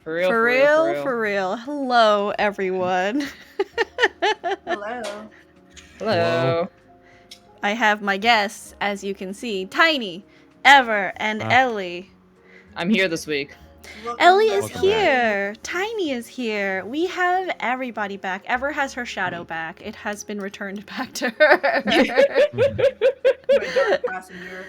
For real, For for real, for real, real. for real. Hello, everyone. Hello. Hello. I have my guests, as you can see, Tiny, Ever, and Ellie. I'm here this week. Ellie is Welcome back. here. Tiny is here. We have everybody back. Ever has her shadow back. It has been returned back to her. My dark passenger.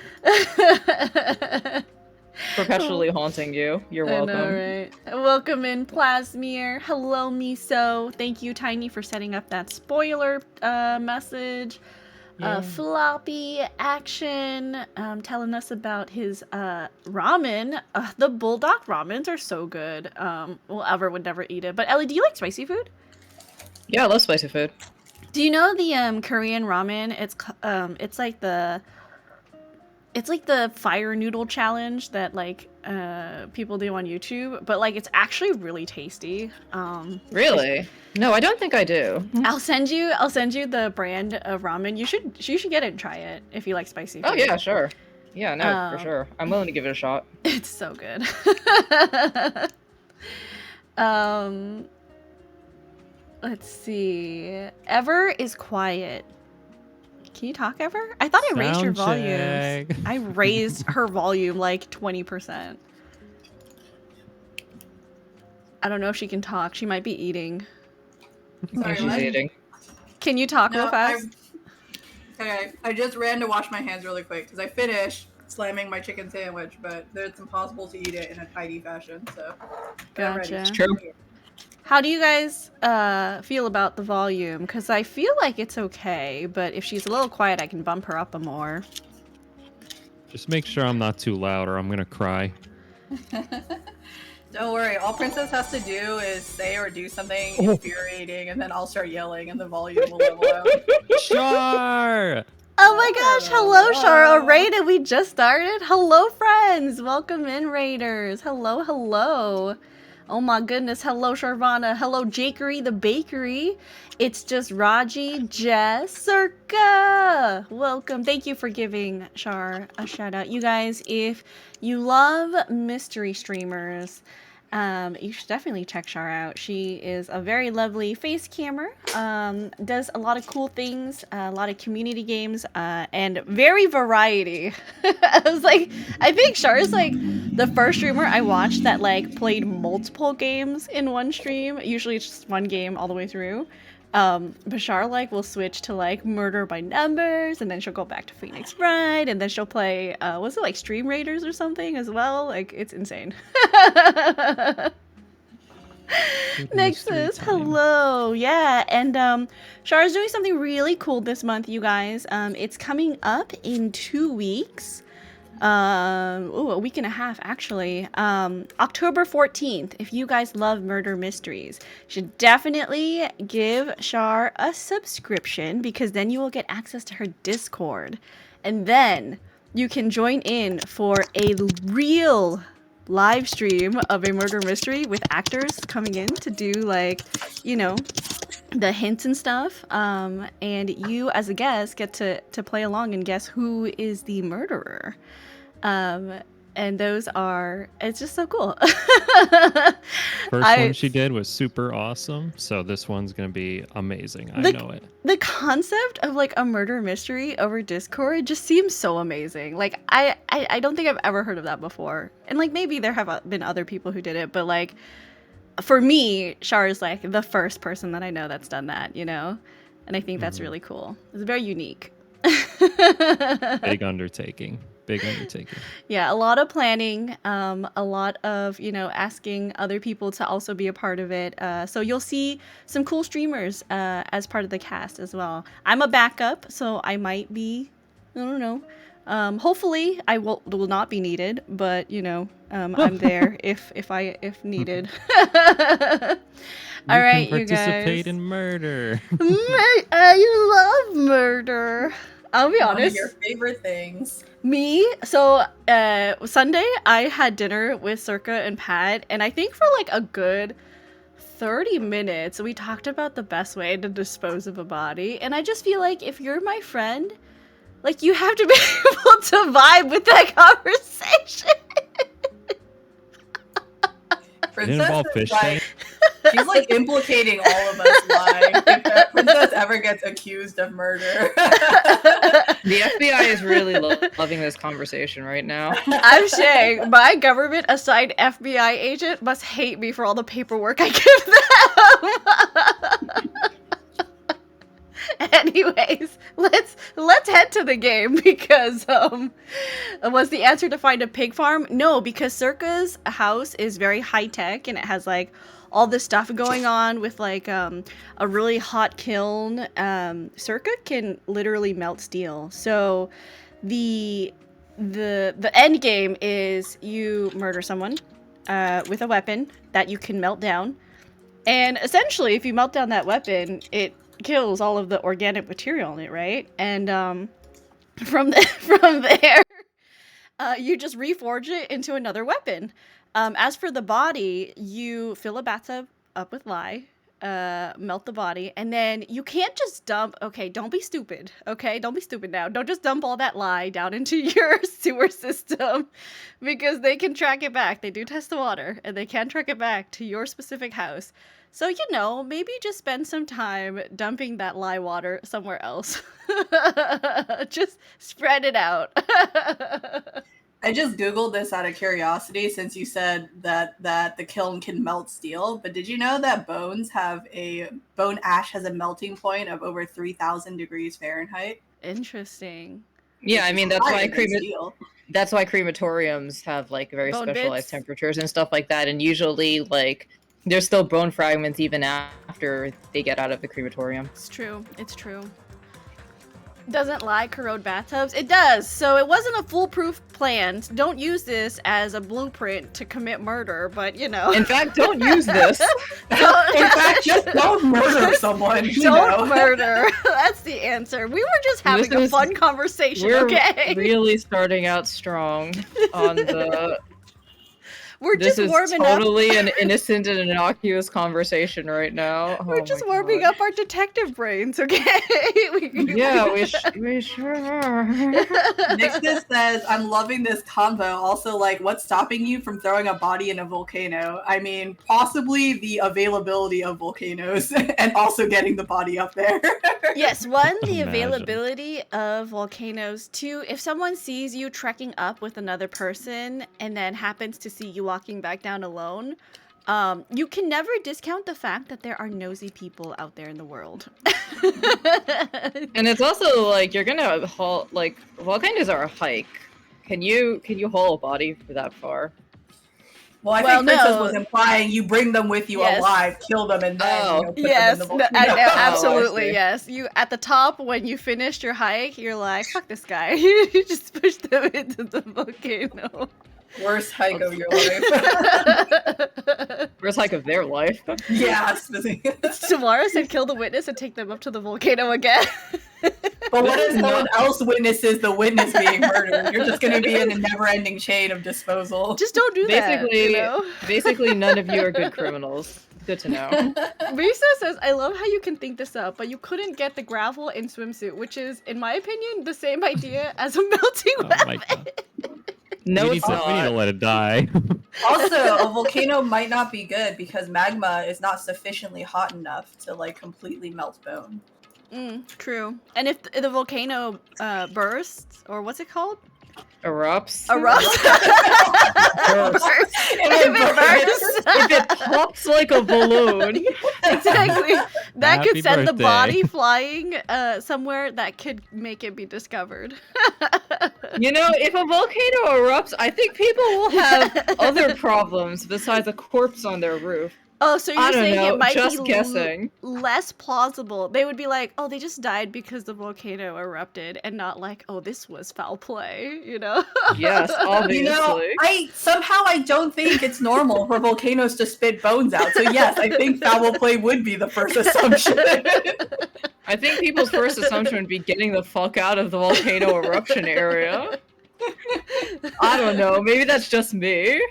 Perpetually haunting you. You're welcome. I know, right? Welcome in, Plasmir. Hello, Miso. Thank you, Tiny, for setting up that spoiler message. Floppy Action telling us about his ramen. The bulldog ramens are so good. Well, Ever would never eat it. But Ellie, do you like spicy food? Yeah, I love spicy food. Do you know the Korean ramen? It's like the fire noodle challenge that like people do on YouTube, but like it's actually really tasty. Really? No, I don't think I do. I'll send you the brand of ramen. You should get it and try it if you like spicy food. Oh yeah, sure. Yeah, no, for sure. I'm willing to give it a shot. It's so good. Let's see. Ever is quiet. Can you talk, Ever? I thought I raised your volume. I raised her volume like 20%. I don't know if she can talk. She might be eating. Sorry, She's what? eating. Can you talk real fast? Okay, I just ran to wash my hands really quick because I finished slamming my chicken sandwich, but it's impossible to eat it in a tidy fashion, so. Gotcha. It's true. How do you guys feel about the volume? Because I feel like it's okay, but if she's a little quiet, I can bump her up a more. Just make sure I'm not too loud or I'm going to cry. Don't worry, all Princess has to do is say or do something infuriating, and then I'll start yelling, and the volume will level out. Char! Oh my gosh, hello, Shara. A raid and we just started? Hello, friends. Welcome in, Raiders. Hello, hello. Oh my goodness. Hello, Sharvana. Hello, Jakery the Bakery. It's just Raji, Jess, Circa. Welcome. Thank you for giving Shar a shout out. You guys, if you love mystery streamers, you should definitely check Shar out. She is a very lovely face cammer, does a lot of cool things, a lot of community games, and very variety. I think Shar is like the first streamer I watched that like played multiple games in one stream. Usually it's just one game all the way through. Bashar like will switch to like Murder by Numbers, and then she'll go back to Phoenix Wright, and then she'll play was it like Stream Raiders or something as well? Like it's insane. Nexus, hello. Yeah, and Shara's doing something really cool this month, you guys. It's coming up in 2 weeks. A week and a half actually. October 14th. If you guys love murder mysteries, you should definitely give Shar a subscription, because then you will get access to her Discord, and then you can join in for a real live stream of a murder mystery with actors coming in to do like, you know, the hints and stuff, and you as a guest get to play along and guess who is the murderer. And those are, it's just so cool. First one she did was super awesome, so this one's gonna be amazing. I know it. The concept of like a murder mystery over Discord just seems so amazing. Like I don't think I've ever heard of that before, and like maybe there have been other people who did it, but like for me, Shar is like the first person that I know that's done that, you know, and I think that's really cool. It's very unique. Big undertaking. Yeah, a lot of planning, a lot of, you know, asking other people to also be a part of it. So you'll see some cool streamers as part of the cast as well. I'm a backup, so I might be, I don't know. Hopefully I will not be needed, but you know, I'm there if needed. All right, you guys. Participate in murder. I love murder. I'll be honest. One of your favorite things. Me? So, Sunday, I had dinner with Circa and Pat, and I think for like a good 30 minutes, we talked about the best way to dispose of a body. And I just feel like if you're my friend, like you have to be able to vibe with that conversation. It didn't involve fish tank. She's like implicating all of us lying. If that princess ever gets accused of murder. The FBI is really loving this conversation right now. I'm saying my government-assigned FBI agent must hate me for all the paperwork I give them. Anyways, let's head to the game because was the answer to find a pig farm? No, because Circa's house is very high tech and it has like all this stuff going on with like a really hot kiln. Circa can literally melt steel. So the end game is you murder someone with a weapon that you can melt down, and essentially if you melt down that weapon, it kills all of the organic material in it, right? And from there, you just reforge it into another weapon. As for the body, you fill a bathtub up with lye, melt the body, and then you can't just dump. Okay, don't be stupid. Okay, don't be stupid now. Don't just dump all that lye down into your sewer system, because they can track it back. They do test the water, and they can track it back to your specific house. So, you know, maybe just spend some time dumping that lye water somewhere else. Just spread it out. I just Googled this out of curiosity since you said that the kiln can melt steel. But did you know that bone ash has a melting point of over 3,000 degrees Fahrenheit? Interesting. Yeah, I mean, that's why crematoriums have like very Bone specialized bits? temperatures and stuff like that. And usually, like, there's still bone fragments even after they get out of the crematorium. It's true. It's true. Doesn't lye corrode bathtubs? It does. So it wasn't a foolproof plan. Don't use this as a blueprint to commit murder, but you know. In fact, don't use this. In fact, just don't murder someone. Don't murder. That's the answer. We were just having a fun conversation, We're okay? really starting out strong on the... We're This just is warming totally an innocent and innocuous conversation right now. We're just warming up our detective brains, okay? Yeah, we sure are. Nixus says, I'm loving this convo. Also, like, what's stopping you from throwing a body in a volcano? I mean, possibly the availability of volcanoes and also getting the body up there. Yes, one, the availability of volcanoes. Two, if someone sees you trekking up with another person and then happens to see you walking back down alone, you can never discount the fact that there are nosy people out there in the world. And it's also like you're gonna haul, like, volcanoes are a hike. Can you haul a body for that far? Well, I think Princess was implying you bring them with you alive, kill them, and then put them in the volcano. Absolutely, yes. You at the top when you finished your hike, you're like, "Fuck this guy!" You just push them into the volcano. Worst hike of your life. Worst hike of their life. Yeah. Tamara said, "Kill the witness and take them up to the volcano again." But what if someone else witnesses the witness being murdered? You're just going to be in a never-ending chain of disposal. Just don't do that. Basically, none of you are good criminals. Good to know. Risa says, I love how you can think this up, but you couldn't get the gravel in swimsuit, which is, in my opinion, the same idea as a melting weapon. My God. No, we need to let it die. Also, a volcano might not be good because magma is not sufficiently hot enough to like completely melt bone. True. And if the volcano bursts, or what's it called? Erupts. If it pops like a balloon. Exactly. That Happy could send the birthday. body flying somewhere that could make it be discovered. You know, if a volcano erupts, I think people will have other problems besides a corpse on their roof. Oh, so you're saying it might just be guessing. less plausible. They would be like, oh, they just died because the volcano erupted, and not like, oh, this was foul play, you know? Yes, obviously. You know, I don't think it's normal for volcanoes to spit bones out. So yes, I think foul play would be the first assumption. I think people's first assumption would be getting the fuck out of the volcano eruption area. I don't know. Maybe that's just me.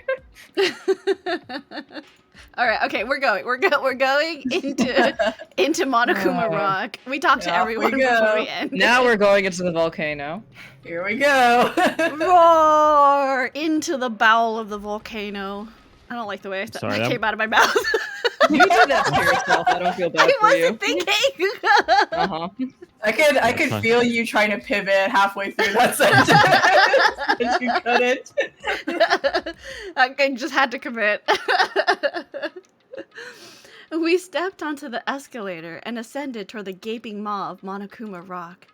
All right, okay, we're going into Monokuma Rock. We talked to everyone before we end. Now we're going into the volcano. Here we go. Roar into the bowel of the volcano. I don't like the way Sorry, that came out of my mouth. You did that to yourself. I don't feel bad I for you. wasn't thinking. Uh-huh. I could feel you trying to pivot halfway through that sentence. But you couldn't. I just had to commit. We stepped onto the escalator and ascended toward the gaping maw of Monokuma Rock.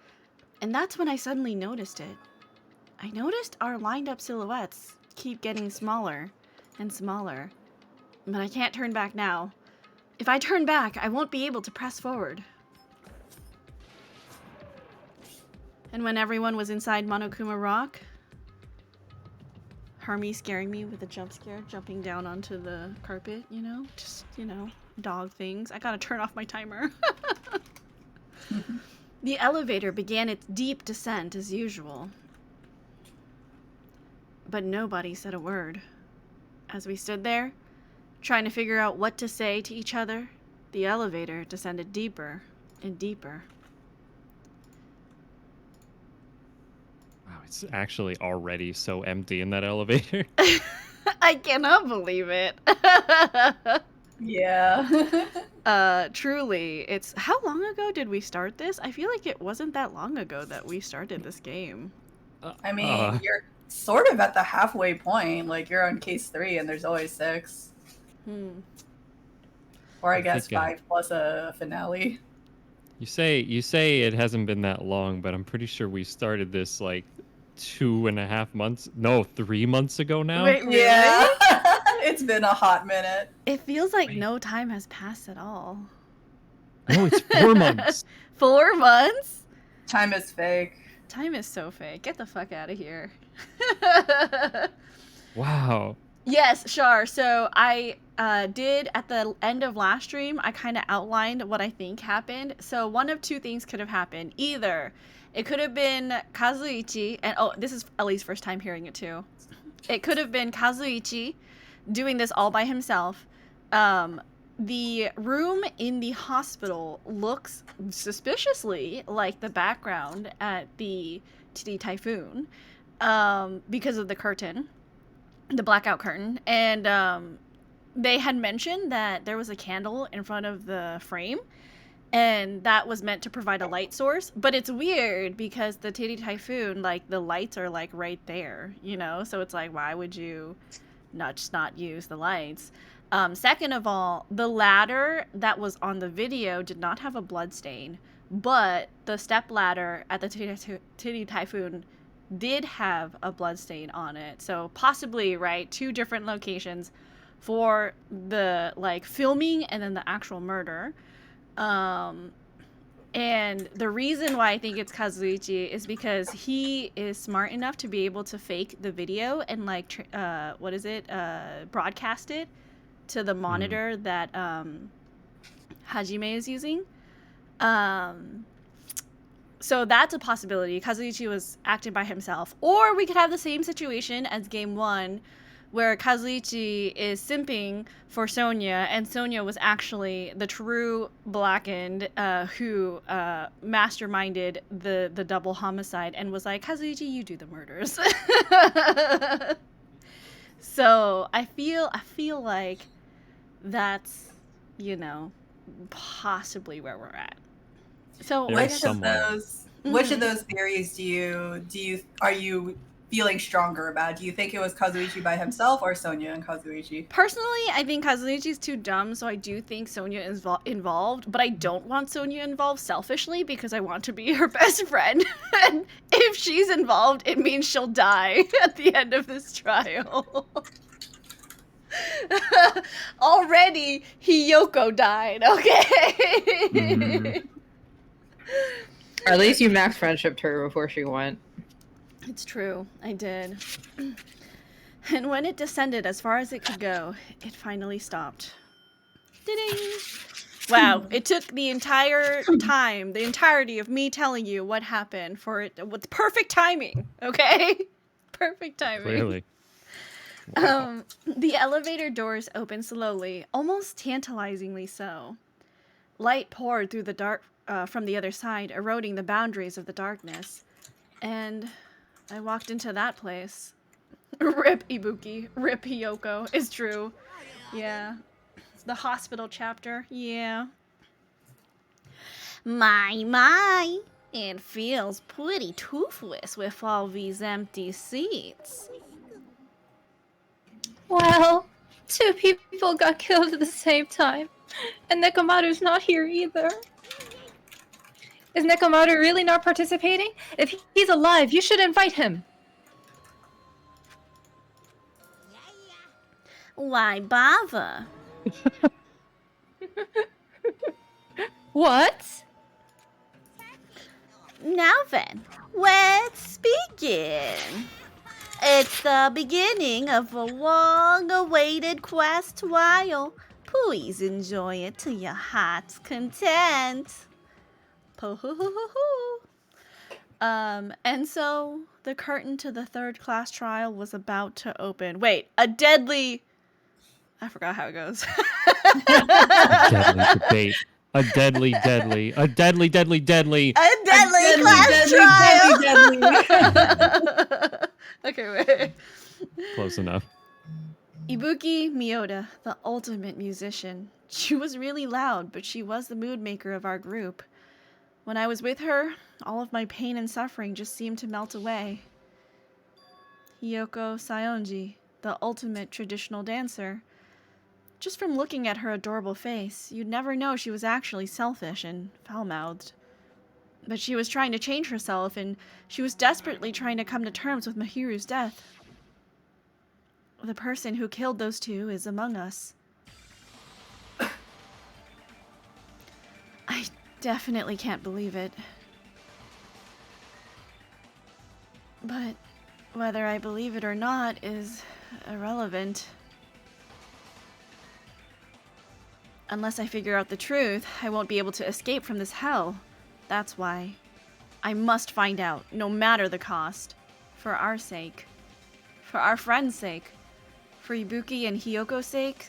And that's when I suddenly noticed it. I noticed our lined up silhouettes keep getting smaller and smaller. But I can't turn back now. If I turn back, I won't be able to press forward. And when everyone was inside Monokuma Rock, Hermie scaring me with a jump scare, jumping down onto the carpet, you know? Just, you know, dog things. I gotta turn off my timer. The elevator began its deep descent as usual. But nobody said a word. As we stood there, trying to figure out what to say to each other, the elevator descended deeper and deeper. Wow, it's actually already so empty in that elevator. I cannot believe it. Yeah. Truly, it's... How long ago did we start this? I feel like it wasn't that long ago that we started this game. I mean, you're sort of at the halfway point. Like, you're on case 3 and there's always 6. Or I guess think, 5 plus a finale. You say it hasn't been that long, but I'm pretty sure we started this like 2.5 months. No, 3 months ago now. Wait, really? Yeah. It's been a hot minute. It feels like no time has passed at all. No, it's 4 months. 4 months? Time is fake. Time is so fake. Get the fuck out of here. Wow. Yes, sure. So I did, at the end of last stream, I kind of outlined what I think happened. So one of two things could have happened. Either it could have been Kazuichi, and oh, this is at least first time hearing it too. It could have been Kazuichi doing this all by himself. The room in the hospital looks suspiciously like the background at the Titi Typhoon because of the curtain, the blackout curtain. And they had mentioned that there was a candle in front of the frame, and that was meant to provide a light source. But it's weird because the Titi Typhoon, like, the lights are, like, right there, you know? So it's like, why would you not use the lights? Second of all, the ladder that was on the video did not have a blood stain, but the step ladder at the Titi Typhoon did have a blood stain on it. So possibly, right, 2 different locations for the, like, filming and then the actual murder. And the reason why I think it's Kazuichi is because he is smart enough to be able to fake the video and, like, broadcast it to the monitor that Hajime is using. So that's a possibility. Kazuichi was acting by himself. Or we could have the same situation as Game 1, where Kazuichi is simping for Sonya, and Sonya was actually the true Blackened who masterminded the double homicide and was like, Kazuichi, you do the murders. So I feel like that's, you know, possibly where we're at. So Which of those theories are you feeling stronger about? Do you think it was Kazuichi by himself or Sonya and Kazuichi? Personally, I think Kazuichi's too dumb, so I do think Sonya is involved, but I don't want Sonya involved selfishly because I want to be her best friend. And if she's involved, it means she'll die at the end of this trial. Already, Hiyoko died, okay? Or at least you max friendshiped her before she went. It's true, I did. And when it descended as far as it could go, it finally stopped. Ding! Wow, it took the entire time, the entirety of me telling you what happened for it with perfect timing, okay? Perfect timing. Clearly. Wow. The elevator doors opened slowly, almost tantalizingly so. Light poured through the dark from the other side, eroding the boundaries of the darkness. And I walked into that place. Rip Ibuki, rip Hiyoko, is true. Yeah. The hospital chapter. Yeah. My. It feels pretty toothless with all these empty seats. Well, two people got killed at the same time, and Nekomaru's not here either. Is Nekomaru really not participating? If he's alive, you should invite him. Why bother? What? Now then, let's begin. It's the beginning of a long-awaited quest trial. Please enjoy it to your heart's content. And so the curtain to the third class trial was about to open. Wait, a deadly... I forgot how it goes. Deadly debate. A deadly class trial. Deadly. Okay, wait. Close enough. Ibuki Miyoda, the ultimate musician. She was really loud, but she was the mood maker of our group. When I was with her, all of my pain and suffering just seemed to melt away. Hiyoko Saionji, the ultimate traditional dancer. Just from looking at her adorable face, you'd never know she was actually selfish and foul-mouthed. But she was trying to change herself, and she was desperately trying to come to terms with Mahiru's death. The person who killed those two is among us. I definitely can't believe it. But whether I believe it or not is irrelevant. Unless I figure out the truth, I won't be able to escape from this hell. That's why. I must find out, no matter the cost. For our sake. For our friend's sake. For Ibuki and Hiyoko's sake.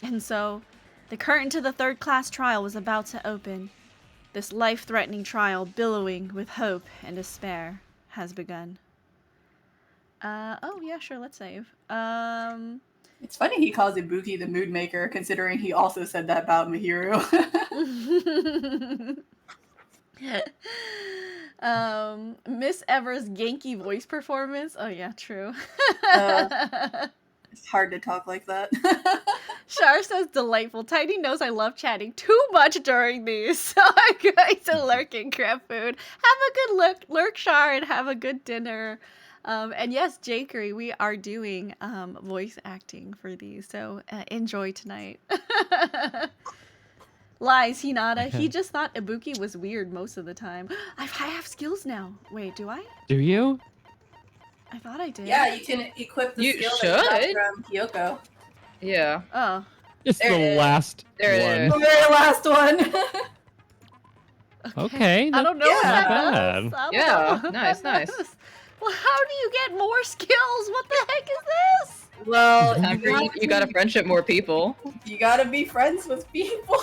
And so, the curtain to the third class trial was about to open. This life-threatening trial, billowing with hope and despair, has begun. Oh yeah, sure, let's save. It's funny he calls Ibuki the mood maker, considering he also said that about Mahiru. Miss Ever's Genki voice performance. Oh yeah, true. It's hard to talk like that. Char says delightful. Tiny knows I love chatting too much during these, so I'm going to lurk and grab food. Have a good lurk, Char, and have a good dinner. And yes, Jakery, we are doing voice acting for these, so enjoy tonight. Lies, Hinata. He just thought Ibuki was weird most of the time. I have skills now. Wait, do I? Do you? I thought I did. Yeah, you can equip the You skill that should. you got from Kyoko. Yeah. Oh. It's There it the is. last There it one. is. The very last one. Okay. I don't know Yeah. what that Not does. bad. I don't Yeah, know what nice, that nice. does. Well, how do you get more skills? What the heck is this? Well, Time for you gotta friendship more people. you gotta be friends with people.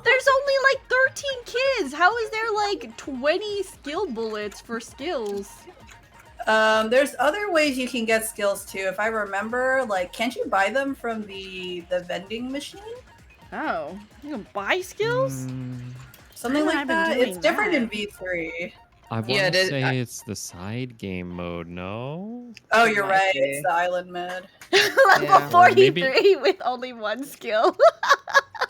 There's only like 13 kids. How is there like 20 skill bullets for skills? There's other ways you can get skills too. If I remember, like, can't you buy them from the vending machine? Oh, you can buy skills? Something Why like have I been that. doing It's different that? in V3. I want Yeah, to it is- say it's the side game mode, no? Oh, you're Might right. be. It's the island mode. Level Yeah. 43 with only one skill.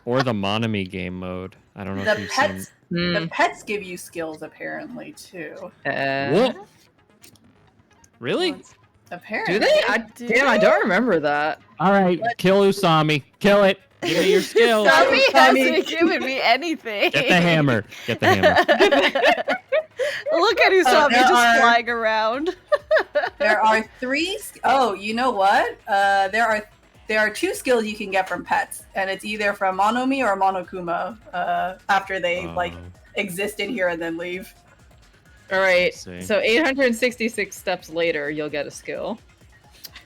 Or the Monami game mode. I don't know if The you've pets, seen. the pets give you skills apparently too. What? Really? Apparently. Do they? Damn, I don't remember that. All right, kill Usami. Kill it. Give me your skills. Tommy Tommy. hasn't given me anything. Get the hammer. Get the hammer. Look at Usami there just are- flying around. There are three. Oh, you know what? There are two skills you can get from pets, and it's either from Monomi or Monokuma. After they like exist in here and then leave. All right. Let's see. So 866 steps later, you'll get a skill.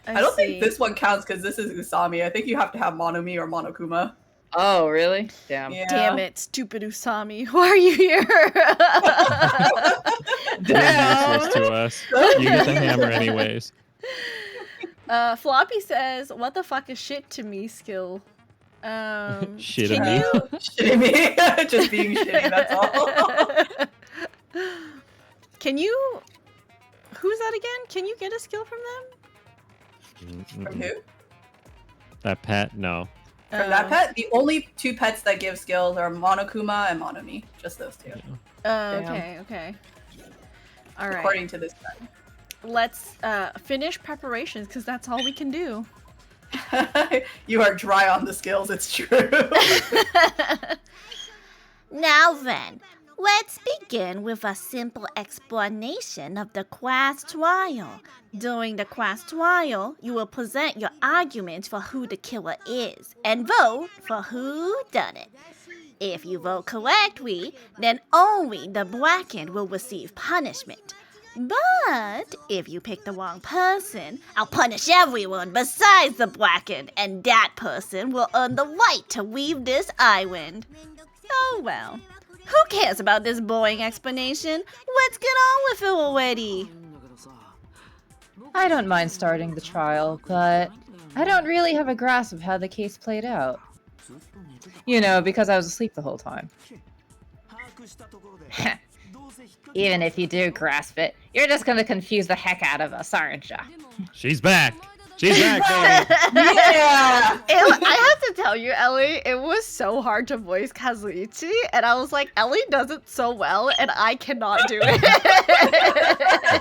I don't think this one counts because this is Usami. I think you have to have Monomi or Monokuma. Oh, really? Damn. Yeah. Damn it, stupid Usami. Why are you here? You're useless to us. You get the hammer anyways. Floppy says, "What the fuck is shit to me skill?" Shit can me. you? Shitty me. Just being shitty, that's all. Can you? Who's that again? Can you get a skill from them? From who? That pet? No. From that pet? The only 2 pets that give skills are Monokuma and Monomi. Just those 2. Okay, okay. All right. According to this guy. Let's finish preparations because that's all we can do. You are dry on the skills, it's true. Now then, let's begin with a simple explanation of the class trial. During the class trial, you will present your arguments for who the killer is and vote for who done it. If you vote correctly, then only the blackened will receive punishment. But if you pick the wrong person, I'll punish everyone besides the blackened, and that person will earn the right to leave this island. Oh well. Who cares about this boring explanation? Let's get on with it already. I don't mind starting the trial, but I don't really have a grasp of how the case played out. You know, because I was asleep the whole time. Even if you do grasp it, you're just gonna confuse the heck out of us, aren't ya? She's back. She's back, baby. Yeah! I have to tell you, Ellie, it was so hard to voice Kazuichi, and I was like, Ellie does it so well, and I cannot do it.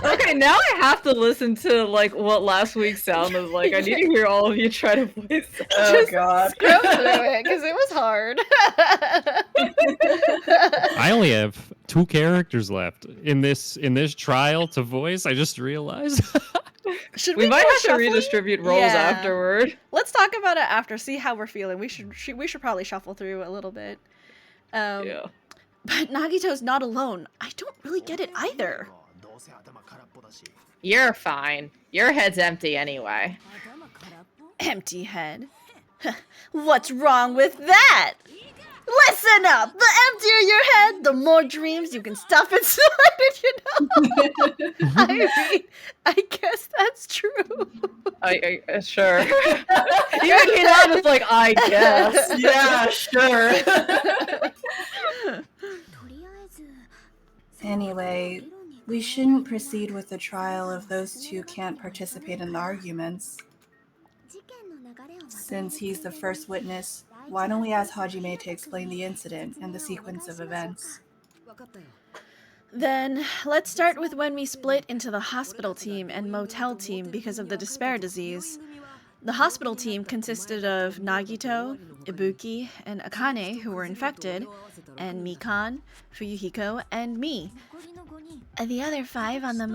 Okay, now I have to listen to like what last week's sound was like. I need to hear all of you try to voice it. Oh god. Scrub through it, because it was hard. I only have 2 characters left in this trial to voice. I just realized. Should We might go have to shuffling? redistribute roles Yeah. afterward. Let's talk about it after. See how we're feeling. We should probably shuffle through a little bit. Yeah. But Nagito's not alone. I don't really get it either. You're fine. Your head's empty anyway. Empty head. What's wrong with that? Listen up! The emptier your head, the more dreams you can stuff inside it, you know? I mean, I guess that's true. I sure. Even Hinata is like, I guess. Yeah, sure. Anyway, we shouldn't proceed with the trial if those 2 can't participate in the arguments. Since he's the first witness, why don't we ask Hajime to explain the incident and the sequence of events? Then let's start with when we split into the hospital team and motel team because of the despair disease. The hospital team consisted of Nagito, Ibuki, and Akane, who were infected, and Mikan, Fuyuhiko, and me. The other 5 on the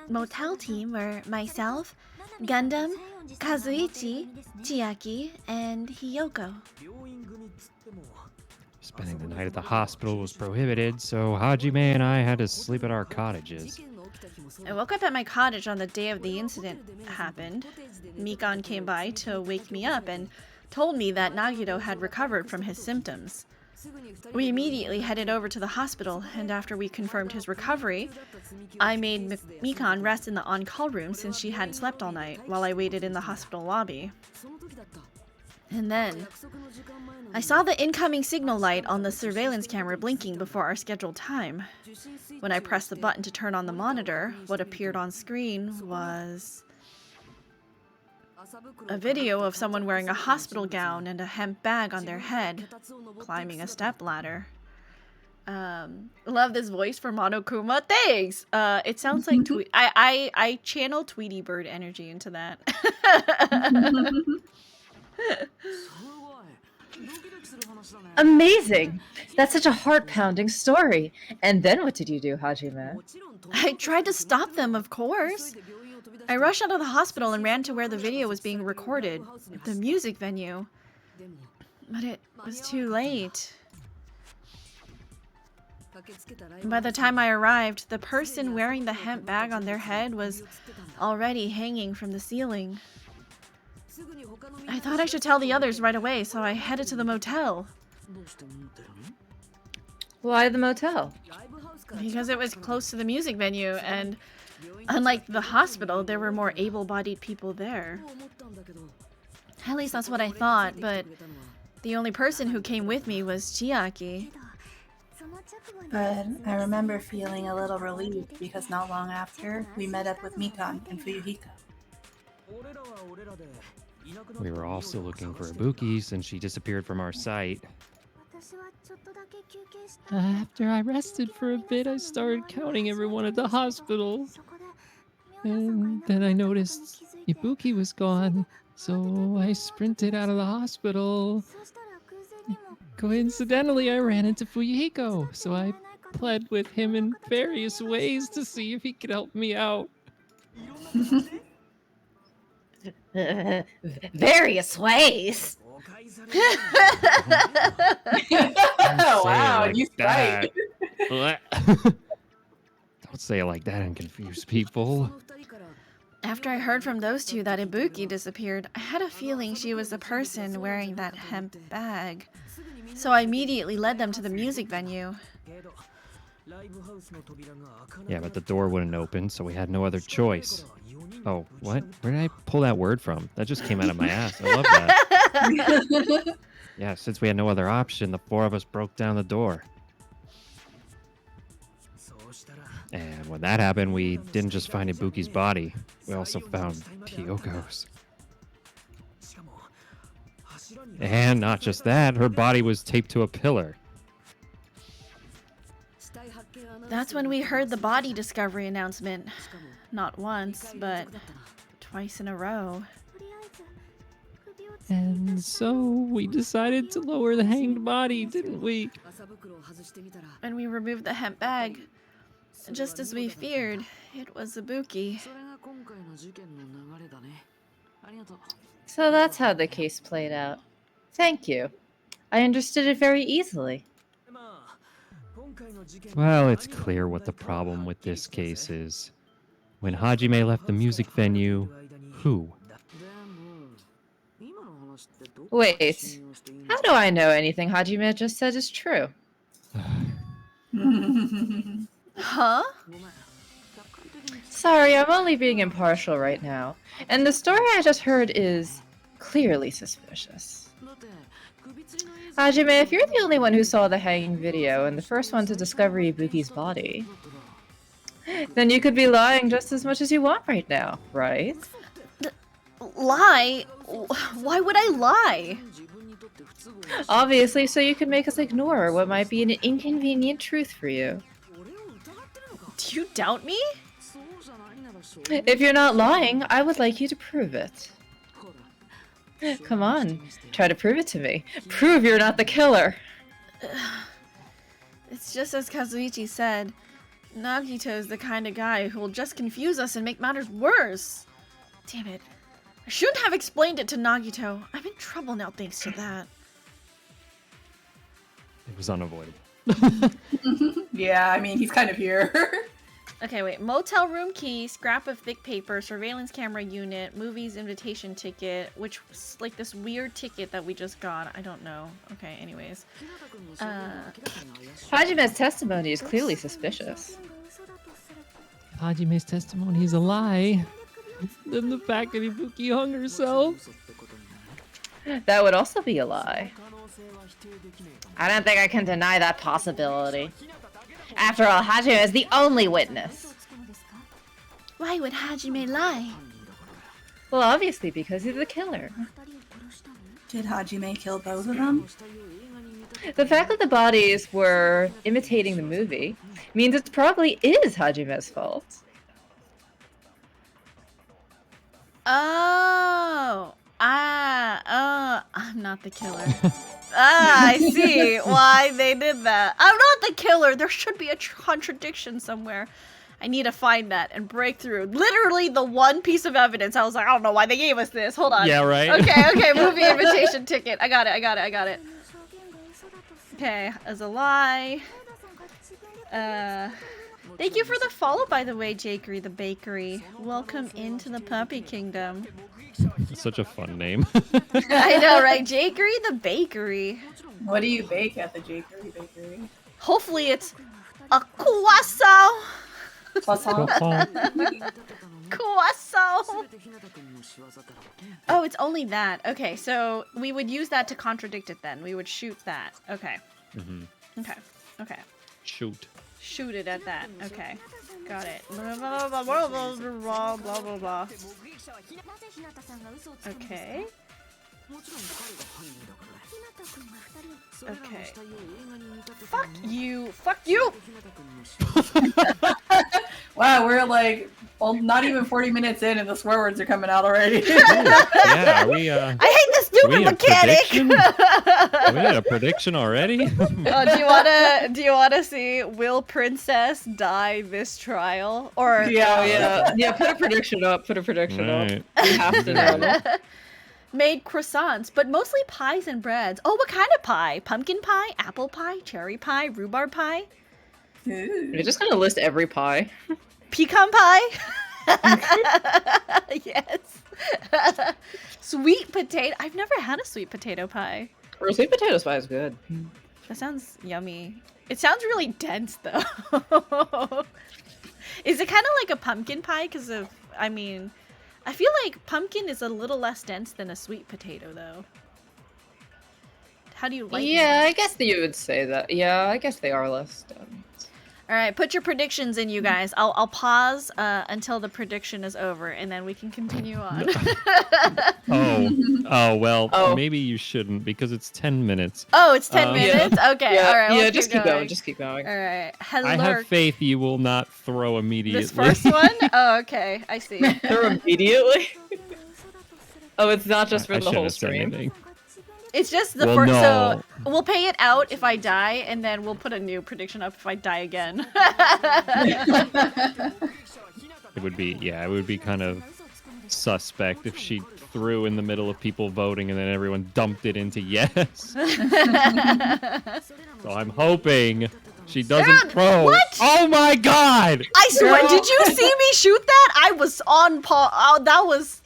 motel team were myself, Gundam, Kazuichi, Chiaki, and Hiyoko. Spending the night at the hospital was prohibited, so Hajime and I had to sleep at our cottages. I woke up at my cottage on the day of the incident happened. Mikan came by to wake me up and told me that Nagito had recovered from his symptoms. We immediately headed over to the hospital, and after we confirmed his recovery, I made Mikan rest in the on-call room since she hadn't slept all night while I waited in the hospital lobby. And then, I saw the incoming signal light on the surveillance camera blinking before our scheduled time. When I pressed the button to turn on the monitor, what appeared on screen was a video of someone wearing a hospital gown and a hemp bag on their head, climbing a stepladder. Love this voice for Monokuma. Thanks! It sounds like I channel Tweety Bird energy into that. Amazing! That's such a heart-pounding story. And then what did you do, Hajime? I tried to stop them, of course. I rushed out of the hospital and ran to where the video was being recorded, the music venue. But it was too late. By the time I arrived, the person wearing the hemp bag on their head was already hanging from the ceiling. I thought I should tell the others right away, so I headed to the motel. Why the motel? Because it was close to the music venue, and Unlike the hospital, there were more able-bodied people there. At least that's what I thought, but the only person who came with me was Chiaki. But I remember feeling a little relieved because not long after, we met up with Mikan and Fuyuhiko. We were also looking for Ibuki since she disappeared from our site. After I rested for a bit, I started counting everyone at the hospital. And then I noticed Ibuki was gone, so I sprinted out of the hospital. Coincidentally, I ran into Fuyuhiko, so I pled with him in various ways to see if he could help me out. Various ways. Wow, like you that. right. Don't say it like that and confuse people. After I heard from those two that Ibuki disappeared, I had a feeling she was the person wearing that hemp bag. So I immediately led them to the music venue. Yeah, but the door wouldn't open, so we had no other choice. Oh, what? Where did I pull that word from? That just came out of my ass. I love that. Yeah, since we had no other option, the four of us broke down the door. And when that happened, we didn't just find Ibuki's body. We also found Kyoko's. And not just that, her body was taped to a pillar. That's when we heard the body discovery announcement. Not once, but twice in a row. And so we decided to lower the hanged body, didn't we? And we removed the hemp bag. Just as we feared, it was Ibuki. So that's how the case played out. Thank you. I understood it very easily. Well, it's clear what the problem with this case is. When Hajime left the music venue, who? Wait, how do I know anything Hajime just said is true? Huh? Sorry, I'm only being impartial right now. And the story I just heard is clearly suspicious. Hajime, if you're the only one who saw the hanging video and the first one to discover Ibuki's body, then you could be lying just as much as you want right now, right? Lie? Why would I lie? Obviously, so you can make us ignore what might be an inconvenient truth for you. Do you doubt me? If you're not lying, I would like you to prove it. Come on, try to prove it to me. Prove you're not the killer. It's just as Kazuichi said. Nagito is the kind of guy who will just confuse us and make matters worse. Damn it. I shouldn't have explained it to Nagito. I'm in trouble now thanks to that. It was unavoidable. Yeah, I mean, he's kind of here. Okay, wait. Motel room key, scrap of thick paper, surveillance camera unit, movies invitation ticket, which was like this weird ticket that we just got. I don't know. Okay, anyways. Hajime's testimony is clearly suspicious. Hajime's testimony is a lie. Then the fact that Ibuki hung herself. That would also be a lie. I don't think I can deny that possibility. After all, Hajime is the only witness. Why would Hajime lie? Well, obviously because he's the killer. Did Hajime kill both of them? The fact that the bodies were imitating the movie means it probably is Hajime's fault. I'm not the killer. I see why they did that. I'm not the killer. There should be a contradiction somewhere. I need to find that and break through. Literally the one piece of evidence. I was like, I don't know why they gave us this. Hold on. Yeah, right? Okay, movie invitation ticket. I got it. Okay, as a lie. Thank you for the follow, by the way, Jakery the Bakery. Welcome into the Puppy Kingdom. It's such a fun name. I know, right? Jakery the Bakery. What do you bake at the Jakery Bakery? Hopefully it's a croissant. Croissant. Croissant. Oh, it's only that. Okay, so we would use that to contradict it then. We would shoot that. Okay. Okay. Okay. Shoot. Shoot it at that. Okay. Got it. Blah, blah, blah, blah, blah, blah, blah, blah, blah. Okay. Okay. Fuck you. Fuck you. Wow, we're like, well, not even 40 minutes in and the swear words are coming out already. Yeah, are we, I hate this stupid we a mechanic. prediction? We had a prediction already? Do you wanna see will Princess die this trial? Or Yeah, put a prediction up. Put a prediction up. Right. You have to know. made croissants, but mostly pies and breads. Oh, what kind of pie? Pumpkin pie, apple pie, cherry pie, rhubarb pie, You're just gonna list every pie. pecan pie. Yes. Sweet potato. I've never had a sweet potato pie. Or sweet potato pie is good. That sounds yummy. It sounds really dense though. Is it kind of like a pumpkin pie? Because of, I mean, I feel like pumpkin is a little less dense than a sweet potato though. How do you like Yeah, it? I guess that you would say that. Yeah, I guess they are less done. All right, put your predictions in, you guys. I'll pause until the prediction is over, and then we can continue on. Well, Oh. maybe you shouldn't because it's 10 minutes. Oh, it's 10 Yeah. minutes? Okay, Yeah, all right. yeah, let's just keep going. going. Just keep going. All right. Hello. I have faith you will not throw immediately. This first one? Oh, okay. I see. They're immediately. Oh, it's not just for I the shouldn't whole have said stream. anything. It's just the Well, first. no. So we'll pay it out if I die, and then we'll put a new prediction up if I die again. It would be kind of suspect if she threw in the middle of people voting and then everyone dumped it into yes. So I'm hoping she doesn't throw. what? Oh my god! I swear, Girl. did you see me shoot that? I was on pause. Oh, that was.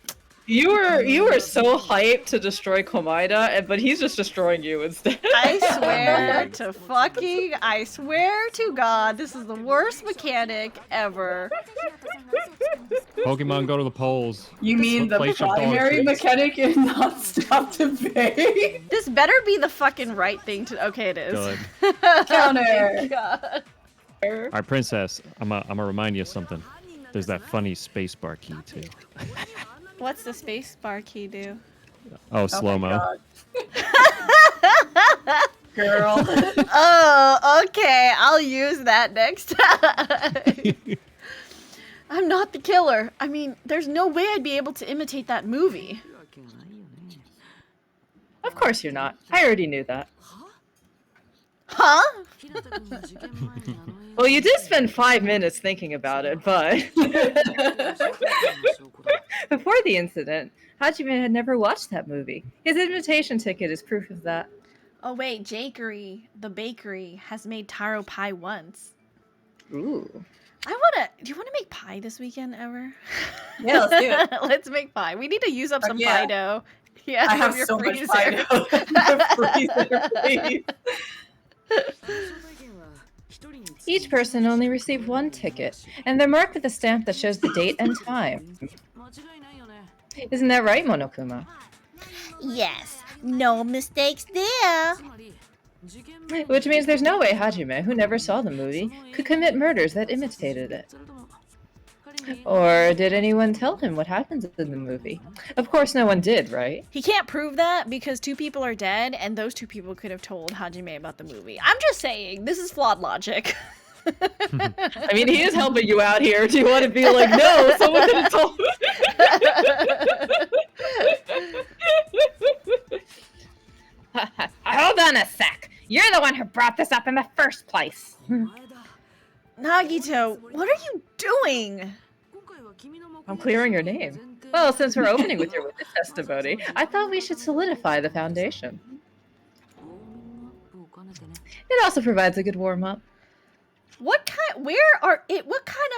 You were so hyped to destroy Komaida, but he's just destroying you instead. I swear to fucking. I swear to God, this is the worst mechanic ever. Pokemon go to the polls. You mean the Place your dog primary treats. mechanic in non-stop debate? This better be the fucking right thing to. Okay, it is. Good. Counter. God. All right, Princess, I'm gonna remind you of something. There's that funny spacebar key too. What's the space bar key do? Oh, slow mo. God. Girl. Oh, okay. I'll use that next time. I'm not the killer. I mean, there's no way I'd be able to imitate that movie. Of course you're not. I already knew that. Huh? Well, you did spend 5 minutes thinking about it, but before the incident, Hajime had never watched that movie. His invitation ticket is proof of that. Oh wait, Jakery, the bakery, has made taro pie once. Ooh. Do you wanna make pie this weekend ever? Yeah, let's do it. Let's make pie. We need to use up Fuck some yeah. pie dough. Yeah, I from have your so much freezer. pie dough in the freezer, please. Each person only received 1 ticket, and they're marked with a stamp that shows the date and time. Isn't that right, Monokuma? Yes, no mistakes there. Which means there's no way Hajime, who never saw the movie, could commit murders that imitated it. Or did anyone tell him what happens in the movie? Of course no one did, right? He can't prove that because 2 people are dead, and those 2 people could have told Hajime about the movie. I'm just saying, this is flawed logic. I mean, he is helping you out here. Do you want to be like, no, someone could have told Hold on a sec. You're the one who brought this up in the first place. Nagito, what are you doing? I'm clearing your name. Well, since we're opening with your witness testimony, I thought we should solidify the foundation. It also provides a good warm-up. What kind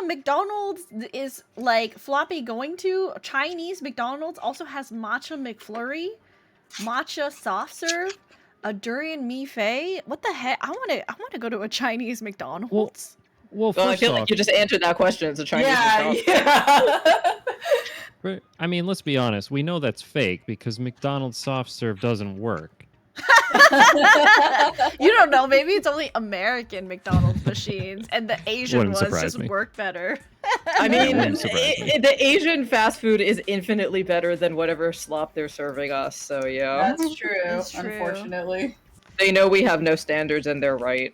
of McDonald's is like Floppy going to? Chinese McDonald's also has matcha McFlurry, matcha soft serve, a durian mi fei. What the heck? I want to go to a Chinese McDonald's. Well, Well, I first feel off, like you just answered that question. It's a Chinese Yeah, McDonald's. yeah. I mean, let's be honest. We know that's fake because McDonald's soft serve doesn't work. You don't know. Maybe it's only American McDonald's machines, and the Asian Wouldn't ones surprise just me. work better. I mean, Wouldn't surprise me. the Asian fast food is infinitely better than whatever slop they're serving us. So yeah, That's true, That's true. unfortunately. they know we have no standards, and they're right.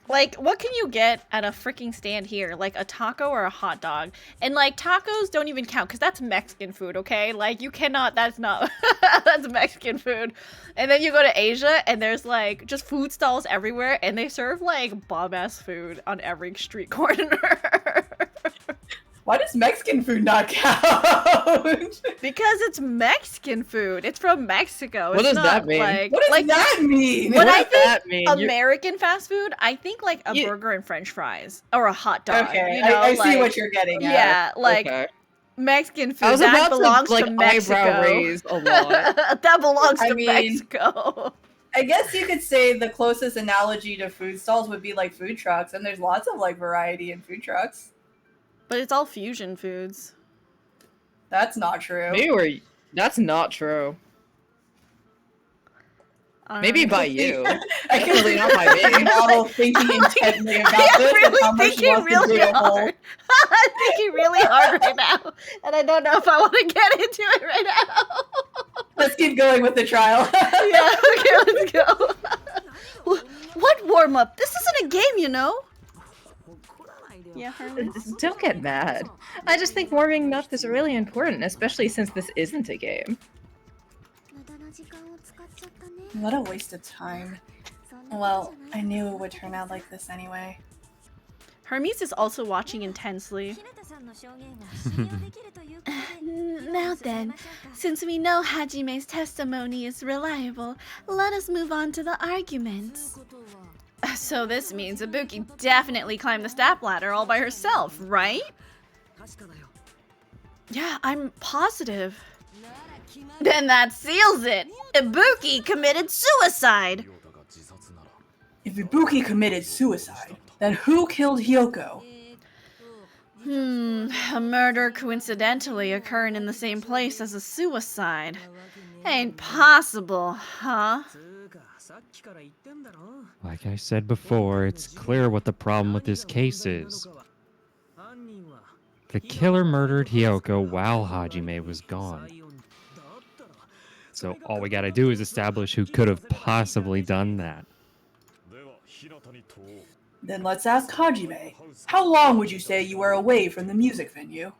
Like, what can you get at a freaking stand here? Like a taco or a hot dog? And like tacos don't even count because that's Mexican food, okay? Like you cannot. That's not. That's Mexican food. And then you go to Asia and there's like just food stalls everywhere, and they serve like bomb ass food on every street corner. Why does Mexican food not count? Because it's Mexican food. It's from Mexico. What It's does not that mean? Like, What does like that mean? When What I does that think mean? American fast food, I think like a You- burger and French fries or a hot dog. Okay, You know, I see like- what you're getting at. Yeah, like Okay. Mexican I food was that about belongs to like to Mexico. eyebrow raise a lot. That belongs I to mean- Mexico. I guess you could say the closest analogy to food stalls would be like food trucks, and there's lots of like variety in food trucks. But it's all fusion foods. That's not true. That's not true. I don't Maybe know. by you. I can Definitely see not by me. model thinking intently about I am this and how really much she thinking wants to really dig a hole. hard. I'm thinking really hard right now, and I don't know if I want to get into it right now. Let's keep going with the trial. Yeah, okay, let's go. What warm up? This isn't a game, you know. Yeah, Herman. Don't get mad. I just think warming up is really important, especially since this isn't a game. What a waste of time. Well, I knew it would turn out like this anyway. Hermes is also watching intensely. Now then, since we know Hajime's testimony is reliable, let us move on to the arguments. So this means Ibuki definitely climbed the step ladder all by herself, right? Yeah, I'm positive. Then that seals it! Ibuki committed suicide! If Ibuki committed suicide, then who killed Hyoko? A murder coincidentally occurring in the same place as a suicide. Ain't possible, huh? Like I said before, it's clear what the problem with this case is. The killer murdered Hyoko while Hajime was gone. So all we gotta do is establish who could have possibly done that. Then let's ask Hajime. How long would you say you were away from the music venue?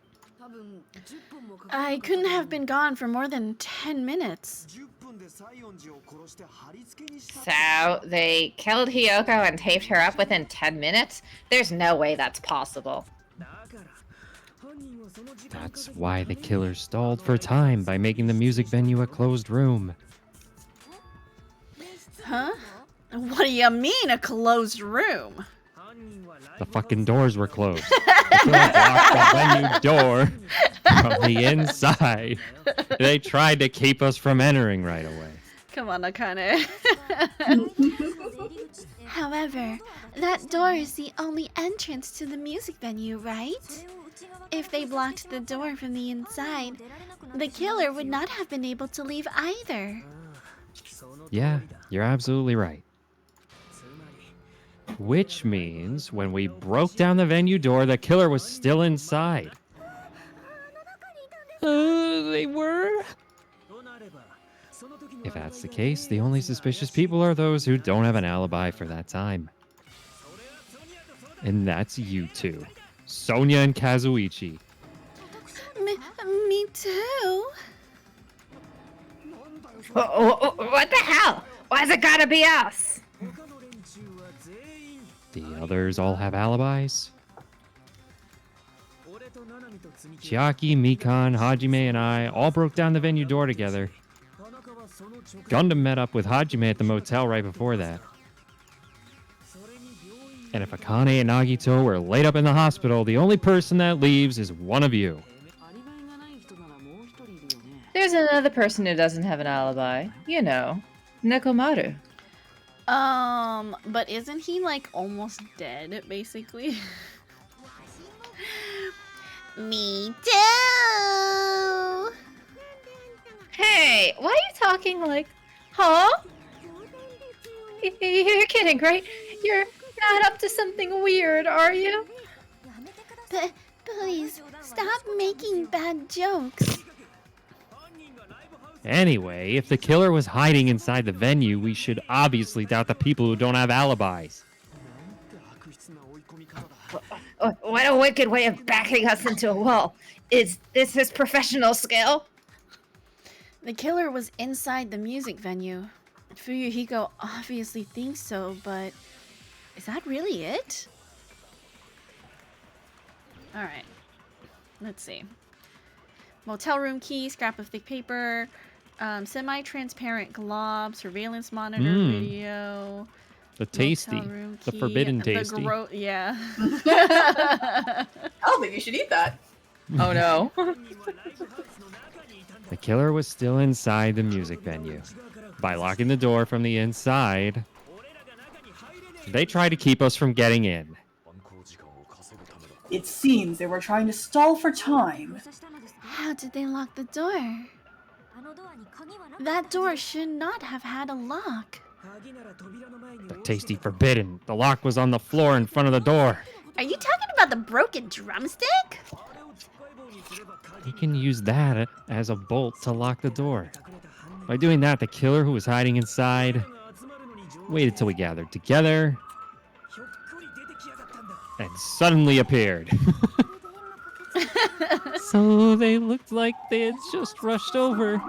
I couldn't have been gone for more than 10 minutes. So, they killed Hyoko and taped her up within 10 minutes? There's no way that's possible. That's why the killer stalled for time by making the music venue a closed room. Huh? What do you mean, a closed room? The fucking doors were closed. The killer blocked the venue door from the inside. They tried to keep us from entering right away. Come on, Akane. However, that door is the only entrance to the music venue, right? If they blocked the door from the inside, the killer would not have been able to leave either. Yeah, you're absolutely right. Which means when we broke down the venue door, the killer was still inside. They were? If that's the case, the only suspicious people are those who don't have an alibi for that time. And that's you two, Sonia and Kazuichi. Me too. What the hell? Why's it gotta be us? The others all have alibis? Chiaki, Mikan, Hajime, and I all broke down the venue door together. Gundam met up with Hajime at the motel right before that. And if Akane and Nagito were laid up in the hospital, the only person that leaves is one of you. There's another person who doesn't have an alibi. You know, Nekomaru. But isn't he like almost dead, basically? Me too. Hey, why are you talking like, huh? You're kidding, right? You're not up to something weird, are you? Please, stop making bad jokes. Anyway, if the killer was hiding inside the venue, we should obviously doubt the people who don't have alibis. What a wicked way of backing us into a wall. Is this his professional skill? The killer was inside the music venue. Fuyuhiko obviously thinks so, but is that really it? Alright. Let's see. Motel room key, scrap of thick paper, semi-transparent glob, surveillance monitor video. The tasty. Motel room The key, forbidden tasty. yeah. I don't think you should eat that. Oh no. The killer was still inside the music venue. By locking the door from the inside, they tried to keep us from getting in. It seems they were trying to stall for time. How did they lock the door? That door should not have had a lock. The tasty forbidden. The lock was on the floor in front of the door. Are you talking about the broken drumstick? He can use that as a bolt to lock the door. By doing that, the killer who was hiding inside waited till we gathered together and suddenly appeared. So they looked like they had just rushed over.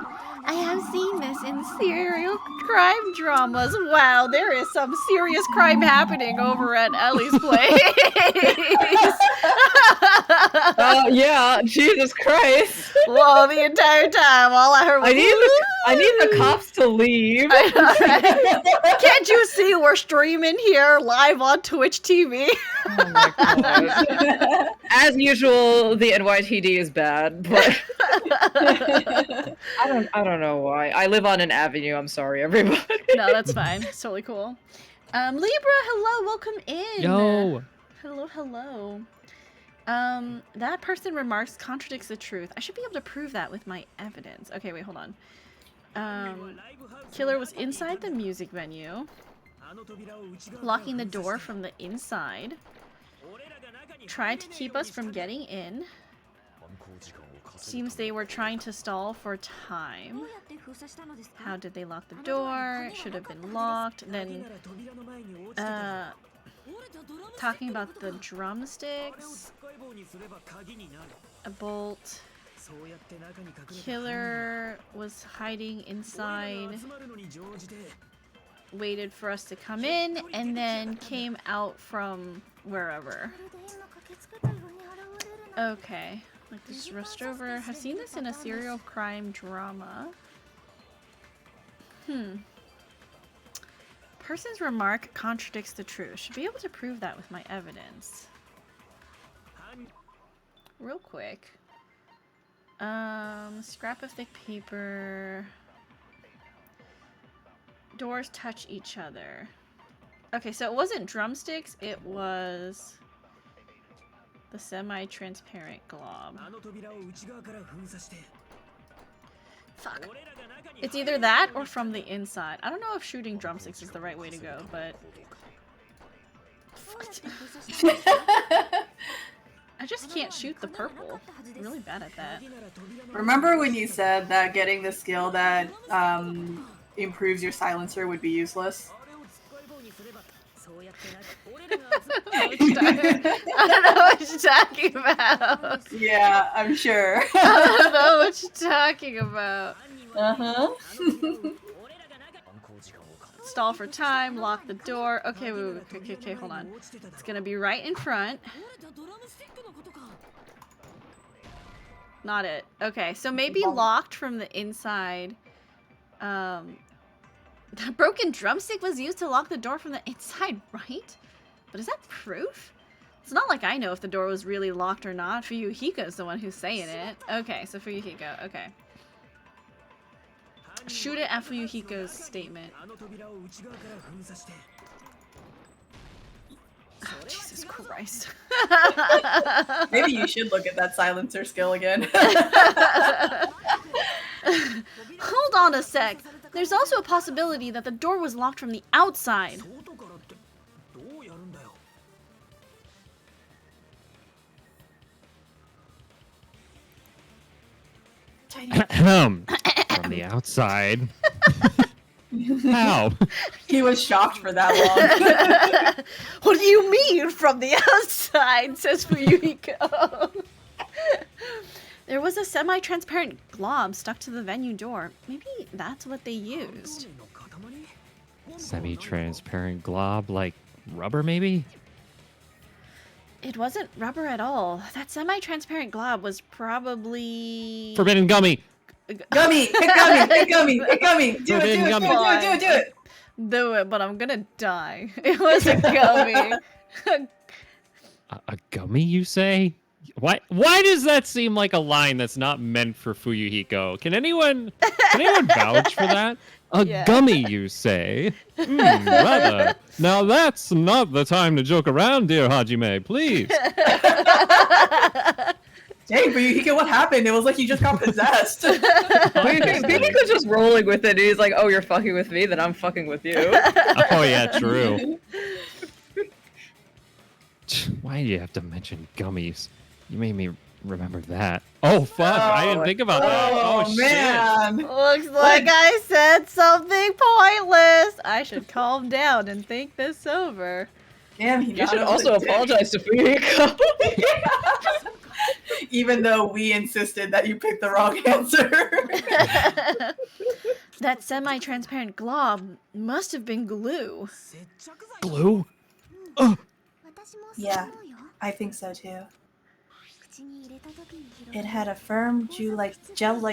I have seen this in serial crime dramas. Wow, there is some serious crime happening over at Ellie's place. Yeah, Jesus Christ. Whoa, the entire time, all I heard was, I need the cops to leave. I know, right? Can't you see we're streaming here live on Twitch TV? Oh my God. As usual, the NYTD is bad, but I don't know why. I live on an avenue. I'm sorry, everybody. No, that's fine. It's totally cool. Libra, hello, welcome in. Yo! Hello, hello. That person remarks contradicts the truth. I should be able to prove that with my evidence. Okay, wait, hold on. Killer was inside the music venue, locking the door from the inside. Tried to keep us from getting in. Seems they were trying to stall for time. How did they lock the door? It should have been locked. Then, talking about the drumsticks. A bolt. Killer was hiding inside. Waited for us to come in and then came out from wherever. Okay. Like this rushed over. I've seen this in a serial crime drama. Person's remark contradicts the truth. Should be able to prove that with my evidence. Real quick. Scrap of thick paper. Doors touch each other. Okay, so it wasn't drumsticks, it was the semi-transparent glob. Fuck. It's either that or from the inside. I don't know if shooting drumsticks is the right way to go, but... I just can't shoot the purple. I'm really bad at that. Remember when you said that getting the skill that improves your silencer would be useless? I don't know what you're talking about. Yeah, I'm sure. I don't know what you're talking about. Uh-huh. Stall for time, lock the door. Okay, wait, okay, hold on. It's gonna be right in front. Not it. Okay, so maybe locked from the inside. The broken drumstick was used to lock the door from the inside, right? But is that proof? It's not like I know if the door was really locked or not. Fuyuhiko is the one who's saying it. Okay, so Fuyuhiko, okay. Shoot it at Fuyuhiko's statement. Oh, Jesus Christ. Maybe you should look at that silencer skill again. Hold on a sec. There's also a possibility that the door was locked from the outside. From the outside. How? He was shocked for that long. What do you mean from the outside? Says Fuyuhiko. There was a semi-transparent glob stuck to the venue door. Maybe that's what they used. Semi-transparent glob, like rubber, maybe? It wasn't rubber at all. That semi-transparent glob was probably... Forbidden gummy! Gummy! Hit gummy! Hit gummy! Hit gummy! Do it! Forbidden Do it! gummy. Do it! Do it! Do it, but I'm gonna die. It was a gummy. A gummy, you say? Why does that seem like a line that's not meant for Fuyuhiko? Can anyone vouch for that? A Yeah. gummy, you say? Rather. Now that's not the time to joke around, dear Hajime, please. Dang, Fuyuhiko, what happened? It was like you just got possessed. Fuyuhiko's just rolling with it. And he's like, "Oh, you're fucking with me, then I'm fucking with you." Oh yeah, true. Why do you have to mention gummies? You made me remember that. Oh fuck, I didn't think about that. Oh man. Looks like I said something pointless. I should calm down and think this over. Damn, he You got should him also with a dick. apologize to Fuyuhiko. Even though we insisted that you picked the wrong answer. That semi-transparent glob must have been glue. Glue? Yeah, I think so too. It had a firm gel-like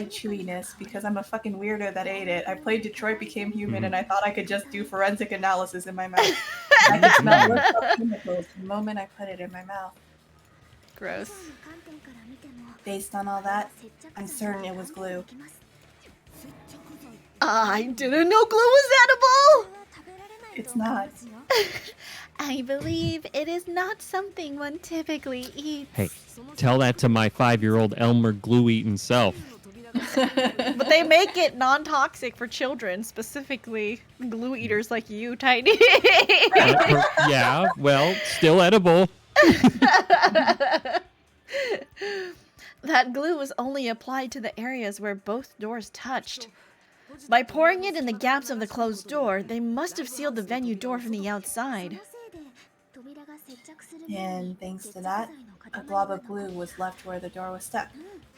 chewiness because I'm a fucking weirdo that ate it. I played Detroit Became Human and I thought I could just do forensic analysis in my mouth. I could smell worked up chemicals the moment I put it in my mouth. Gross. Based on all that, I'm certain it was glue. I didn't know glue was edible! It's not. I believe it is not something one typically eats. Hey, tell that to my 5-year-old Elmer glue-eating self. But they make it non-toxic for children, specifically glue eaters like you, Tiny. Yeah, well, still edible. That glue was only applied to the areas where both doors touched. By pouring it in the gaps of the closed door, they must have sealed the venue door from the outside. And thanks to that, a glob of glue was left where the door was stuck.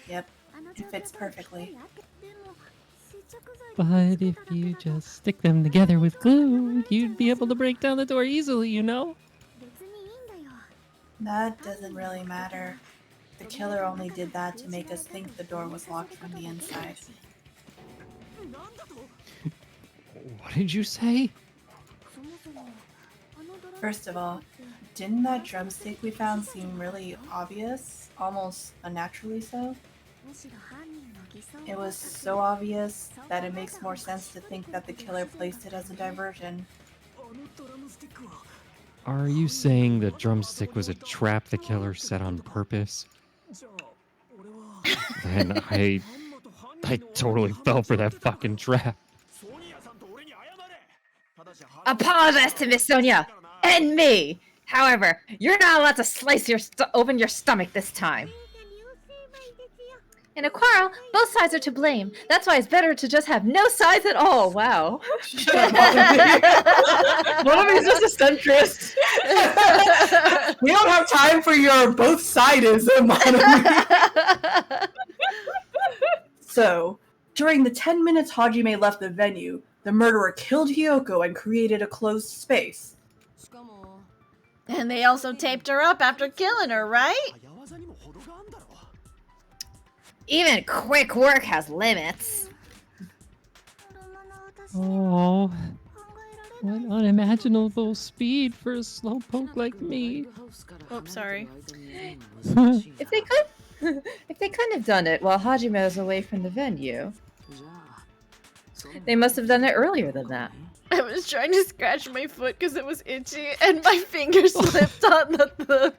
Yep, it fits perfectly. But if you just stick them together with glue, you'd be able to break down the door easily, you know? That doesn't really matter. The killer only did that to make us think the door was locked from the inside. What did you say? First of all, didn't that drumstick we found seem really obvious? Almost unnaturally so? It was so obvious that it makes more sense to think that the killer placed it as a diversion. Are you saying the drumstick was a trap the killer set on purpose? Then I totally fell for that fucking trap. Apologize to Miss Sonia and me. However, you're not allowed to slice open your stomach this time. In a quarrel, both sides are to blame. That's why it's better to just have no sides at all. Wow. One of these is a centrist. We don't have time for your both-sidism, Monomi. So, during the 10 minutes Hajime left the venue, the murderer killed Hiyoko and created a closed space. And they also taped her up after killing her, right? Even quick work has limits. Oh, what unimaginable speed for a slowpoke like me. Oops, sorry. If they couldn't have done it while Hajime was away from the venue. They must have done it earlier than that. I was trying to scratch my foot because it was itchy, and my finger slipped on the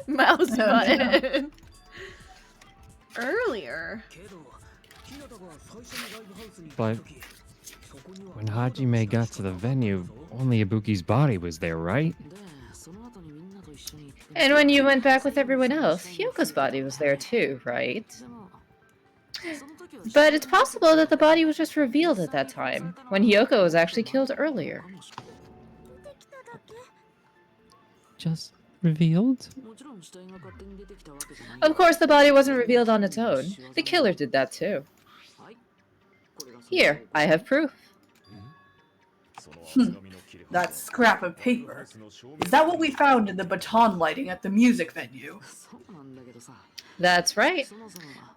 mouse button. Earlier. But when Hajime got to the venue, only Ibuki's body was there, right? And when you went back with everyone else, Hyoko's body was there too, right? But it's possible that the body was just revealed at that time, when Hyoko was actually killed earlier. Just revealed? Of course, the body wasn't revealed on its own. The killer did that too. Here, I have proof. That scrap of paper. Is that what we found in the baton lighting at the music venue? That's right.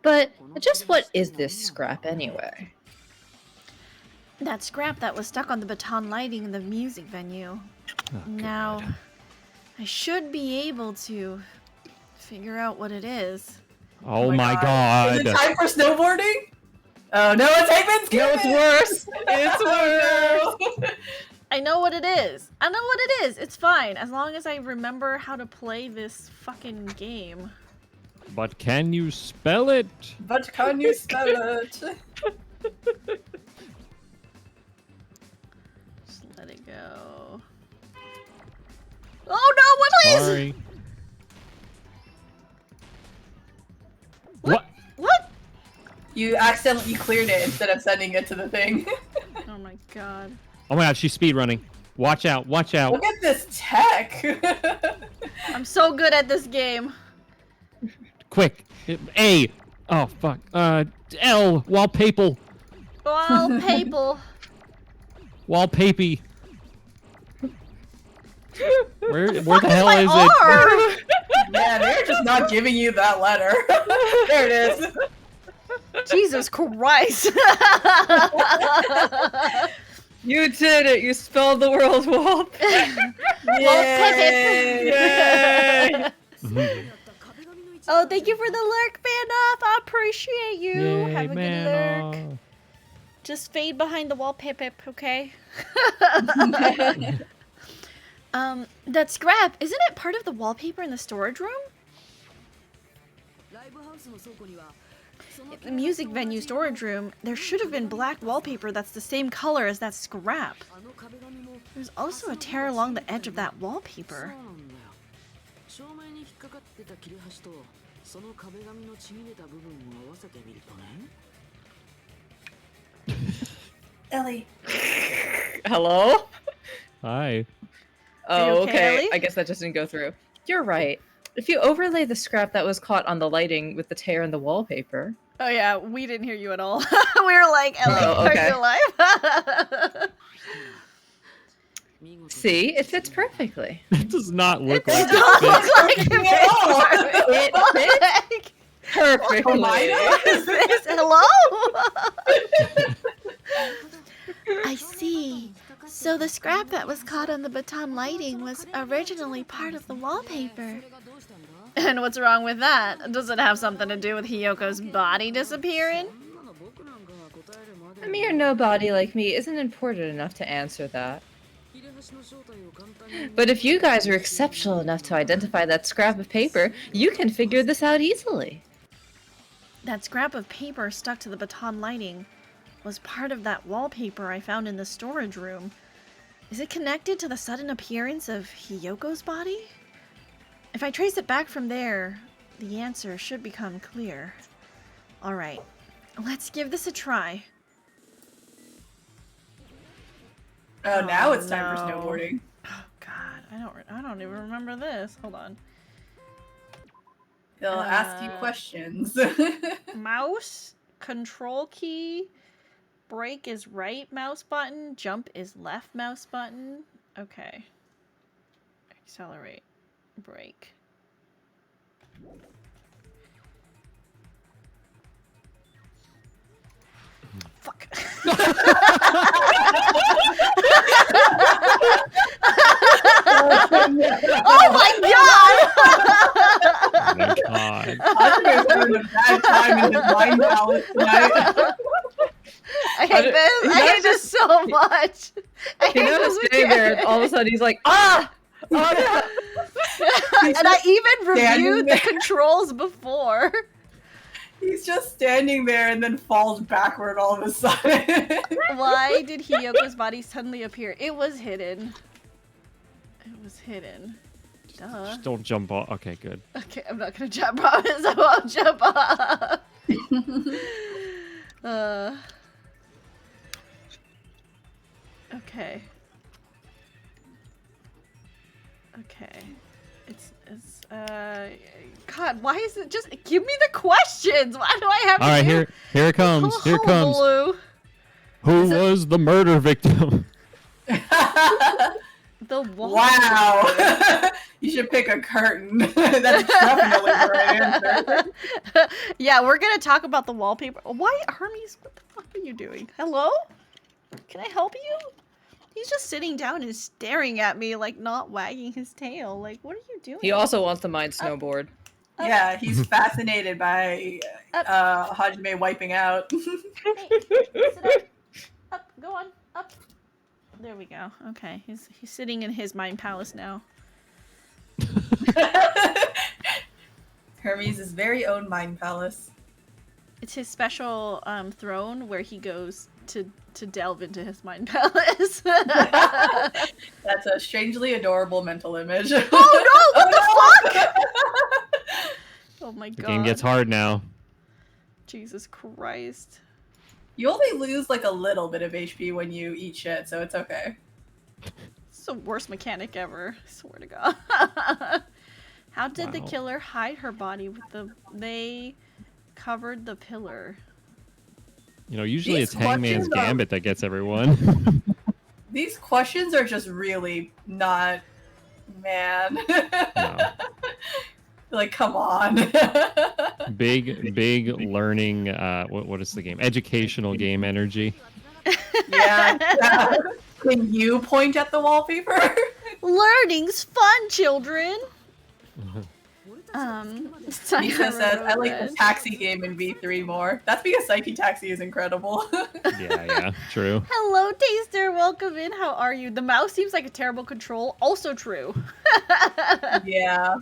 But just what is this scrap anyway? That scrap that was stuck on the baton lighting in the music venue. Oh, Now, God. I should be able to figure out what it is. Oh my God. Is it time for snowboarding? Oh no, it's Hageman's No, it's worse. It's worse. no. I know what it is. I know what it is. It's fine. As long as I remember how to play this fucking game. But can you spell it? But can you spell it? Just let it go. Oh no, what please? Sorry. What? What? You accidentally cleared it instead of sending it to the thing. Oh my god. Oh my God, she's speed running. Watch out, watch out. Look at this tech. I'm so good at this game. Quick. A. Oh, fuck. L. Wallpaper. Wallpaper. Wallpapy. Where the hell My is R? Yeah, they're just not giving you that letter. There it is. Jesus Christ. You did it. You spelled the word wallpaper. Yay. it? Oh, thank you for the lurk, Fanoff. I appreciate you. Yay, Have a good man. lurk. Just fade behind the wallpaper, okay? That scrap, isn't it part of the wallpaper in the storage room? The music venue storage room, there should have been black wallpaper that's the same color as that scrap. There's also a tear along the edge of that wallpaper. Ellie. Hello? Hi. Oh, you okay, okay. Ellie? I guess that just didn't go through. You're right. If you overlay the scrap that was caught on the lighting with the tear in the wallpaper. Oh yeah, we didn't hear you at all. We were like, Ellie, Oh, okay. are you alive? See, it fits perfectly. It does not look like It does it fits. look like it It fits Perfectly. Oh my God. Hello? I see. So the scrap that was caught on the baton lighting was originally part of the wallpaper. And what's wrong with that? Does it have something to do with Hiyoko's body disappearing? A mere nobody like me isn't important enough to answer that. But if you guys are exceptional enough to identify that scrap of paper, you can figure this out easily. That scrap of paper stuck to the baton lighting was part of that wallpaper I found in the storage room. Is it connected to the sudden appearance of Hiyoko's body? If I trace it back from there, the answer should become clear. Alright, let's give this a try. Oh, now it's time for no. snowboarding. Oh god, I don't even remember this. Hold on. They'll ask you questions. Mouse, control key, brake is right mouse button, jump is left mouse button. Okay. Accelerate, brake. Fuck. Oh my god! Oh my God. Oscar's having a bad time in his mind palace tonight. I hate this. I hate much. I hate Hino's this standing there, and all of a sudden he's like, ah! Oh no! He's And I just even standing reviewed the there. controls before. He's just standing there and then falls backward all of a sudden. Why did Hiyoko's body suddenly appear? It was hidden. It was hidden. Duh. Just don't jump off. Okay, good. Okay, I'm not gonna jump. Promise I won't jump off. Okay. Okay. It's God, why is it just give me the questions? Why do I have All to right, do here it comes. Here it comes. hullabaloo? Who was the murder victim? The wall. Wow. You should pick a curtain. That's definitely the right answer. Yeah, we're gonna talk about the wallpaper. Why, Hermes? What the fuck are you doing? Hello? Can I help you? He's just sitting down and staring at me, like not wagging his tail. Like, what are you doing? He also wants to mind snowboard. Yeah, he's fascinated by Hajime wiping out. Hey, sit up. Up, go on, up. There we go. Okay, he's sitting in his mind palace now. Hermes' very own mind palace. It's his special throne where he goes to delve into his mind palace. That's a strangely adorable mental image. Oh no! What the fuck? Oh my god. The game gets hard now. Jesus Christ. You only lose like a little bit of HP when you eat shit, so it's okay. It's the worst mechanic ever. I swear to God. How did the Wow. killer hide her body with the... They covered the pillar. You know, usually These it's Hangman's questions are- Gambit that gets everyone. These questions are just really not... Man. No. Like, come on. Big learning. What is the game? Educational game energy. Yeah. Can you point at the wallpaper? Learning's fun, children! Misha says, I like the taxi game in V3 more. That's because Psyche Taxi is incredible. Yeah, true. Hello, Taster. Welcome in. How are you? The mouse seems like a terrible control. Also true. Yeah.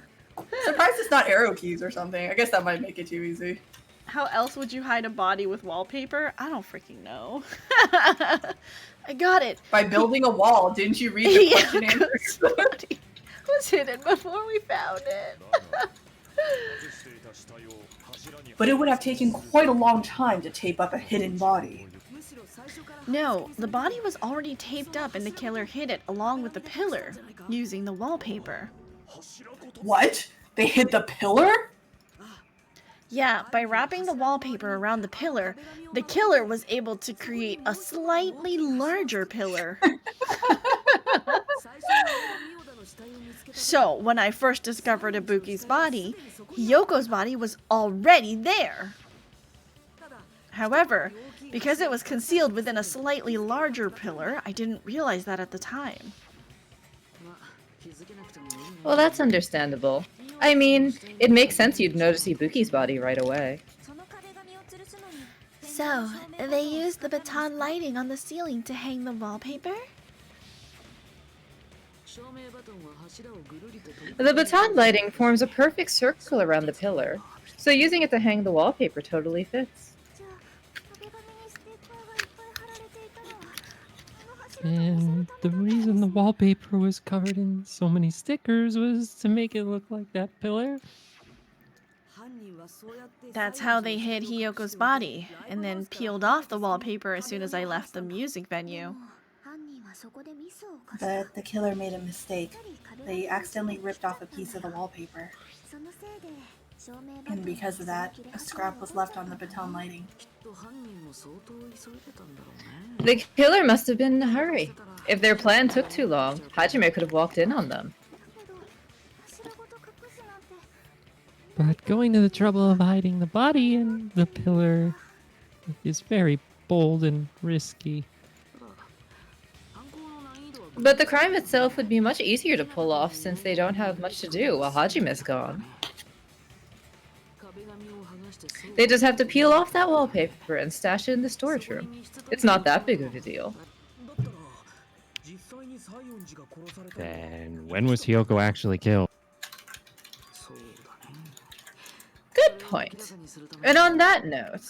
Surprised it's not arrow keys or something. I guess that might make it too easy. How else would you hide a body with wallpaper? I don't freaking know. I got it. By building a wall, didn't you read the question answers? Body was hidden before we found it. But it would have taken quite a long time to tape up a hidden body. No, the body was already taped up and the killer hid it along with the pillar using the wallpaper. What? They hid the pillar? Yeah, by wrapping the wallpaper around the pillar, the killer was able to create a slightly larger pillar. So, when I first discovered Ibuki's body, Hiyoko's body was already there. However, because it was concealed within a slightly larger pillar, I didn't realize that at the time. Well, that's understandable. I mean, it makes sense you'd notice Ibuki's body right away. So, they used the baton lighting on the ceiling to hang the wallpaper? The baton lighting forms a perfect circle around the pillar, so using it to hang the wallpaper totally fits. And the reason the wallpaper was covered in so many stickers was to make it look like that pillar. That's how they hid Hiyoko's body, and then peeled off the wallpaper as soon as I left the music venue. But the killer made a mistake. They accidentally ripped off a piece of the wallpaper. And because of that, a scrap was left on the baton lighting. The killer must have been in a hurry. If their plan took too long, Hajime could have walked in on them. But going to the trouble of hiding the body in the pillar is very bold and risky. But the crime itself would be much easier to pull off since they don't have much to do while Hajime's gone. They just have to peel off that wallpaper and stash it in the storage room. It's not that big of a deal. Then when was Hiyoko actually killed? Good point. And on that note,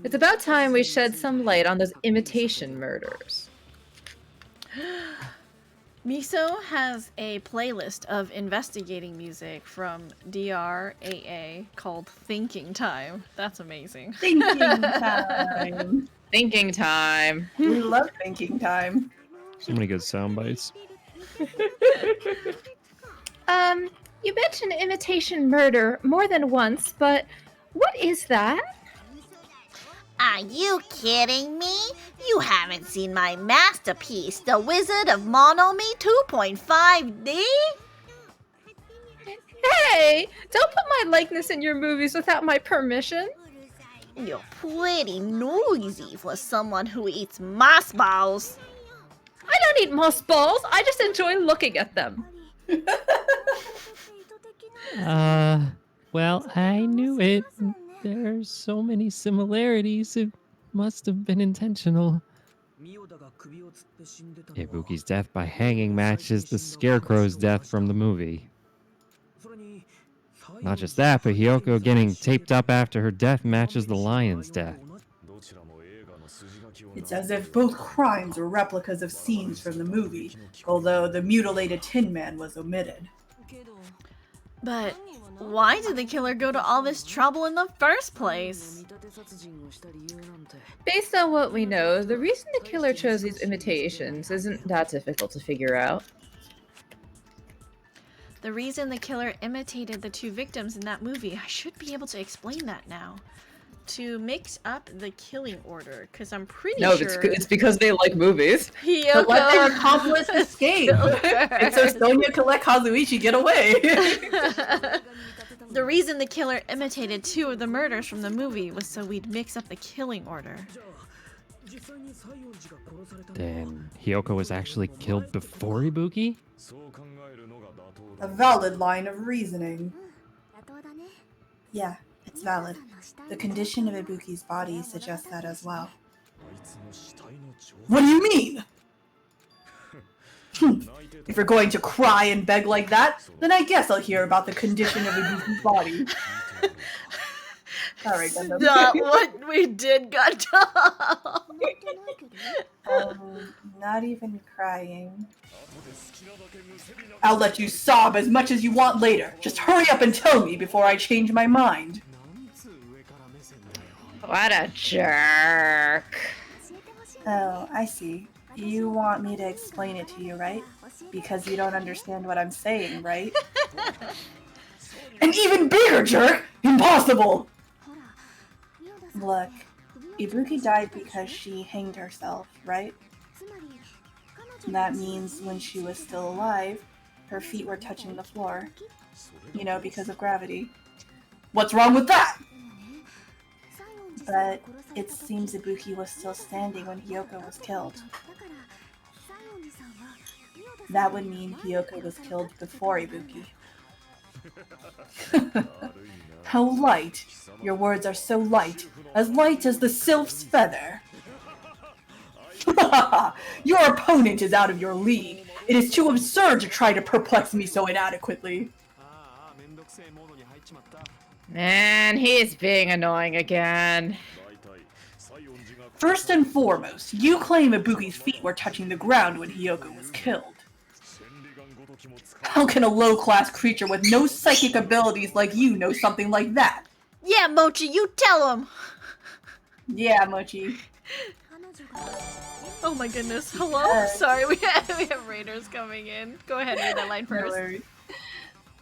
it's about time we shed some light on those imitation murders. Miso has a playlist of investigating music from DR2 called Thinking Time. That's amazing. Thinking time. Thinking time. We love thinking time. So many good sound bites. You mentioned imitation murder more than once, but what is that? Are you kidding me? You haven't seen my masterpiece, The Wizard of Monomi 2.5D? Hey! Don't put my likeness in your movies without my permission. You're pretty noisy for someone who eats moss balls. I don't eat moss balls. I just enjoy looking at them. Well, I knew it. There's so many similarities. It must have been intentional. Ibuki's death by hanging matches the Scarecrow's death from the movie. Not just that, but Hiyoko getting taped up after her death matches the lion's death. It's as if both crimes were replicas of scenes from the movie, although the mutilated Tin Man was omitted. But why did the killer go to all this trouble in the first place? Based on what we know, the reason the killer chose these imitations isn't that difficult to figure out. The reason the killer imitated the two victims in that movie, I should be able to explain that now. To mix up the killing order, because I'm pretty sure... it's because they like movies. To let their accomplice escape. And so Sonya can let Kazuichi get away. The reason the killer imitated two of the murders from the movie was so we'd mix up the killing order. Then Hiyoko was actually killed before Ibuki? A valid line of reasoning. Yeah, it's valid. The condition of Ibuki's body suggests that as well. What do you mean? If you're going to cry and beg like that, then I guess I'll hear about the condition of Ibuki's body. Alright, Gundam. Not what we did, Gundam. Not even crying. I'll let you sob as much as you want later. Just hurry up and tell me before I change my mind. What a jerk. Oh, I see. You want me to explain it to you, right? Because you don't understand what I'm saying, right? An even bigger jerk! Impossible! Look, Ibuki died because she hanged herself, right? That means when she was still alive, her feet were touching the floor. You know, because of gravity. What's wrong with that? But it seems Ibuki was still standing when Hiyoko was killed. That would mean Hiyoko was killed before Ibuki. How light! Your words are so light as the sylph's feather. Your opponent is out of your league. It is too absurd to try to perplex me so inadequately. Man, he's being annoying again. First and foremost, you claim Ibuki's feet were touching the ground when Hiyoko was killed. How can a low-class creature with no psychic abilities like you know something like that? Yeah, Mochi, you tell him. Yeah, Mochi. Oh my goodness. Hello? Sorry, we have raiders coming in. Go ahead, read that line first. No worries.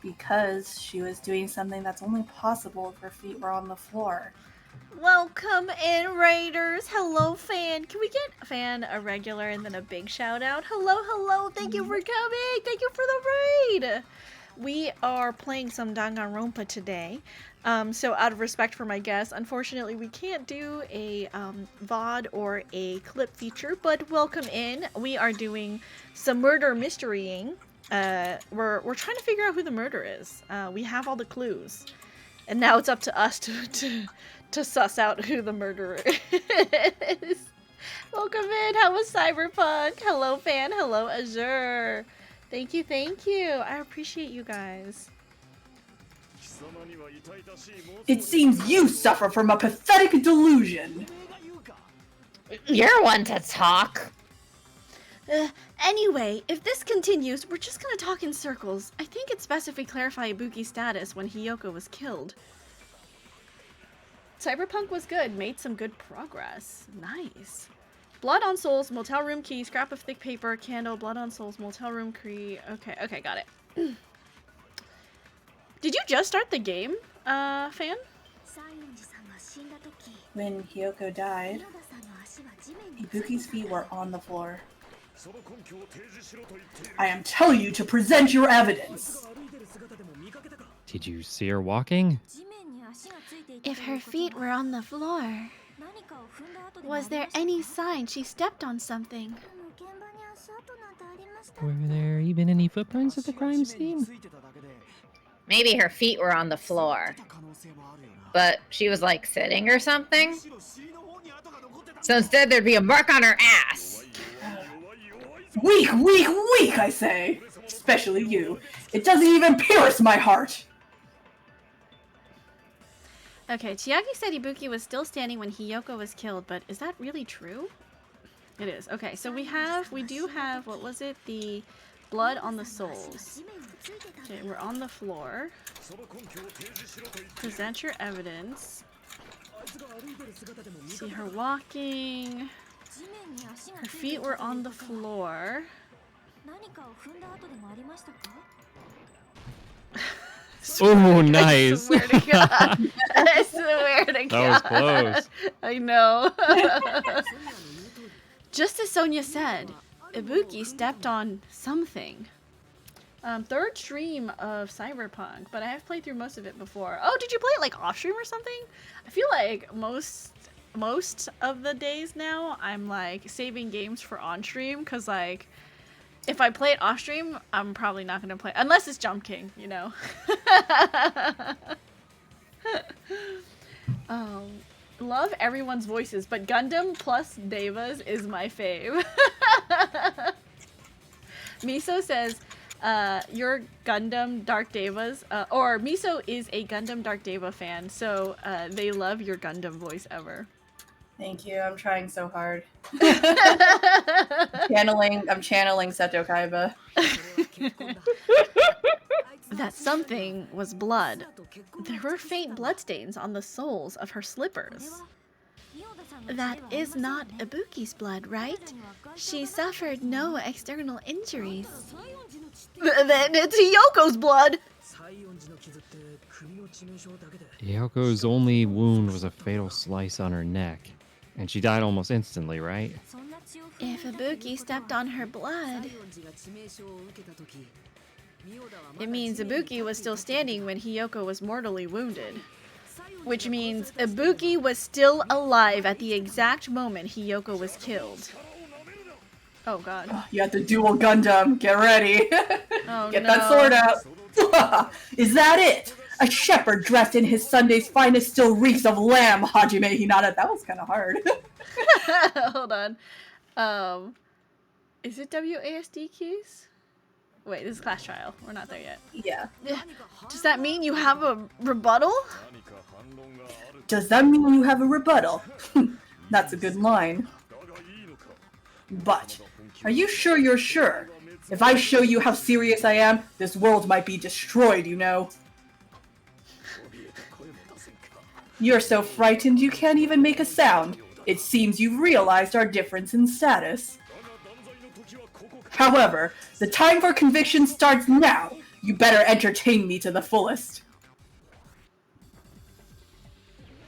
Because she was doing something that's only possible if her feet were on the floor. Welcome in, raiders. Hello, Fan. Can we get Fan a regular and then a big shout out? Hello, hello. Thank you for coming. Thank you for the raid. We are playing some Danganronpa today. So out of respect for my guests, unfortunately we can't do a VOD or a clip feature, but welcome in. We are doing some murder mysterying. We're trying to figure out who the murderer is. We have all the clues. And now it's up to us to suss out who the murderer is. Welcome in. How was Cyberpunk? Hello, fan. Hello, Azure. Thank you, thank you. I appreciate you guys. It seems you suffer from a pathetic delusion. You're one to talk. Anyway, if this continues, we're just gonna talk in circles. I think it's best if we clarify Ibuki's status when Hiyoko was killed. Cyberpunk was good, made some good progress. Nice. Blood on Souls, motel room key, scrap of thick paper, candle, blood on Souls, motel room key. Okay, got it. Did you just start the game, fan? When Hiyoko died, Ibuki's feet were on the floor. I am telling you to present your evidence. Did you see her walking? If her feet were on the floor, was there any sign she stepped on something? Were there even any footprints at the crime scene? Maybe her feet were on the floor. But she was like sitting or something. So instead there'd be a mark on her ass. Weak, weak, weak, I say. Especially you. It doesn't even pierce my heart. Okay, Chiaki said Ibuki was still standing when Hiyoko was killed, but is that really true? It is. Okay, so we do have, what was it? The blood on the souls. Okay, we're on the floor. Present your evidence. See her walking. Her feet were on the floor. Oh, nice. I swear to God. I swear to God. That was close. I know. Just as Sonia said, Ibuki stepped on something. Third stream of Cyberpunk, but I have played through most of it before. Oh, did you play it like off stream or something? I feel like most of the days now I'm like saving games for on stream because like if I play it off stream, I'm probably not gonna play unless it's Jump King, you know. Love everyone's voices, but Gundam plus Devas is my fave. Miso says, you're Gundam Dark Devas, or Miso is a Gundam Dark Deva fan, so they love your Gundam voice ever. Thank you. I'm trying so hard. I'm channeling Seto Kaiba. That something was blood. There were faint bloodstains on the soles of her slippers. That is not Ibuki's blood, right? She suffered no external injuries. Then it's Hiyoko's blood! Yoko's only wound was a fatal slice on her neck. And she died almost instantly, right? If Ibuki stepped on her blood, It means Ibuki was still standing when Hiyoko was mortally wounded. Which means Ibuki was still alive at the exact moment Hiyoko was killed. Oh god. You have to dual Gundam. Get ready. Oh, Get no. that sword out. Is that it? A shepherd dressed in his Sunday's finest still reeks of lamb, Hajime Hinata. That was kind of hard. Hold on. Is it WASD keys? Wait, this is class trial. We're not there yet. Yeah. Does that mean you have a rebuttal? Does that mean you have a rebuttal? That's a good line. But, are you sure you're sure? If I show you how serious I am, this world might be destroyed, you know. You're so frightened you can't even make a sound. It seems you've realized our difference in status. However, the time for conviction starts now. You better entertain me to the fullest.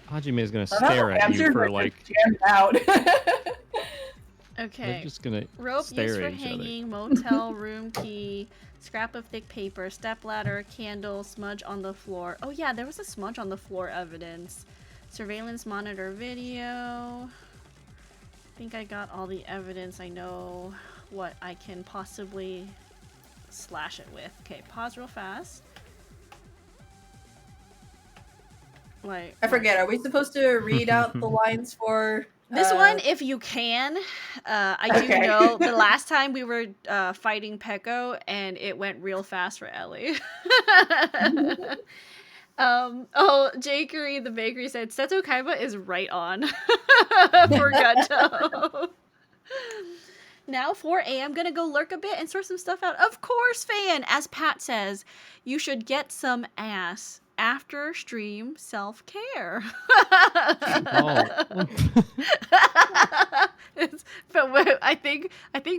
Hajime is gonna stare at you for like. Jammed out. Okay. They're just gonna Rope stare used for at each hanging, motel room key, scrap of thick paper, step ladder, candle, smudge on the floor. Oh yeah, there was a smudge on the floor evidence. Surveillance monitor video. I think I got all the evidence. I know what I can possibly slash it with. Okay, pause real fast. Like I forget, are we supposed to read out the lines for This one, if you can, I do Okay. know the last time we were fighting Peko and it went real fast for Ellie. Jakery the bakery said Seto Kaiba is right on for Gunto. Now 4 I'm gonna go lurk a bit and sort some stuff out. Of course, fan! As Pat says, you should get some ass after stream self-care. Oh. But I think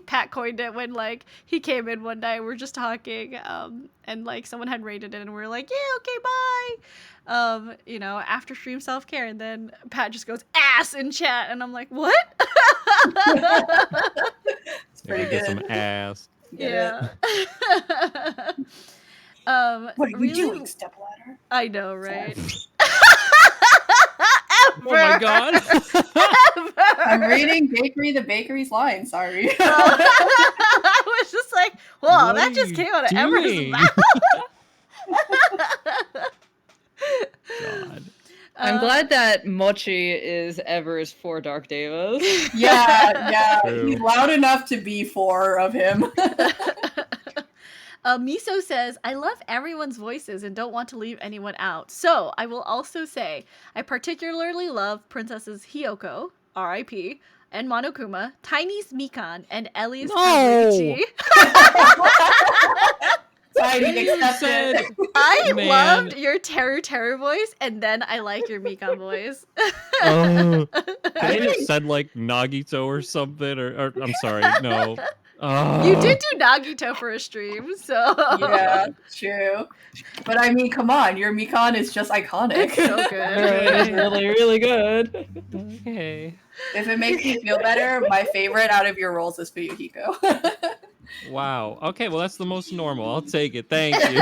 Pat coined it when like he came in one night. We're just talking, and like someone had rated it, and we're like, yeah, okay, bye. You know, after stream self care, and then Pat just goes ass in chat, and I'm like, what? It's pretty Get some good. ass. Get Yeah. What are you really- doing, stepladder? I know, right? Oh my god. I'm reading Bakery the Bakery's line. Sorry. I was just like, whoa, What that are just you came out of doing? Ever's mouth. God. I'm glad that Mochi is Ever's 4 Dark Devas. yeah. True. He's loud enough to be 4 of him. Miso says, I love everyone's voices and don't want to leave anyone out. So, I will also say, I particularly love Princesses Hiyoko, R.I.P., and Monokuma, Tiny's Mikan, and Ellie's No! Kabuichi. Tiny You accepted. said- I Man. loved your Terror voice, and then I liked your Mikan voice. Oh. Could I have said like Nagito or something? Or I'm sorry, no. You did do Nagito for a stream, so... Yeah, true. But I mean, come on, your Mikan is just iconic. It's so It's good. really, really good. Okay. If it makes you feel better, my favorite out of your roles is Fuyuhiko. Wow. Okay, well that's the most normal. I'll take it. Thank you.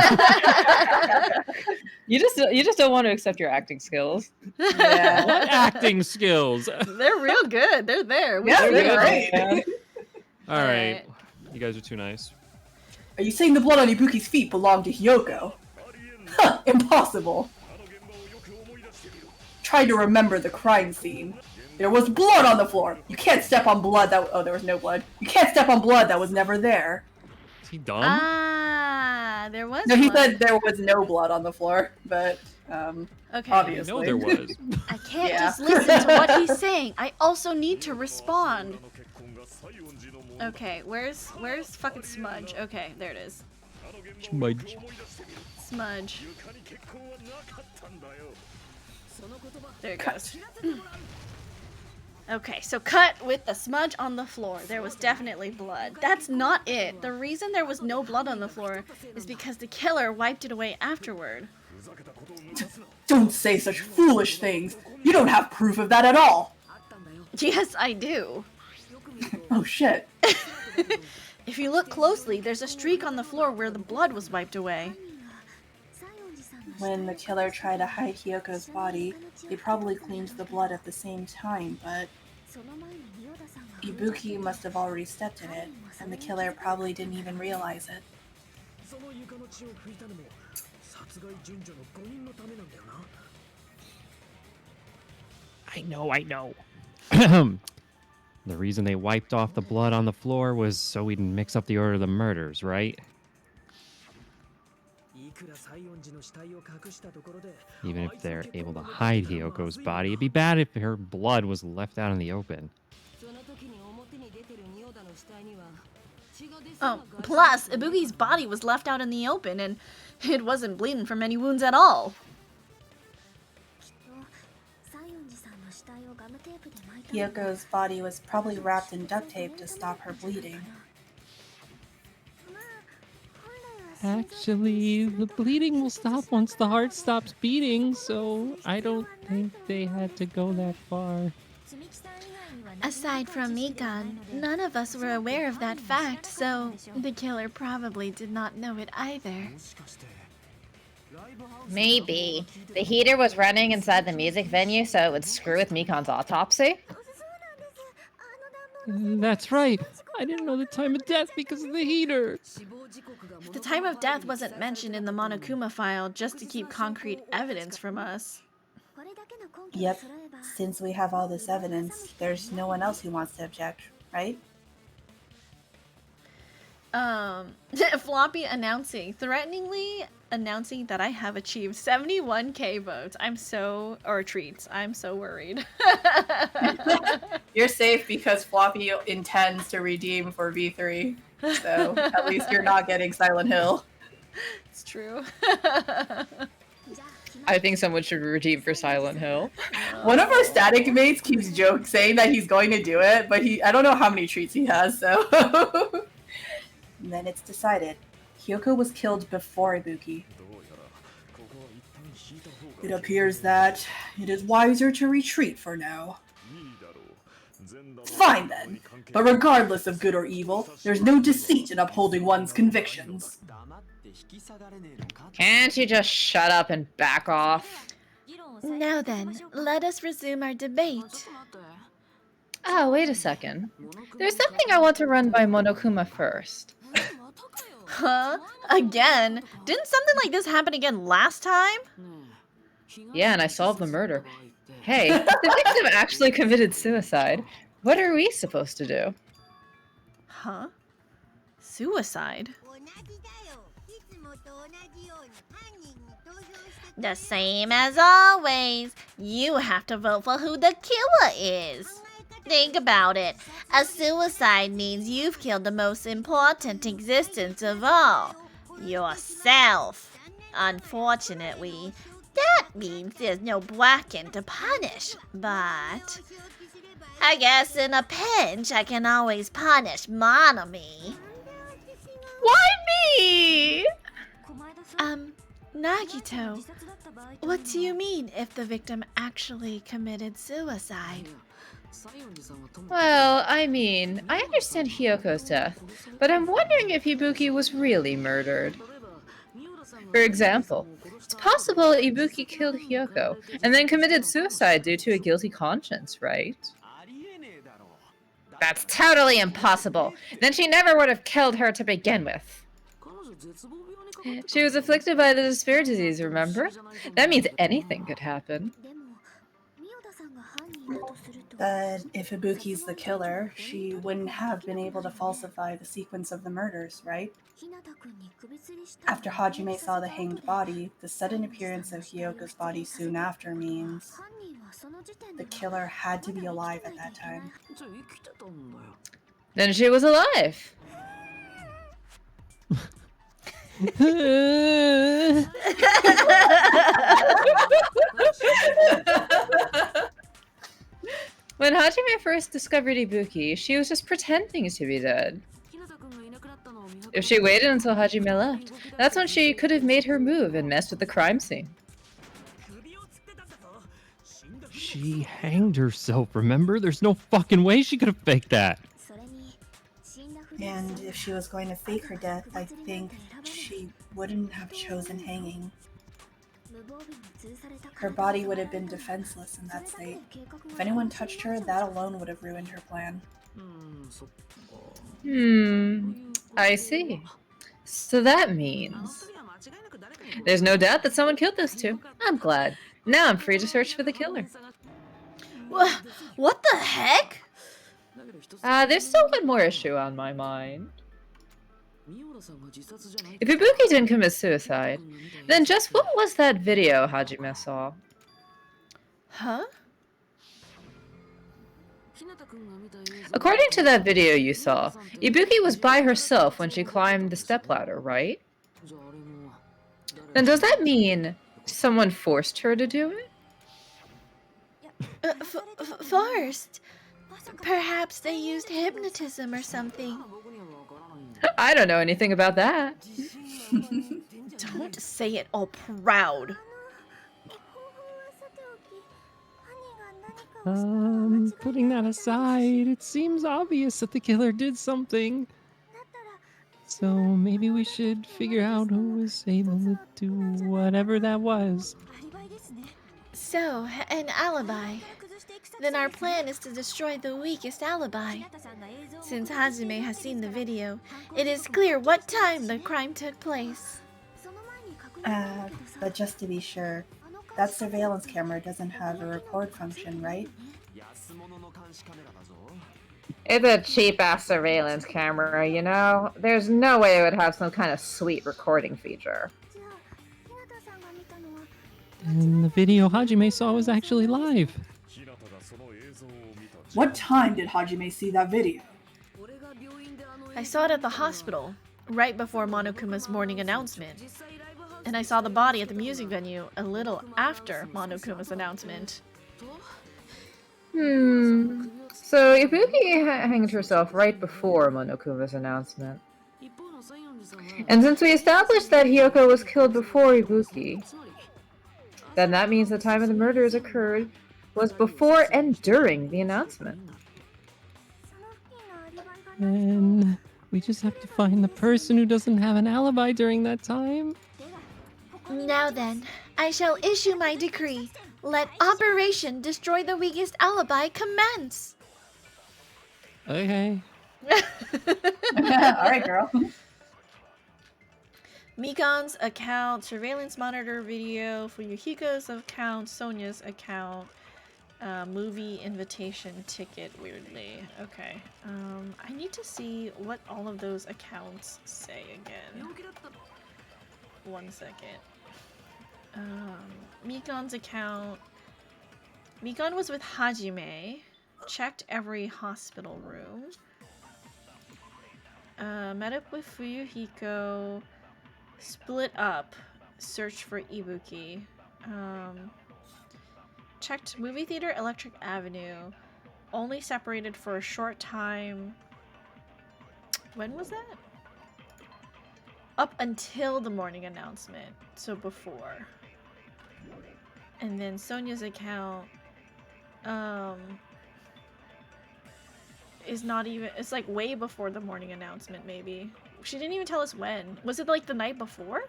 You just don't want to accept your acting skills. Yeah. What acting skills? They're real good. They're there. We Yeah, see they're them. great. Yeah. All right. You guys are too nice. Are you saying the blood on Ibuki's feet belonged to Hyoko? Huh, impossible. Try to remember the crime scene. There was blood on the floor. You can't step on blood that— oh, there was no blood. You can't step on blood that was never there. Is he dumb? Ah, there was No, he one. said there was no blood on the floor, but, Okay. I obviously. know there was. I can't Yeah. just listen to what he's saying. I also need to respond. Okay, where's fucking Smudge? Okay, there it is. Smudge. Smudge. There it goes. Okay, so cut with the smudge on the floor. There was definitely blood. That's not it. The reason there was no blood on the floor is because the killer wiped it away afterward. Don't say such foolish things. You don't have proof of that at all. Yes, I do. Oh shit. If you look closely, there's a streak on the floor where the blood was wiped away. When the killer tried to hide Hyoko's body, they probably cleaned the blood at the same time, but Ibuki must have already stepped in it, and the killer probably didn't even realize it. I know. The reason they wiped off the blood on the floor was so we didn't mix up the order of the murders, right? Even if they're able to hide Hyoko's body, it'd be bad if her blood was left out in the open. Oh, plus, Ibuki's body was left out in the open and it wasn't bleeding from any wounds at all. Hyoko's body was probably wrapped in duct tape to stop her bleeding. Actually, the bleeding will stop once the heart stops beating, so I don't think they had to go that far. Aside from Mikan, none of us were aware of that fact, so the killer probably did not know it either. Maybe. The heater was running inside the music venue so it would screw with Mikan's autopsy? That's right. I didn't know the time of death because of the heater. The time of death wasn't mentioned in the Monokuma file just to keep concrete evidence from us. Yep, Since we have all this evidence, there's no one else who wants to object, right? Floppy threateningly announcing that I have achieved 71k votes. Or treats. I'm so worried. You're safe because Floppy intends to redeem for V3. So at least you're not getting Silent Hill. It's true. I think someone should redeem for Silent Hill. One of our static mates keeps saying that he's going to do it, but I don't know how many treats he has, so. And then it's decided. Hyoko was killed before Ibuki. It appears that it is wiser to retreat for now. Fine then, but regardless of good or evil, there's no deceit in upholding one's convictions. Can't you just shut up and back off? Now then, let us resume our debate. Oh, wait a second. There's something I want to run by Monokuma first. Huh? Again? Didn't something like this happen again last time? Yeah, and I solved the murder. Hey, if the victim actually committed suicide, what are we supposed to do? Huh? Suicide? The same as always. You have to vote for who the killer is. Think about it. A suicide means you've killed the most important existence of all. Yourself. Unfortunately, that means there's no Bracken to punish, but I guess in a pinch I can always punish Monomi. Why me? Nagito, what do you mean if the victim actually committed suicide? Well, I mean, I understand Hyoko's death, but I'm wondering if Ibuki was really murdered. For example, it's possible Ibuki killed Hyoko and then committed suicide due to a guilty conscience, right? That's totally impossible. Then she never would have killed her to begin with. She was afflicted by the despair disease, remember? That means anything could happen. But if Ibuki's the killer, she wouldn't have been able to falsify the sequence of the murders, right? After Hajime saw the hanged body, the sudden appearance of Hyoko's body soon after means the killer had to be alive at that time. Then she was alive. When Hajime first discovered Ibuki, she was just pretending to be dead. If she waited until Hajime left, that's when she could have made her move and messed with the crime scene. She hanged herself, remember? There's no fucking way she could have faked that. And if she was going to fake her death, I think she wouldn't have chosen hanging. Her body would have been defenseless in that state. If anyone touched her, that alone would have ruined her plan. I see. So that means there's no doubt that someone killed those two. I'm glad. Now I'm free to search for the killer. What the heck? There's still one more issue on my mind. If Ibuki didn't commit suicide, then just what was that video Hajime saw? Huh? According to that video you saw, Ibuki was by herself when she climbed the stepladder, right? Then does that mean someone forced her to do it? Forced? Perhaps they used hypnotism or something. I don't know anything about that. Don't say it all proud. Putting that aside, it seems obvious that the killer did something. So maybe we should figure out who was able to do whatever that was. So, an alibi. Then our plan is to destroy the weakest alibi. Since Hajime has seen the video, it is clear what time the crime took place. But just to be sure, That surveillance camera doesn't have a record function, right? It's a cheap-ass surveillance camera, you know? There's no way it would have some kind of sweet recording feature. And the video Hajime saw was actually live. What time did Hajime see that video? I saw it at the hospital, right before Monokuma's morning announcement. And I saw the body at the music venue a little after Monokuma's announcement. So Ibuki hanged herself right before Monokuma's announcement. And since we established that Hiyoko was killed before Ibuki, then that means the time of the murders occurred was before and during the announcement. And we just have to find the person who doesn't have an alibi during that time. Now then, I shall issue my decree. Let Operation Destroy the Weakest Alibi commence! Okay. Alright, girl. Mikan's account, surveillance monitor video, Fuyuhiko's account, Sonya's account, movie invitation ticket, weirdly. Okay. I need to see what all of those accounts say again. 1 second. Mikan's account. Mikan was with Hajime. Checked every hospital room. Met up with Fuyuhiko. Split up. Searched for Ibuki. Checked movie theater Electric Avenue. Only separated for a short time. When was that? Up until the morning announcement. So before. And then Sonya's account is not even, it's like way before the morning announcement maybe. She didn't even tell us when. Was it like the night before?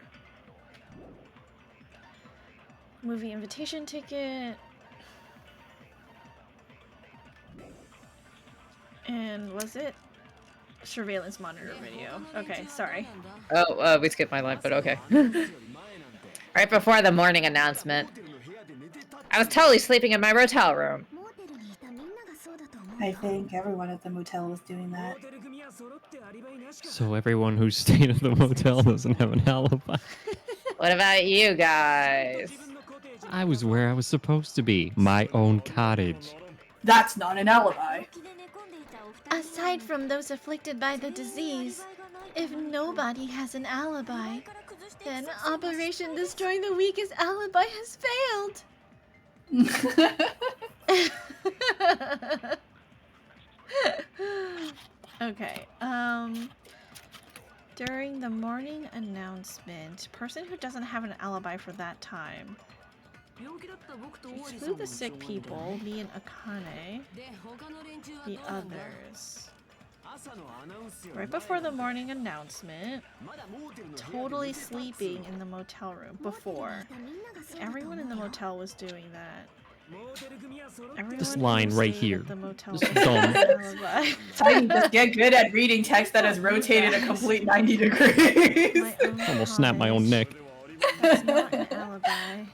Movie invitation ticket. And was it surveillance monitor video? Okay, sorry. Oh, we skipped my line, but okay. Right before the morning announcement. I was totally sleeping in my motel room. I think everyone at the motel was doing that. So everyone who stayed at the motel doesn't have an alibi. What about you guys? I was where I was supposed to be. My own cottage. That's not an alibi. Aside from those afflicted by the disease, if nobody has an alibi, then Operation Destroy the Weakest Alibi has failed. Okay, during the morning announcement, person who doesn't have an alibi for that time. Who the sick people? Me and Akane. The others. Right before the morning announcement. Totally sleeping in the motel room. Before. Everyone in the motel was doing that. Everyone This who line right stayed here. at the motel This room dumb. had an alibi. Tiny, just get good at reading text that is rotated a complete 90 degrees. My own Almost snapped my own cottage. neck. That's not an alibi.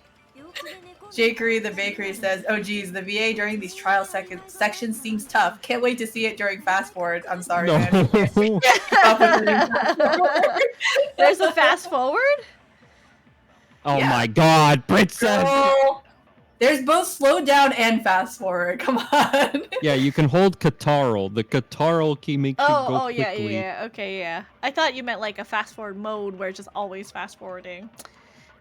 Jakery the bakery says, "Oh geez, the VA during these trial sections seems tough. Can't wait to see it during fast forward." I'm sorry, man. No. Keep up with reading fast forward. There's a fast forward? Oh Yeah. my god, princess! Girl, there's both slow down and fast forward. Come on. Yeah, you can hold Catarl. The Catarl key makes you go Oh, yeah, quickly. yeah, okay, yeah. I thought you meant like a fast forward mode where it's just always fast forwarding.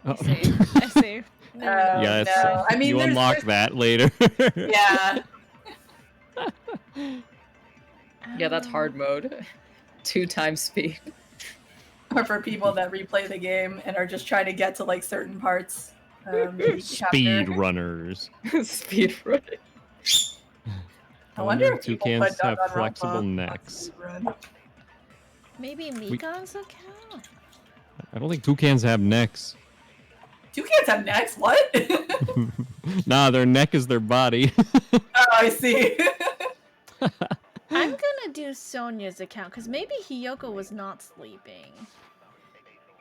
I Oh. see. I see. No, no, no. Yeah, it's, no. I mean, you there's- unlock there's- that later. Yeah. Yeah, that's hard mode. 2 times speed. Or for people that replay the game and are just trying to get to like certain parts. Each Speed chapter. runners. Speed running. I wonder if people toucans put have Danganronpa flexible on necks. speedrun. Maybe Mikan's account? I don't think toucans have necks. Toucans have necks? What? Nah, their neck is their body. Oh, I see. I'm gonna do Sonya's account, because maybe Hiyoko was not sleeping.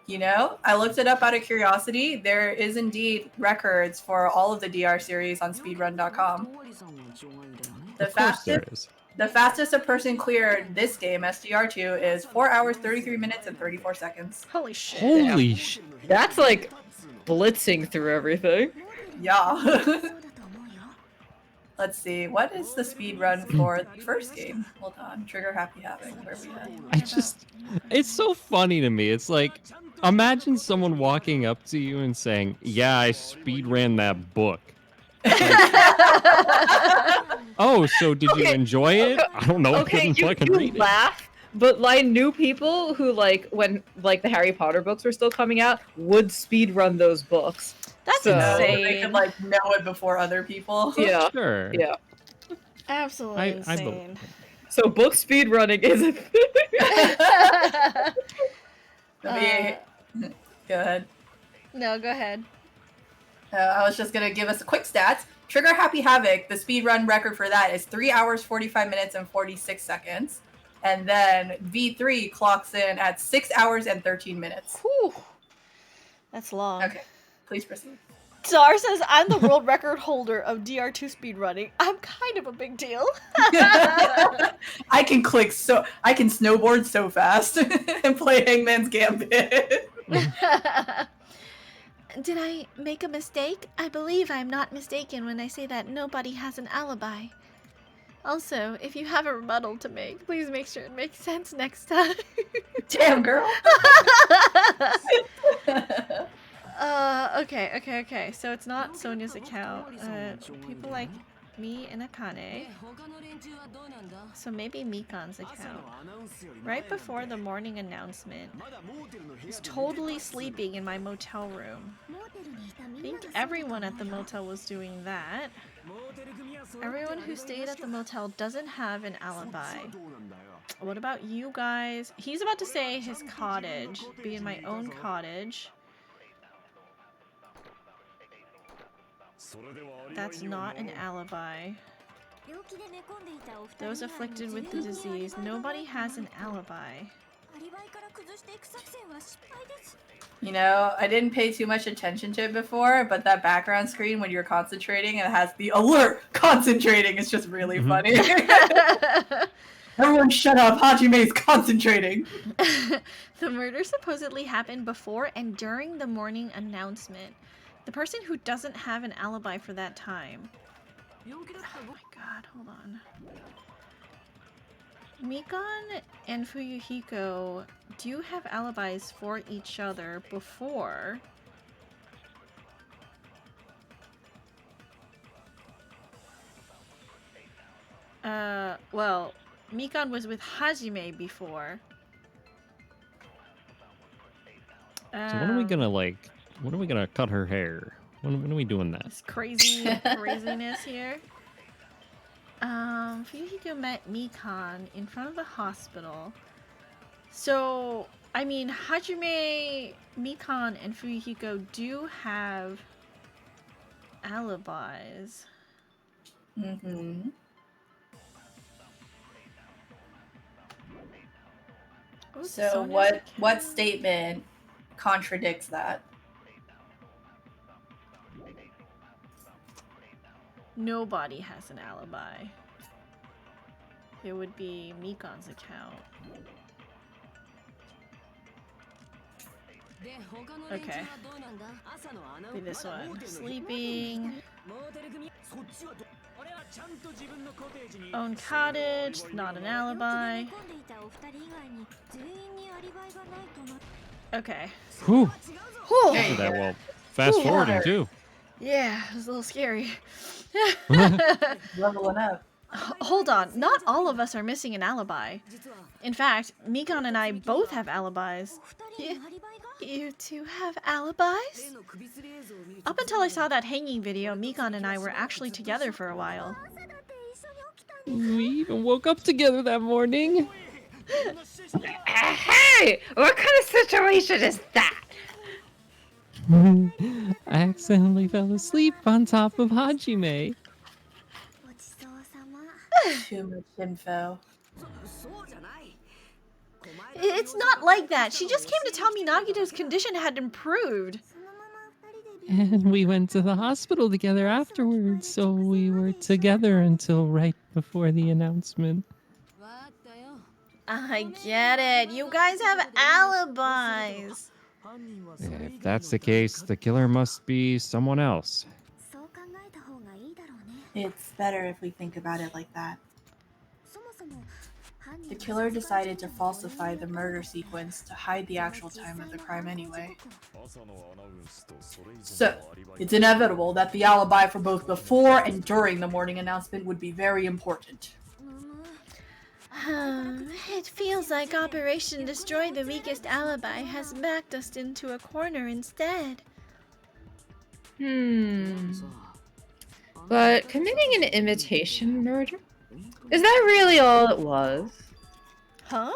You know, I looked it up out of curiosity. There is indeed records for all of the DR series on speedrun.com. Of course there is. The fastest a person cleared this game, SDR2, is 4 hours, 33 minutes, and 34 seconds. Holy shit. Holy sh! That's like blitzing through everything. Yeah. Let's see. What is the speed run for the first game? Hold on. Trigger Happy Havoc. Where are we at? It's so funny to me. It's like, imagine someone walking up to you and saying, "Yeah, I speed ran that book." Oh, so did you enjoy it? I don't know. I Okay, couldn't fucking you read it. laugh, but I knew people who, like, when like the Harry Potter books were still coming out, would speed run those books. That's So- insane. They could like know it before other people. Yeah, Sure. yeah. Absolutely I insane. believe So book speed running is a thing. Go ahead. No, go ahead. I was just gonna give us a quick stats. Trigger Happy Havoc, the speedrun record for that is 3 hours, 45 minutes, and 46 seconds. And then V3 clocks in at 6 hours and 13 minutes. Whew. That's long. Okay, please proceed. Czar says, I'm the world record holder of DR2 speedrunning. I'm kind of a big deal. I can snowboard so fast and play Hangman's Gambit. Did I make a mistake? I believe I'm not mistaken when I say that nobody has an alibi. Also, if you have a rebuttal to make, please make sure it makes sense next time. Damn, girl. Okay. So it's not Sonia's account. People like me and Akane. So maybe Mikan's account. Right before the morning announcement, was totally sleeping in my motel room. I think everyone at the motel was doing that. Everyone who stayed at the motel doesn't have an alibi. What about you guys? He's about to say his cottage. Be in my own cottage. That's not an alibi. Those afflicted with the disease. Nobody has an alibi. You know, I didn't pay too much attention to it before, but that background screen when you're concentrating and it has the alert concentrating is just really funny. Everyone shut up, Hajime's concentrating. The murder supposedly happened before and during the morning announcement. The person who doesn't have an alibi for that time. Oh my god, hold on. Mikon and Fuyuhiko do have alibis for each other before. Well, Mikon was with Hajime before. So when are we gonna when are we gonna cut her hair? When are we doing that? This craziness here. Fuyuhiko met Mikon in front of the hospital. So, I mean, Hajime, Mikon, and Fuyuhiko do have alibis. Mm-hmm. Oh, So Sonia's what statement contradicts that? Nobody has an alibi. It would be Mikon's account. Okay. Be this one. Sleeping. Own cottage, not an alibi. Okay. Whew. Whew. There you That go. well, fast forwarding too. Yeah, it was a little scary. Leveling up. Hold on, not all of us are missing an alibi. In fact, Mikon and I both have alibis. You two have alibis? Up until I saw that hanging video, Mikon and I were actually together for a while. We even woke up together that morning. Hey! What kind of situation is that? I accidentally fell asleep on top of Hajime. Too much info. It's not like that. She just came to tell me Nagito's condition had improved. And we went to the hospital together afterwards, so we were together until right before the announcement. I get it. You guys have alibis. If that's the case, the killer must be someone else. It's better if we think about it like that. The killer decided to falsify the murder sequence to hide the actual time of the crime anyway. So, it's inevitable that the alibi for both before and during the morning announcement would be very important. It feels like Operation Destroy the Weakest Alibi has backed us into a corner instead. But committing an imitation murder? Is that really all it was? Huh?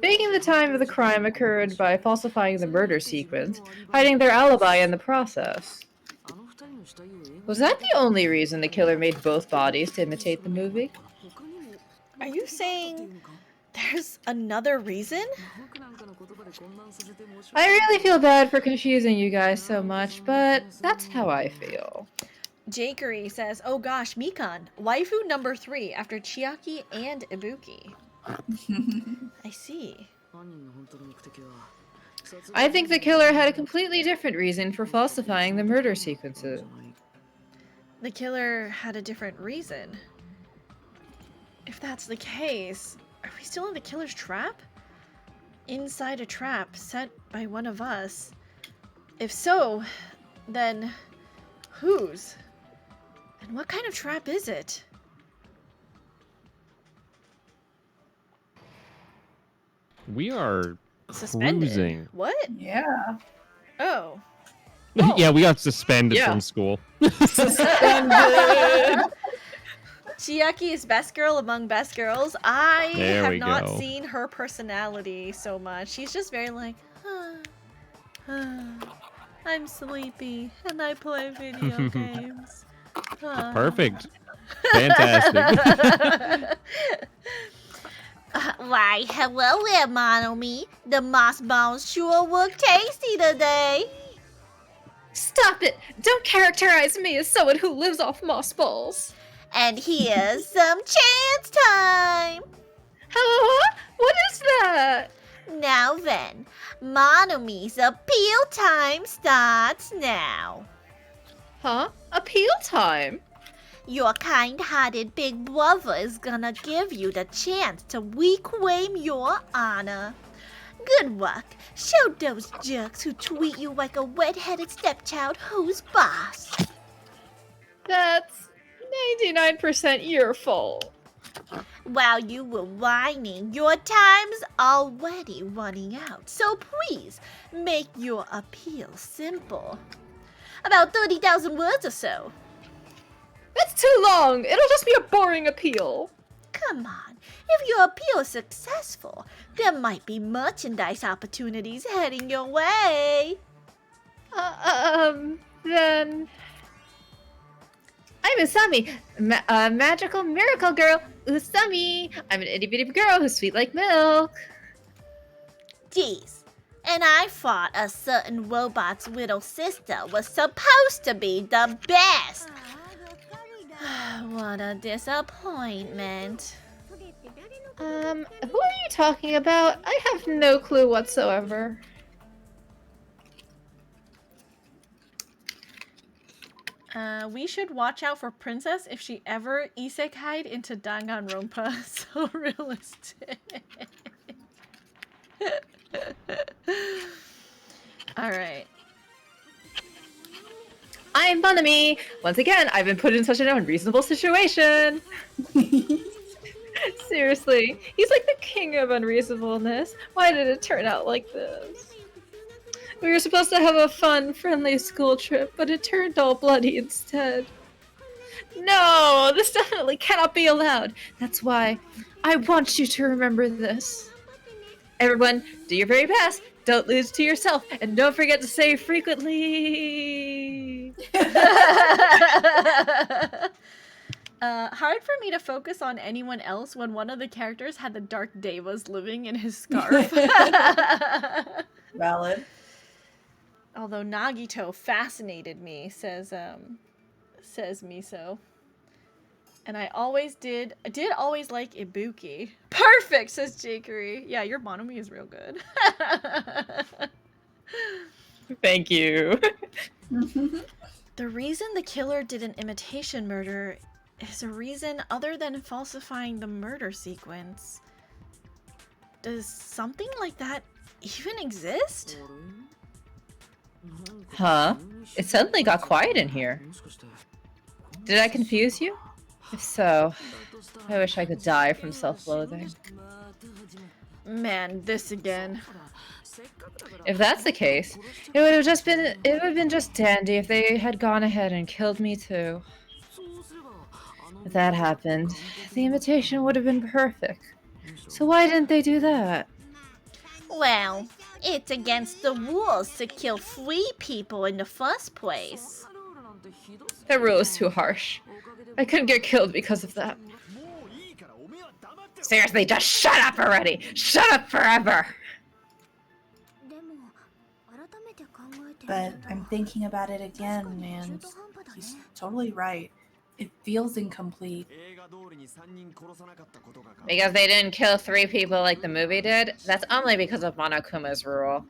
Faking the time of the crime occurred by falsifying the murder sequence, hiding their alibi in the process. Was that the only reason the killer made both bodies to imitate the movie? Are you saying there's another reason? I really feel bad for confusing you guys so much, but that's how I feel. Jakery says, oh gosh, Mikan, waifu number 3 after Chiaki and Ibuki. I see. I think the killer had a completely different reason for falsifying the murder sequences. The killer had a different reason. If that's the case, are we still in the killer's trap? Inside a trap set by one of us? If so, then whose? And what kind of trap is it? We are Suspended. cruising. What? Yeah. Oh. Yeah, we got suspended Yeah. from school. Chiaki is best girl among best girls. I There have we not go. seen her personality so much. She's just very like, I'm sleepy and I play video games. Perfect. Fantastic. Why, hello there, Monomi. The moss balls sure look tasty today. Stop it! Don't characterize me as someone who lives off mossballs. And here's some chance time. Huh? What is that? Now then, Monomi's appeal time starts now. Huh? Appeal time? Your kind-hearted big brother is gonna give you the chance to reclaim your honor. Good luck. Show those jerks who treat you like a red-headed stepchild who's boss. That's 99% your fault. While you were whining, your time's already running out. So please, make your appeal simple. About 30,000 words or so. That's too long. It'll just be a boring appeal. Come on, if your appeal is successful, there might be merchandise opportunities heading your way. Then... I'm Usami, magical miracle girl, Usami. I'm an itty-bitty girl who's sweet like milk. Geez, and I thought a certain robot's little sister was supposed to be the best. What a disappointment. Who are you talking about? I have no clue whatsoever. We should watch out for Princess if she ever isekai'd into Danganronpa. So realistic. Alright. I'm Bunami. Once again, I've been put in such an unreasonable situation. Seriously, he's like the king of unreasonableness. Why did it turn out like this? We were supposed to have a fun, friendly school trip, but it turned all bloody instead. No, this definitely cannot be allowed. That's why I want you to remember this. Everyone, do your very best. Don't lose to yourself, and don't forget to say frequently. Hard for me to focus on anyone else when one of the characters had the Dark Devas living in his scarf. Valid. Although Nagito fascinated me, says Miso. And I did always like Ibuki. Perfect, says Jakery. Yeah, your Monomi is real good. Thank you. The reason the killer did an imitation murder is a reason other than falsifying the murder sequence. Does something like that even exist? Huh? It suddenly got quiet in here. Did I confuse you? If so, I wish I could die from self-loathing. Man, this again. If that's the case, it would have been just dandy if they had gone ahead and killed me too. If that happened, the imitation would have been perfect. So why didn't they do that? Well, it's against the rules to kill free people in the first place. That rule is too harsh. I couldn't get killed because of that. Seriously, just shut up already! Shut up forever! But I'm thinking about it again, and he's totally right. It feels incomplete. Because they didn't kill 3 people like the movie did? That's only because of Monokuma's rule.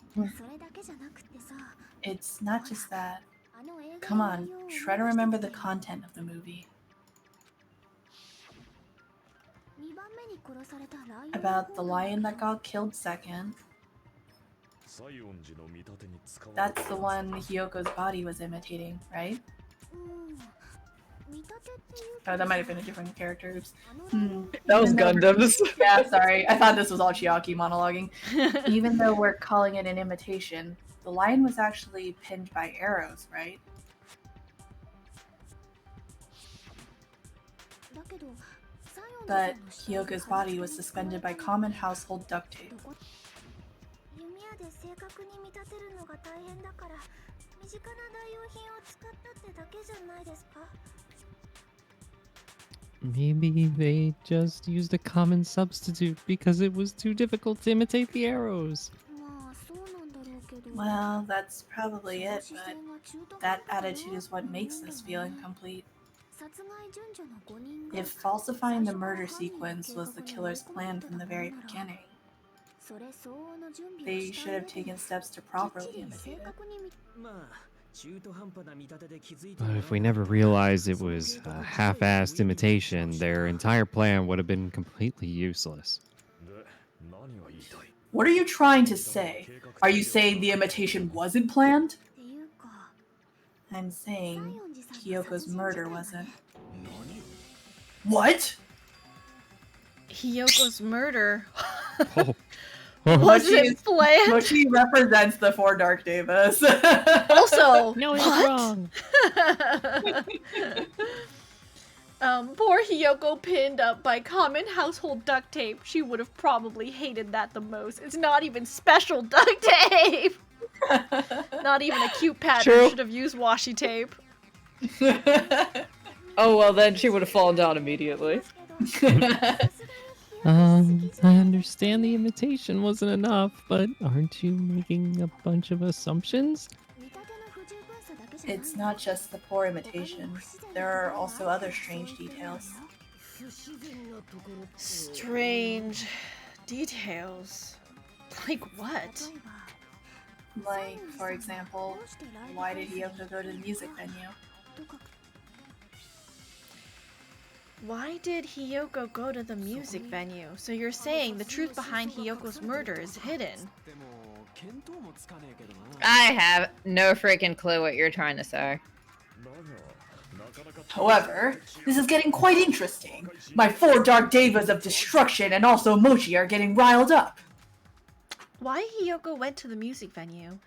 It's not just that. Come on, try to remember the content of the movie. About the lion that got killed second. That's the one Hyoko's body was imitating, right? Oh, that might have been a different character. Oops. That was Even though Gundams. Yeah, sorry. I thought this was all Chiaki monologuing. Even though we're calling it an imitation, the lion was actually pinned by arrows, right? But Hyoko's body was suspended by common household duct tape. Maybe they just used a common substitute because it was too difficult to imitate the arrows. Well, that's probably it, but that attitude is what makes this feel incomplete. If falsifying the murder sequence was the killer's plan from the very beginning, they should have taken steps to properly imitate it. But if we never realized it was a half-assed imitation, their entire plan would have been completely useless. What are you trying to say? Are you saying the imitation wasn't planned? I'm saying Hyoko's murder wasn't. What? Hyoko's murder Oh. wasn't planned. Mochi represents the 4 Dark Devas. Also, No, he's what? wrong. Poor Hiyoko pinned up by common household duct tape. She would have probably hated that the most. It's not even special duct tape. Not even a cute pattern. True. Should have used washi tape. Oh well, then she would have fallen down immediately. I understand the imitation wasn't enough, but aren't you making a bunch of assumptions? It's not just the poor imitation. There are also other strange details. Strange details. Like what? Like, for example, why did Hiyoko go to the music venue? Why did Hiyoko go to the music venue? So you're saying the truth behind Hiyoko's murder is hidden? I have no freaking clue what you're trying to say. However, this is getting quite interesting. My 4 Dark Devas of destruction and also Mochi are getting riled up. Why Hiyoko went to the music venue?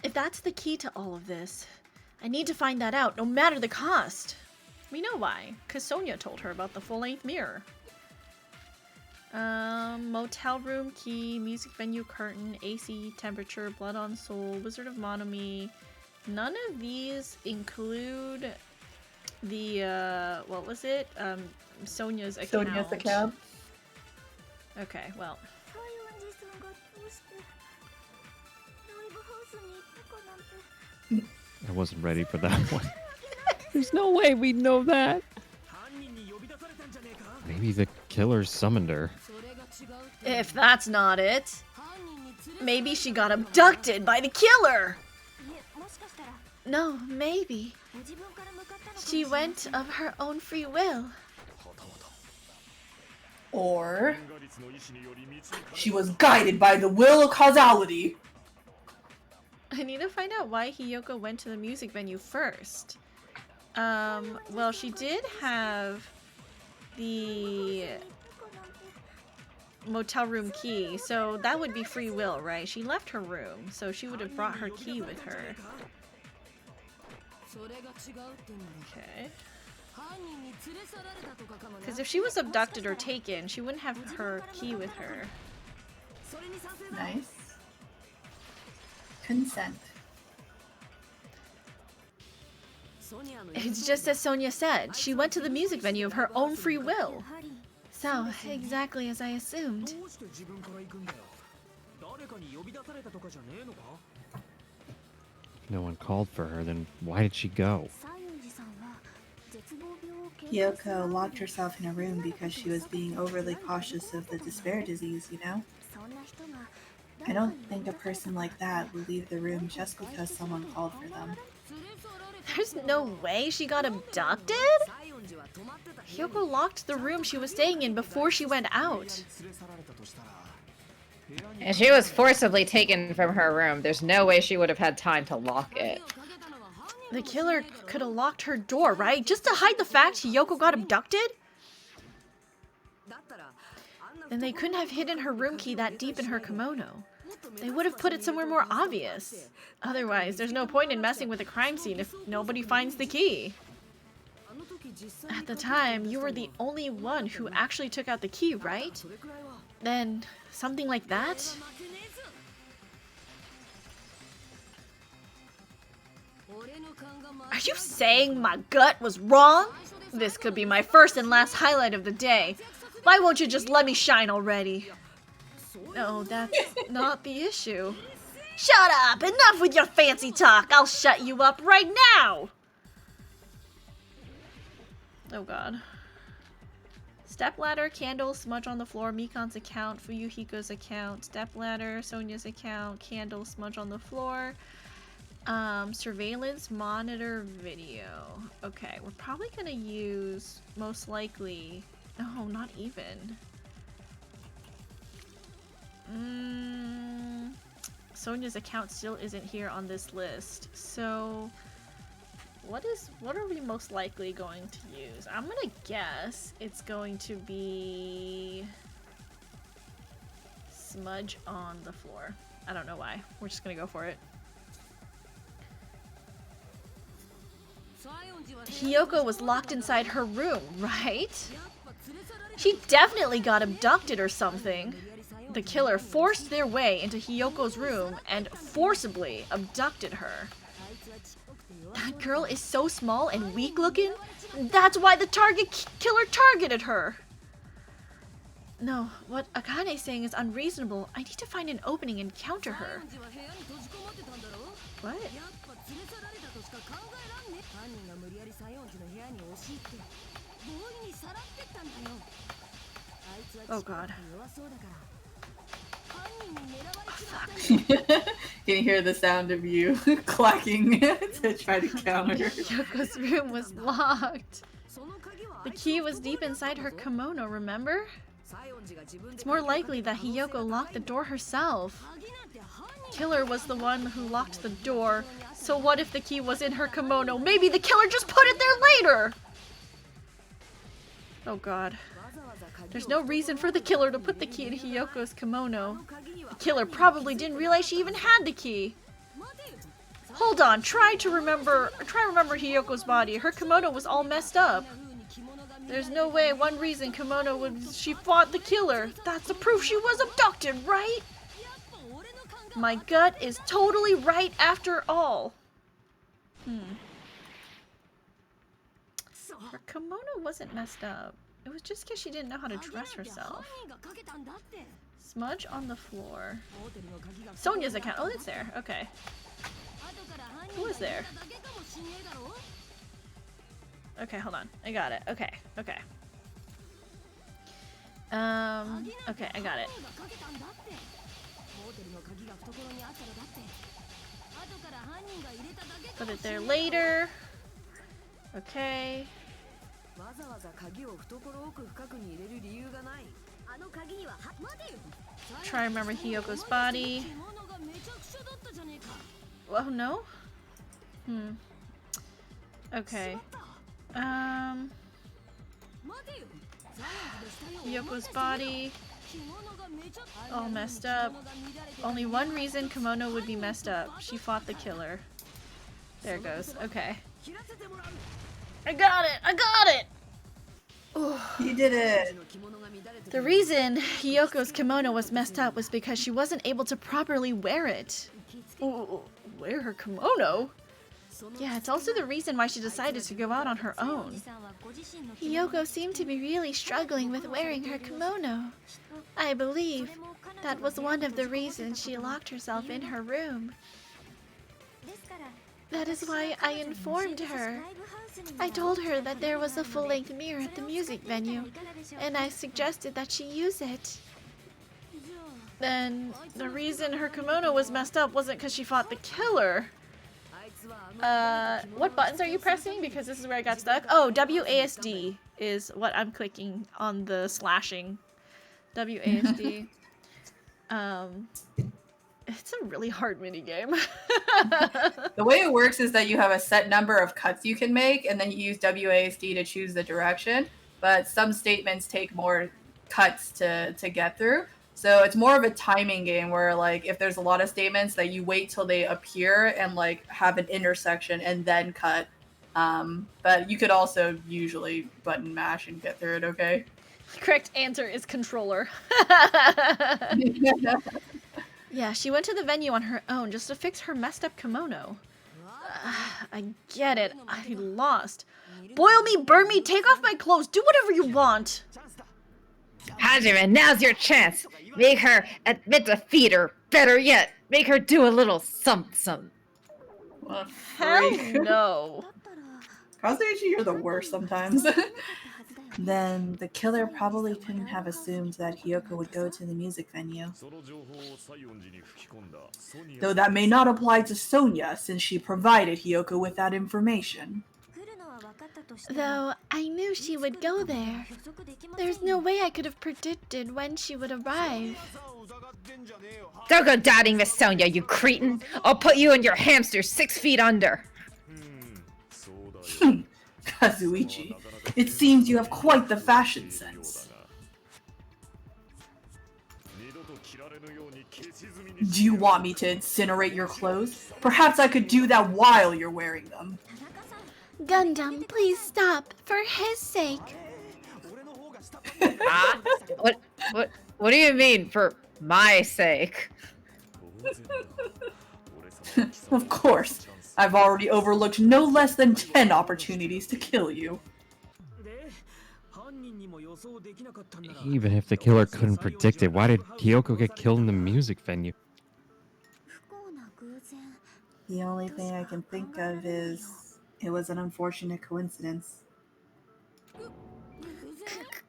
If that's the key to all of this, I need to find that out, no matter the cost. We know why, because Sonia told her about the full-length mirror. Motel room key, music venue curtain, AC, temperature, blood on soul, Wizard of Monomi. None of these include the what was it? Sonya's account. Sonya's account. Okay, well. I wasn't ready for that one. There's no way we'd know that. Maybe the killer summoned her. If that's not it, maybe she got abducted by the killer. No, maybe. She went of her own free will. Or she was guided by the will of causality. I need to find out why Hiyoko went to the music venue first. Well, she did have the motel room key, so that would be free will, right? She left her room, so she would have brought her key with her. Okay. Because if she was abducted or taken, she wouldn't have her key with her. Nice. Consent. It's just as Sonia said. She went to the music venue of her own free will. So, exactly as I assumed. If no one called for her, then why did she go? Yoko locked herself in a room because she was being overly cautious of the despair disease, you know? I don't think a person like that will leave the room just because someone called for them. There's no way she got abducted? Hiyoko locked the room she was staying in before she went out. And she was forcibly taken from her room. There's no way she would have had time to lock it. The killer could have locked her door, right? Just to hide the fact Hiyoko got abducted? Then they couldn't have hidden her room key that deep in her kimono. They would have put it somewhere more obvious. Otherwise, there's no point in messing with a crime scene if nobody finds the key. At the time, you were the only one who actually took out the key, right? Then, something like that? Are you saying my gut was wrong? This could be my first and last highlight of the day. Why won't you just let me shine already? No, that's not the issue. Shut up! Enough with your fancy talk! I'll shut you up right now! Oh god. Stepladder, candle, smudge on the floor, Mikan's account, Fuyuhiko's account, stepladder, Sonia's account, candle, smudge on the floor. Surveillance, monitor, video. Okay, we're probably gonna use, most likely... No, not even. Sonia's account still isn't here on this list. So, what are we most likely going to use? I'm gonna guess it's going to be smudge on the floor. I don't know why. We're just gonna go for it. Hiyoko was locked inside her room, right? She definitely got abducted or something. The killer forced their way into Hiyoko's room and forcibly abducted her. That girl is so small and weak looking. That's why the killer targeted her. No, what Akane's saying is unreasonable. I need to find an opening and counter her. What? Oh god. Oh, fuck. Can you hear the sound of you clacking to try to counter? Yoko's room was locked. The key was deep inside her kimono, remember? It's more likely that Hiyoko locked the door herself. Killer was the one who locked the door, so what if the key was in her kimono? Maybe the killer just put it there later! Oh god. There's no reason for the killer to put the key in Hiyoko's kimono. The killer probably didn't realize she even had the key. Hold on, try remember Hiyoko's body. Her kimono was all messed up. There's no way one reason she fought the killer. That's the proof she was abducted, right? My gut is totally right after all. Her kimono wasn't messed up. It was just because she didn't know how to dress herself. Smudge on the floor. Sonia's account. Oh, it's there. Okay. Who is there? Okay, hold on. I got it. Okay, okay. Okay, I got it. Put it there later. Okay. Try to remember Hiyoko's body. Oh no? Okay. Hiyoko's body. All messed up. Only one reason kimono would be messed up. She fought the killer. There it goes. Okay. I got it! I got it! You did it! The reason Hiyoko's kimono was messed up was because she wasn't able to properly wear it. Ooh, wear her kimono? Yeah, it's also the reason why she decided to go out on her own. Hiyoko seemed to be really struggling with wearing her kimono. I believe that was one of the reasons she locked herself in her room. That is why I informed her. I told her that there was a full-length mirror at the music venue, and I suggested that she use it. Then the reason her kimono was messed up wasn't because she fought the killer. What buttons are you pressing? Because this is where I got stuck. Oh, WASD is what I'm clicking on the slashing. WASD. It's a really hard minigame. The way it works is that you have a set number of cuts you can make, and then you use WASD to choose the direction. But some statements take more cuts to get through. So it's more of a timing game where, like, if there's a lot of statements, that you wait till they appear and, like, have an intersection and then cut. But you could also usually button mash and get through it, okay? Correct answer is controller. Yeah, she went to the venue on her own just to fix her messed up kimono. I get it. I lost. Boil me, burn me, take off my clothes, do whatever you want. Hajime, now's your chance. Make her admit defeat, or better yet, make her do a little something. Hell no. Kazuichi, you're the worst sometimes. Then the killer probably couldn't have assumed that Hiyoko would go to the music venue. Though that may not apply to Sonia, since she provided Hiyoko with that information. Though I knew she would go there. There's no way I could have predicted when she would arrive. Don't go doubting Miss Sonia, you cretin! I'll put you and your hamster 6 feet under. Kazuichi, it seems you have quite the fashion sense. Do you want me to incinerate your clothes? Perhaps I could do that while you're wearing them. Gundam, please stop, for his sake. What do you mean, for my sake? Of course. I've already overlooked no less than 10 opportunities to kill you. Even if the killer couldn't predict it, why did Hiyoko get killed in the music venue? The only thing I can think of is it was an unfortunate coincidence.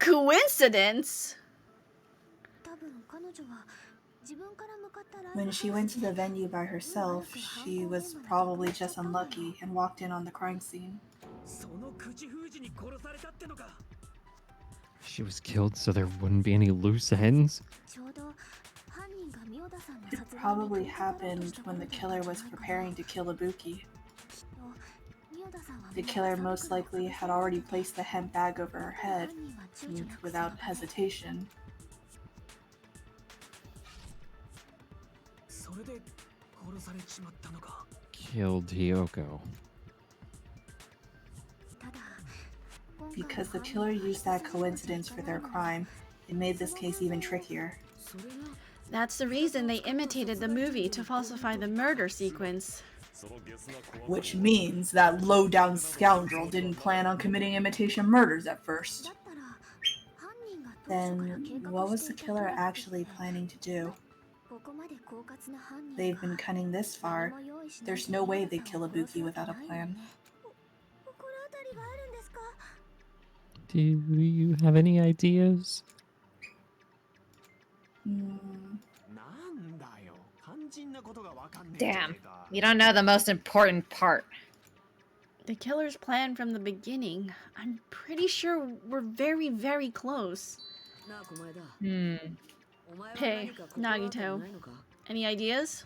Coincidence? When she went to the venue by herself, she was probably just unlucky and walked in on the crime scene. She was killed so there wouldn't be any loose ends? It probably happened when the killer was preparing to kill Ibuki. The killer most likely had already placed the hemp bag over her head, and without hesitation. Killed Hiyoko. Because the killer used that coincidence for their crime, it made this case even trickier. That's the reason they imitated the movie to falsify the murder sequence. Which means that low-down scoundrel didn't plan on committing imitation murders at first. Then what was the killer actually planning to do? They've been cunning this far. There's no way they'd kill Ibuki without a plan. Do you have any ideas? Damn, you don't know the most important part. The killer's plan from the beginning. I'm pretty sure we're very, very close. Hey, Nagito. Any ideas?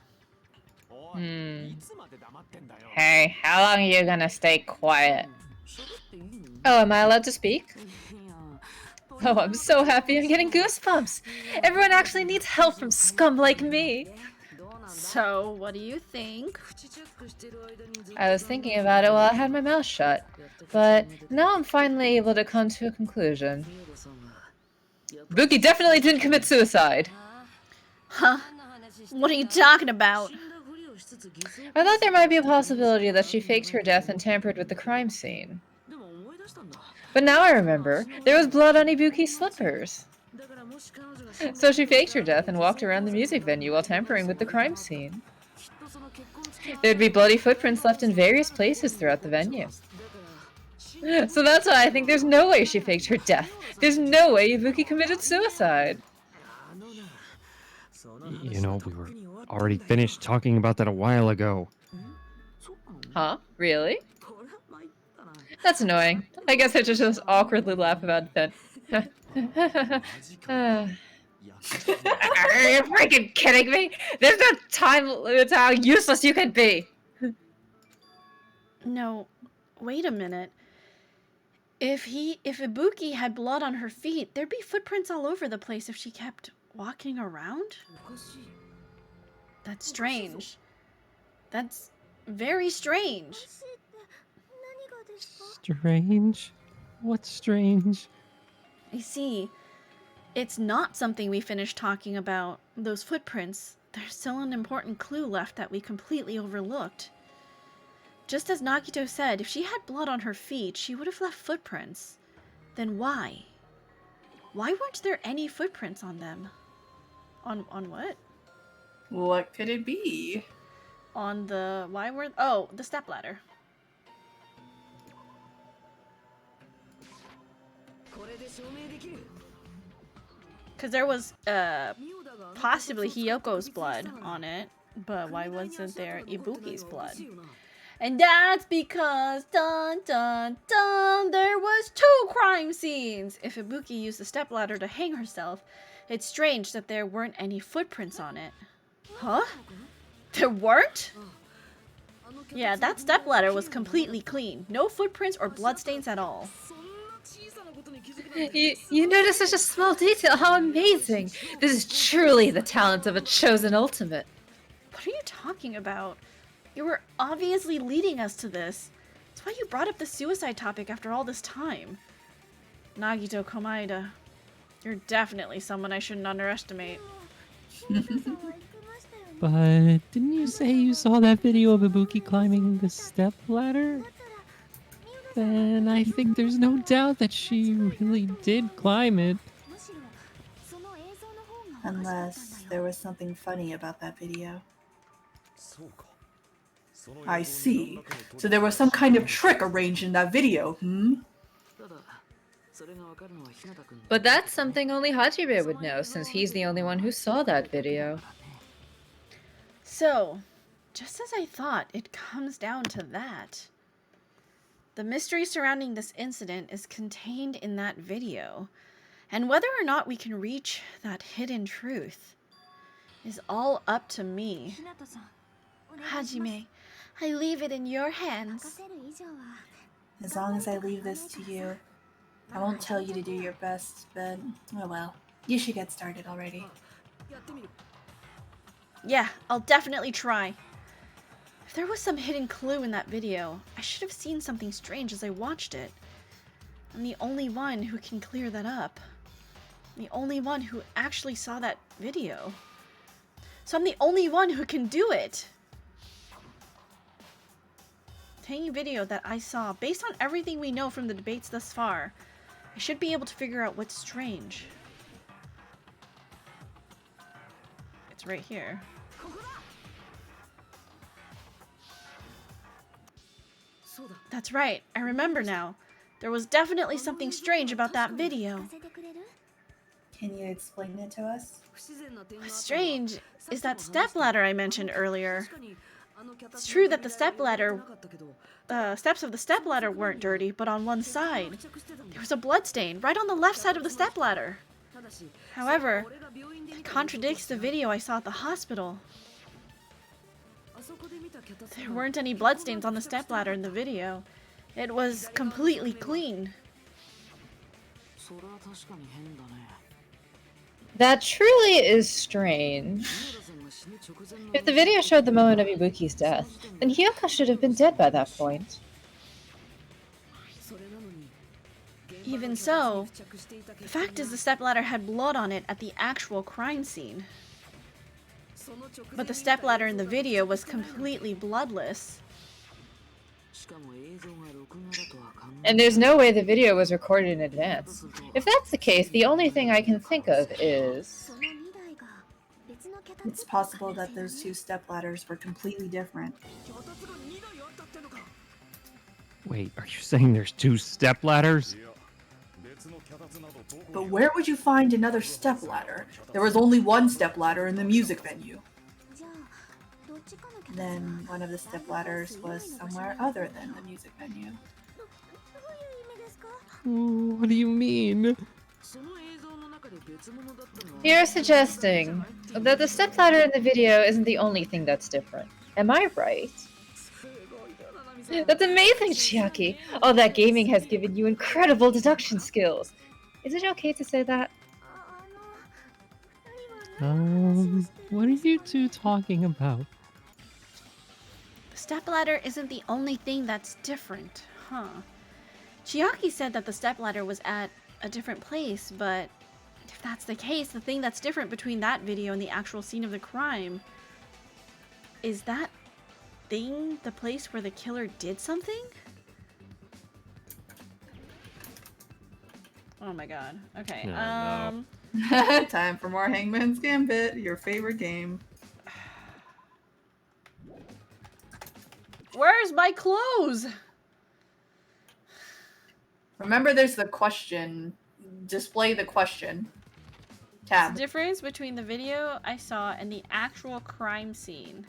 Hey, how long are you gonna stay quiet? Oh, am I allowed to speak? Oh, I'm so happy I'm getting goosebumps. Everyone actually needs help from scum like me. So, what do you think? I was thinking about it while I had my mouth shut, but now I'm finally able to come to a conclusion. Buki definitely didn't commit suicide. Huh? What are you talking about? I thought there might be a possibility that she faked her death and tampered with the crime scene. But now I remember, there was blood on Ibuki's slippers. So she faked her death and walked around the music venue while tampering with the crime scene. There'd be bloody footprints left in various places throughout the venue. So that's why I think there's no way she faked her death. There's no way Ibuki committed suicide. You know, we were already finished talking about that a while ago. Huh? Really? That's annoying. I guess I should just awkwardly laugh about it then. Are you freaking kidding me? There's no time limit to how useless you can be. No, wait a minute. If Ibuki had blood on her feet, there'd be footprints all over the place if she kept walking around? That's strange. That's very strange. Strange? What's strange? I see. It's not something we finished talking about. Those footprints, there's still an important clue left that we completely overlooked. Just as Nagito said, if she had blood on her feet, she would have left footprints. Then why? Why weren't there any footprints on them? On what? What could it be? On the... Why were... Oh, the stepladder. Because there was, possibly Hiyoko's blood on it, but why wasn't there Ibuki's blood? And that's because, dun dun dun, there was 2 crime scenes! If Ibuki used the stepladder to hang herself, it's strange that there weren't any footprints on it. Huh? There weren't? Yeah, that stepladder was completely clean. No footprints or bloodstains at all. You notice such a small detail. How amazing. This is truly the talent of a chosen ultimate. What are you talking about? You were obviously leading us to this. That's why you brought up the suicide topic after all this time. Nagito Komaeda, you're definitely someone I shouldn't underestimate. But didn't you say you saw that video of Ibuki climbing the step ladder? Then I think there's no doubt that she really did climb it. Unless there was something funny about that video. I see. So there was some kind of trick arranged in that video, hmm? But that's something only Hajime would know, since he's the only one who saw that video. So, just as I thought, it comes down to that. The mystery surrounding this incident is contained in that video, and whether or not we can reach that hidden truth is all up to me. Hajime, I leave it in your hands. As long as I leave this to you, I won't tell you to do your best, but, oh well. You should get started already. Yeah, I'll definitely try. If there was some hidden clue in that video, I should have seen something strange as I watched it. I'm the only one who can clear that up. I'm the only one who actually saw that video. So I'm the only one who can do it. tangy video that I saw. Based on everything we know from the debates thus far, I should be able to figure out what's strange. It's right here. That's right, I remember now. There was definitely something strange about that video. Can you explain it to us? What's strange is that stepladder I mentioned earlier. It's true that the steps of the stepladder weren't dirty, but on one side, there was a bloodstain right on the left side of the stepladder. However, it contradicts the video I saw at the hospital. There weren't any bloodstains on the stepladder in the video. It was completely clean. That truly is strange. If the video showed the moment of Ibuki's death, then Hyoko should have been dead by that point. Even so, the fact is the stepladder had blood on it at the actual crime scene. But the stepladder in the video was completely bloodless. And there's no way the video was recorded in advance. If that's the case, the only thing I can think of is... It's possible that those two stepladders were completely different. Wait, are you saying there's two stepladders? But where would you find another stepladder? There was only one stepladder in the music venue. Then one of the stepladders was somewhere other than the music venue. What do you mean? You're suggesting that the stepladder in the video isn't the only thing that's different. Am I right? That's amazing, Chiaki! All that gaming has given you incredible deduction skills. Is it okay to say that? What are you two talking about? The stepladder isn't the only thing that's different, huh? Chiaki said that the stepladder was at a different place, but if that's the case, the thing that's different between that video and the actual scene of the crime is that thing the place where the killer did something? Oh my god. Okay. No. Time for more Hangman's Gambit, your favorite game. Where's my clothes? Remember, there's the question. Display the question tab. The difference between the video I saw and the actual crime scene.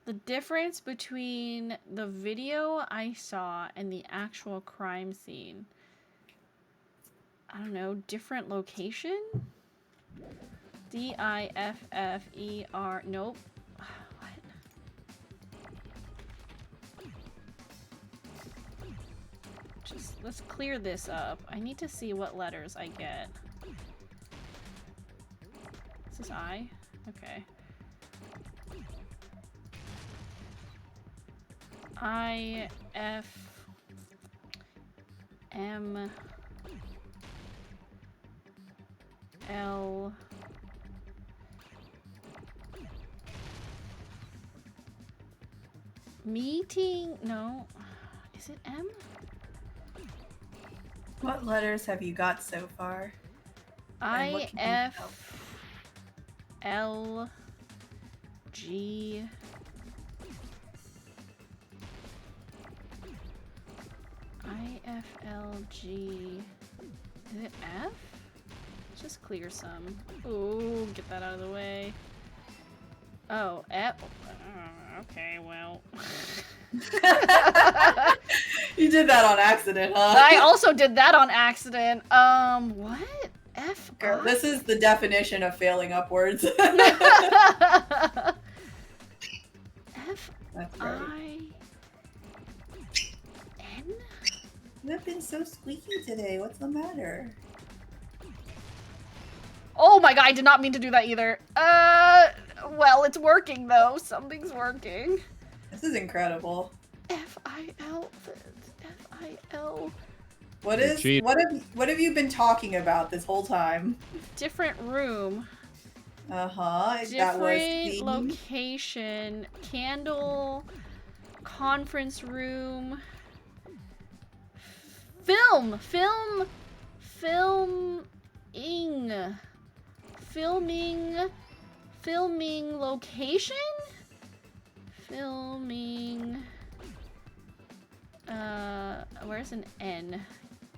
The difference between the video I saw and the actual crime scene. I don't know, different location? D-I-F-F-E-R, nope. What? Just, let's clear this up. I need to see what letters I get. This is I? Okay. I, F, M, L, meeting? No. Is it M? What letters have you got so far? And what I, can you F, L, G, I, F, L, G. Is it F? Let's just clear some. Ooh, get that out of the way. Oh, F. Okay, well. You did that on accident, huh? I also did that on accident. What? F. Girl, this is the definition of failing upwards. F. That's right. I. N. You have been so squeaky today. What's the matter? Oh my god, I did not mean to do that either. Well, it's working though. Something's working. This is incredible. F-I-L. F-I-L. What have you been talking about this whole time? Different room. Uh-huh. That was Different the location. Candle. conference room. Filming location? Filming, where's an N?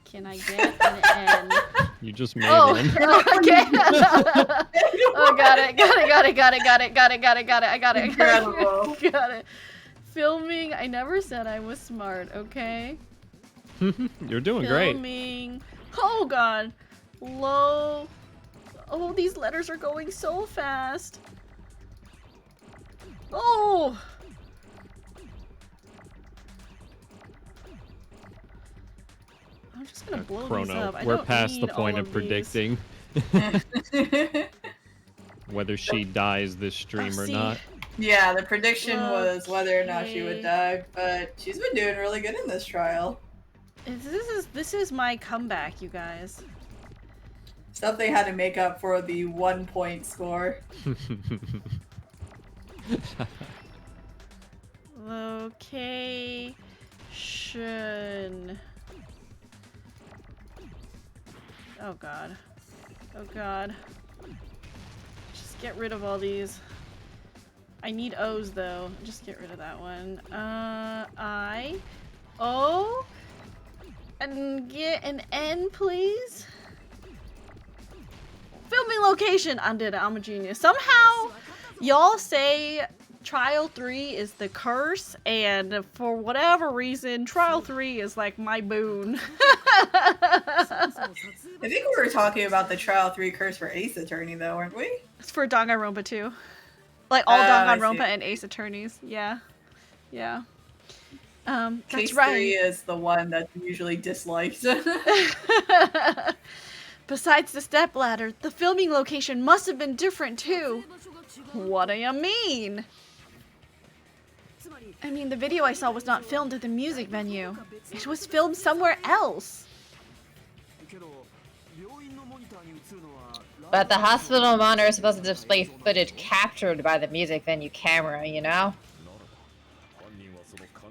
Can I get an N? You just made Oh, one. okay. Oh, got it. I got it. Incredible. Got it. Filming, I never said I was smart, okay? You're doing great. Filming, oh god. Low, oh, these letters are going so fast. Oh! I'm just gonna blow these Chrono. up. I We're don't past the need point all of these. predicting whether she dies this stream or see. not. Yeah, the prediction was whether or not she would Okay. die, but she's been doing really good in this trial. This is my comeback, you guys. Stuff they had to make up for the 1 point score. Location. Oh god. Oh god. Just get rid of all these. I need O's though. Just get rid of that one. I. O. And get an N, please. Filming location. Undid it. I'm a genius. Somehow, y'all say Trial 3 is the curse, and for whatever reason, Trial 3 is like my boon. I think we were talking about the Trial 3 curse for Ace Attorney, though, weren't we? It's for Danganronpa too. Like all I Danganronpa see. and Ace Attorneys. Yeah. Yeah. Case That's right. 3 is the one that's usually disliked. Besides the stepladder, the filming location must have been different too. What do you mean? I mean, the video I saw was not filmed at the music venue. It was filmed somewhere else. But the hospital monitor is supposed to display footage captured by the music venue camera, you know?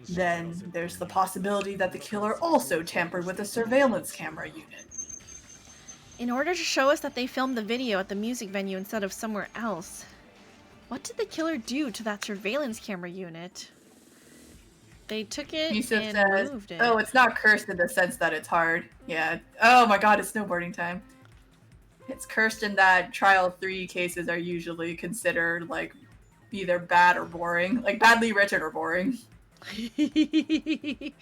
Then there's the possibility that the killer also tampered with a surveillance camera unit. In order to show us that they filmed the video at the music venue instead of somewhere else, what did the killer do to that surveillance camera unit? They took it Yusuf and says, moved it. oh, it's not cursed in the sense that it's hard. Yeah. Oh my god, it's snowboarding time. It's cursed in that Trial 3 cases are usually considered, like, either bad or boring. Like, badly written or boring. It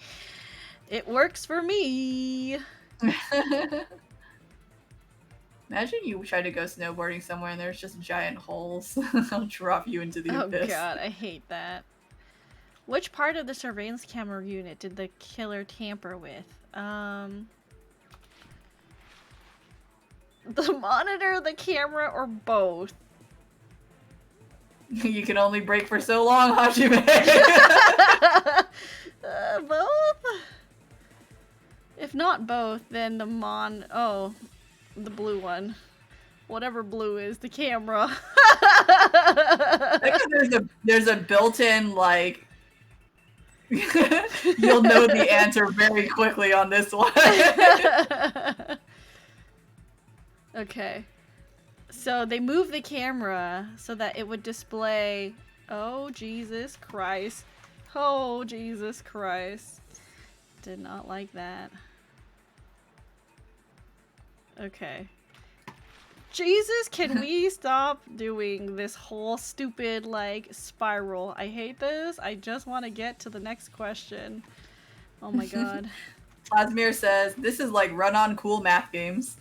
works for me. Imagine you try to go snowboarding somewhere and there's just giant holes. I'll drop you into the Oh abyss. god, I hate that. Which part of the surveillance camera unit did the killer tamper with? The monitor, the camera, or both? You can only break for so long, Hajime. Both? If not both, then the the blue one. Whatever blue is, the camera. I think there's a built-in, like, you'll know the answer very quickly on this one. Okay. So they moved the camera so that it would display. Oh, Jesus Christ. Oh, Jesus Christ. Did not like that. Okay. Jesus, can we stop doing this whole stupid, like, spiral? I hate this. I just want to get to the next question. Oh my god. Plasmir says, this is like run-on cool math games.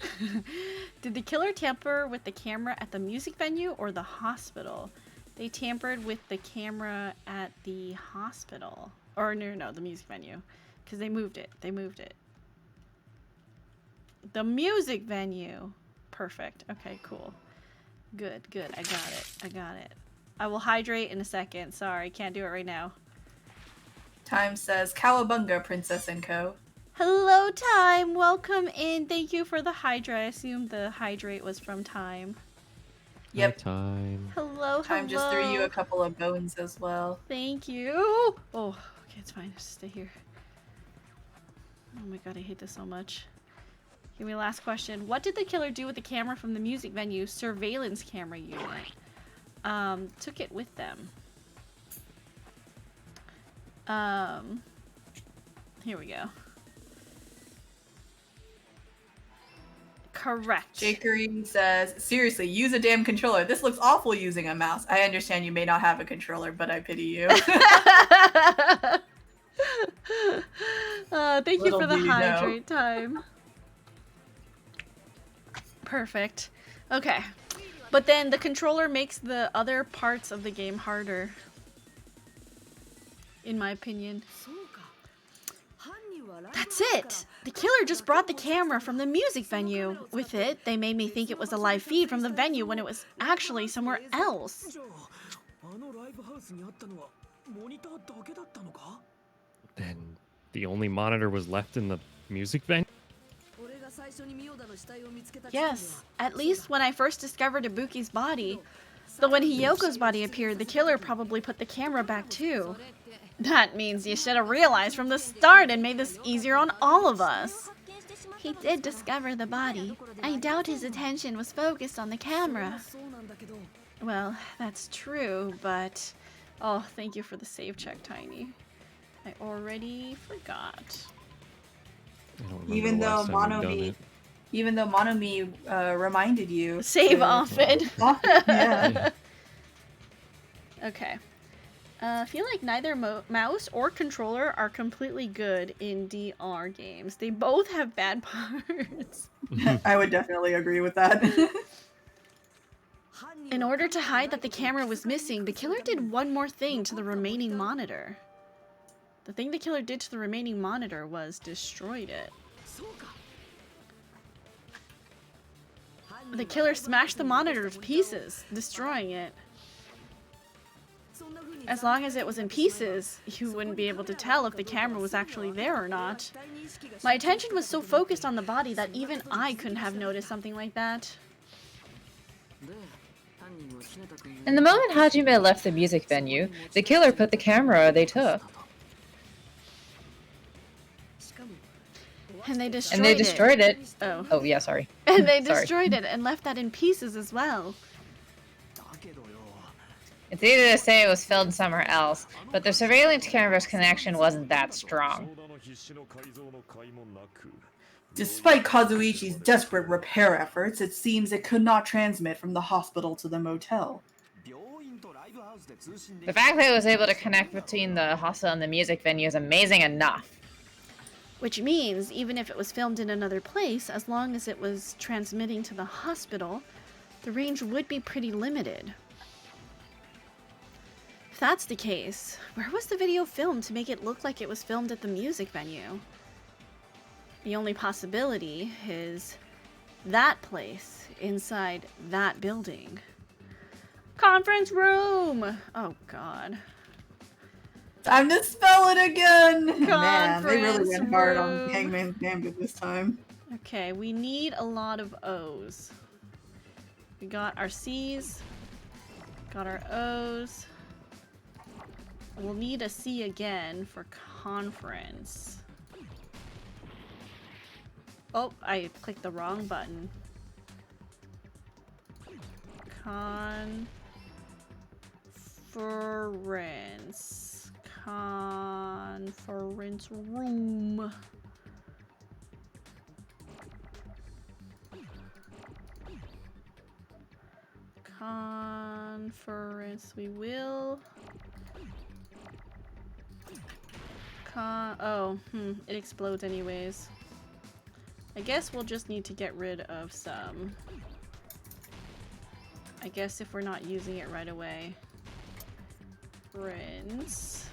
Did the killer tamper with the camera at the music venue or the hospital? They tampered with the camera at the hospital. Or no, the music venue. Because they moved it. They moved it. The music venue. Perfect. Okay, cool. Good. I got it. I will hydrate in a second. Sorry, can't do it right now. Time says, Cowabunga, Princess and Co. Hello, Time. Welcome in. Thank you for the hydrate. I assume the hydrate was from Time. Yep. Time. Hello. Time just threw you a couple of bones as well. Thank you. Oh, Okay, it's fine. Just stay here. Oh my god, I hate this so much. Give me a last question. What did the killer do with the camera from the music venue surveillance camera unit? Took it with them. Here we go. Correct. Jakery says, seriously, use a damn controller. This looks awful using a mouse. I understand you may not have a controller, but I pity you. Thank you Little for the do you know. hydrate time. Perfect. Okay. But then the controller makes the other parts of the game harder. In my opinion. That's it! The killer just brought the camera from the music venue. With it, they made me think it was a live feed from the venue when it was actually somewhere else. Then the only monitor was left in the music venue? Yes, at least when I first discovered Ibuki's body. Though when Hiyoko's body appeared, the killer probably put the camera back too. That means you should have realized from the start and made this easier on all of us. He did discover the body. I doubt his attention was focused on the camera. Well, that's true, but... Oh, thank you for the save check, Tiny. I already forgot. I don't remember Even the though last time we've done Monomi, it. even though Monomi reminded you. Save to- often. Yeah. Okay. I feel like neither mouse or controller are completely good in DR games. They both have bad parts. I would definitely agree with that. In order to hide that the camera was missing, the killer did one more thing to the remaining monitor. The thing the killer did to the remaining monitor was destroyed it. The killer smashed the monitor to pieces, destroying it. As long as it was in pieces, you wouldn't be able to tell if the camera was actually there or not. My attention was so focused on the body that even I couldn't have noticed something like that. In the moment Hajime left the music venue, the killer put the camera they took. And they destroyed And they destroyed it. Oh. Oh, yeah, sorry. And they Sorry. destroyed it and left that in pieces as well. It's easy to say it was filmed somewhere else, but the surveillance camera's connection wasn't that strong. Despite Kazuichi's desperate repair efforts, it seems it could not transmit from the hospital to the motel. The fact that it was able to connect between the hostel and the music venue is amazing enough. Which means, even if it was filmed in another place, as long as it was transmitting to the hospital, the range would be pretty limited. If that's the case, where was the video filmed to make it look like it was filmed at the music venue? The only possibility is that place inside that building. Conference room! Oh god. Time to spell it again! Man, they really Conference went hard on room. Hangman's Gambit this time. Okay, we need a lot of O's. We got our C's, got our O's. We'll need a C again for conference. Oh, I clicked the wrong button. Conference. Conference room. Conference. We will. It explodes anyways. I guess we'll just need to get rid of some. I guess if we're not using it right away. Rinse.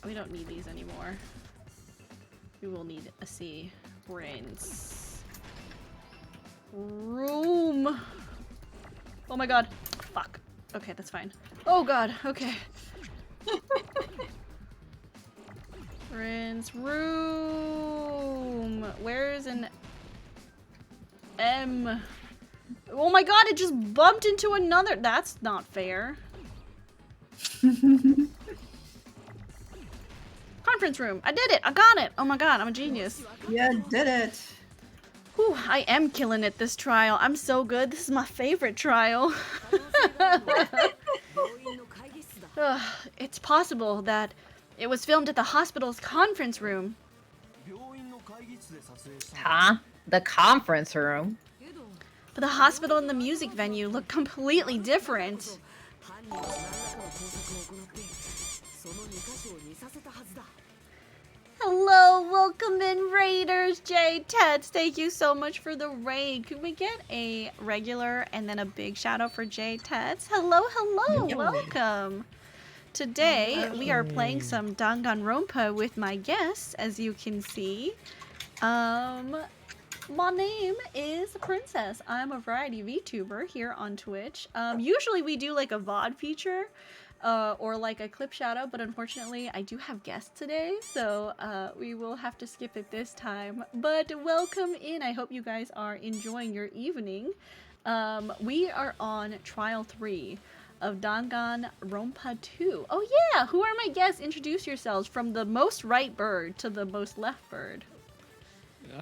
We don't need these anymore. We will need a C. Rinse. Room. Oh my god. Fuck. Okay, that's fine. Oh god, okay. Rinse room. Where's an M? Oh my god, it just bumped into another. That's not fair. conference room. I did it. I got it. Oh my god, I'm a genius. Yeah, did it. Whew, I am killing it this trial. I'm so good. This is my favorite trial. Ugh, it's possible that it was filmed at the hospital's conference room. Huh? The conference room? But the hospital and the music venue look completely different. Hello, welcome in Raiders, Jay Tets. Thank you so much for the raid. Could we get a regular and then a big shout out for Jay Tets? Hello, hello, welcome. Today we are playing some Danganronpa with my guests, as you can see. My name is Princess. I'm a variety VTuber here on Twitch. Usually we do like a VOD feature. Or like a clip shout out, but unfortunately I do have guests today, so we will have to skip it this time. But welcome in. I hope you guys are enjoying your evening. We are on trial 3 of Danganronpa 2. Oh yeah, who are my guests? Introduce yourselves from the most right bird to the most left bird.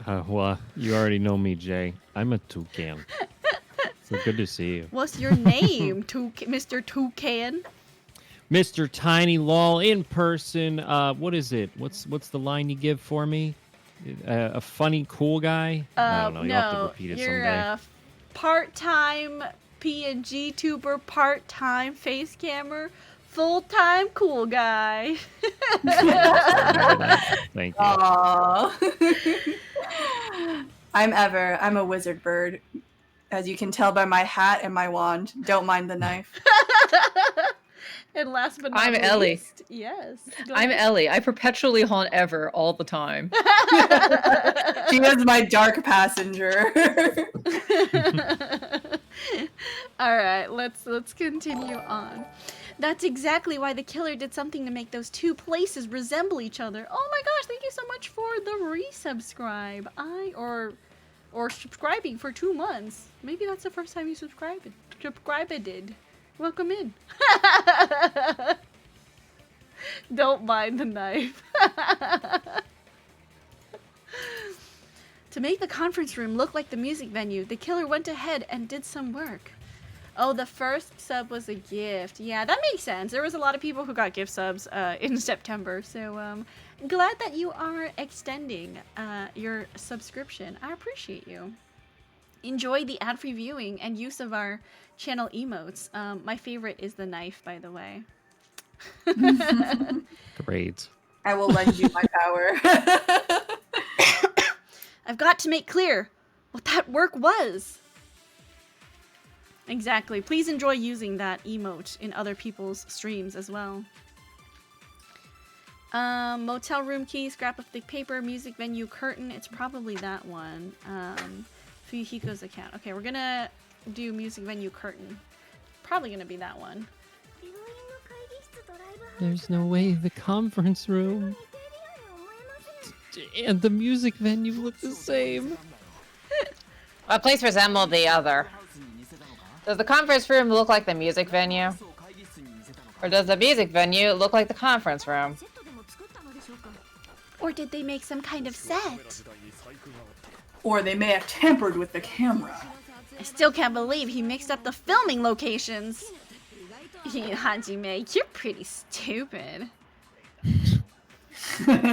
Well, you already know me, Jay. I'm a toucan. So good to see you. What's your name, Mr. Toucan? Mr. Tiny Lol in person. What is it? What's the line you give for me? A funny, cool guy? I don't know. You'll have to No, repeat it you're someday. a part-time PNG tuber, part-time face cammer, full-time cool guy. Thank you. Aww. I'm a wizard bird. As you can tell by my hat and my wand. Don't mind the knife. And last but not I'm least, Ellie. yes. go I'm ahead. Ellie. I perpetually haunt Ever all the time. She is my dark passenger. All right, let's continue on. That's exactly why the killer did something to make those two places resemble each other. Oh my gosh, thank you so much for the resubscribe. Or subscribing for 2 months. Maybe that's the first time you subscribed. Welcome in. Don't mind the knife. To make the conference room look like the music venue, the killer went ahead and did some work. Oh, the first sub was a gift. Yeah, that makes sense. There was a lot of people who got gift subs in September, so glad that you are extending your subscription. I appreciate you. Enjoy the ad-free viewing and use of our channel emotes. My favorite is the knife, by the way. Great. I will lend you my power. I've got to make clear what that work was. Exactly. Please enjoy using that emote in other people's streams as well. Motel room key, scrap of thick paper, music venue curtain. It's probably that one. Fuyuhiko's account. Okay, we're gonna do music venue curtain. Probably gonna be that one. There's no way the conference room and the music venue look the same. A place resemble the other. Does the conference room look like the music venue? Or does the music venue look like the conference room? Or did they make some kind of set? Or they may have tampered with the camera. I still can't believe he mixed up the filming locations. Hajime, you're pretty stupid.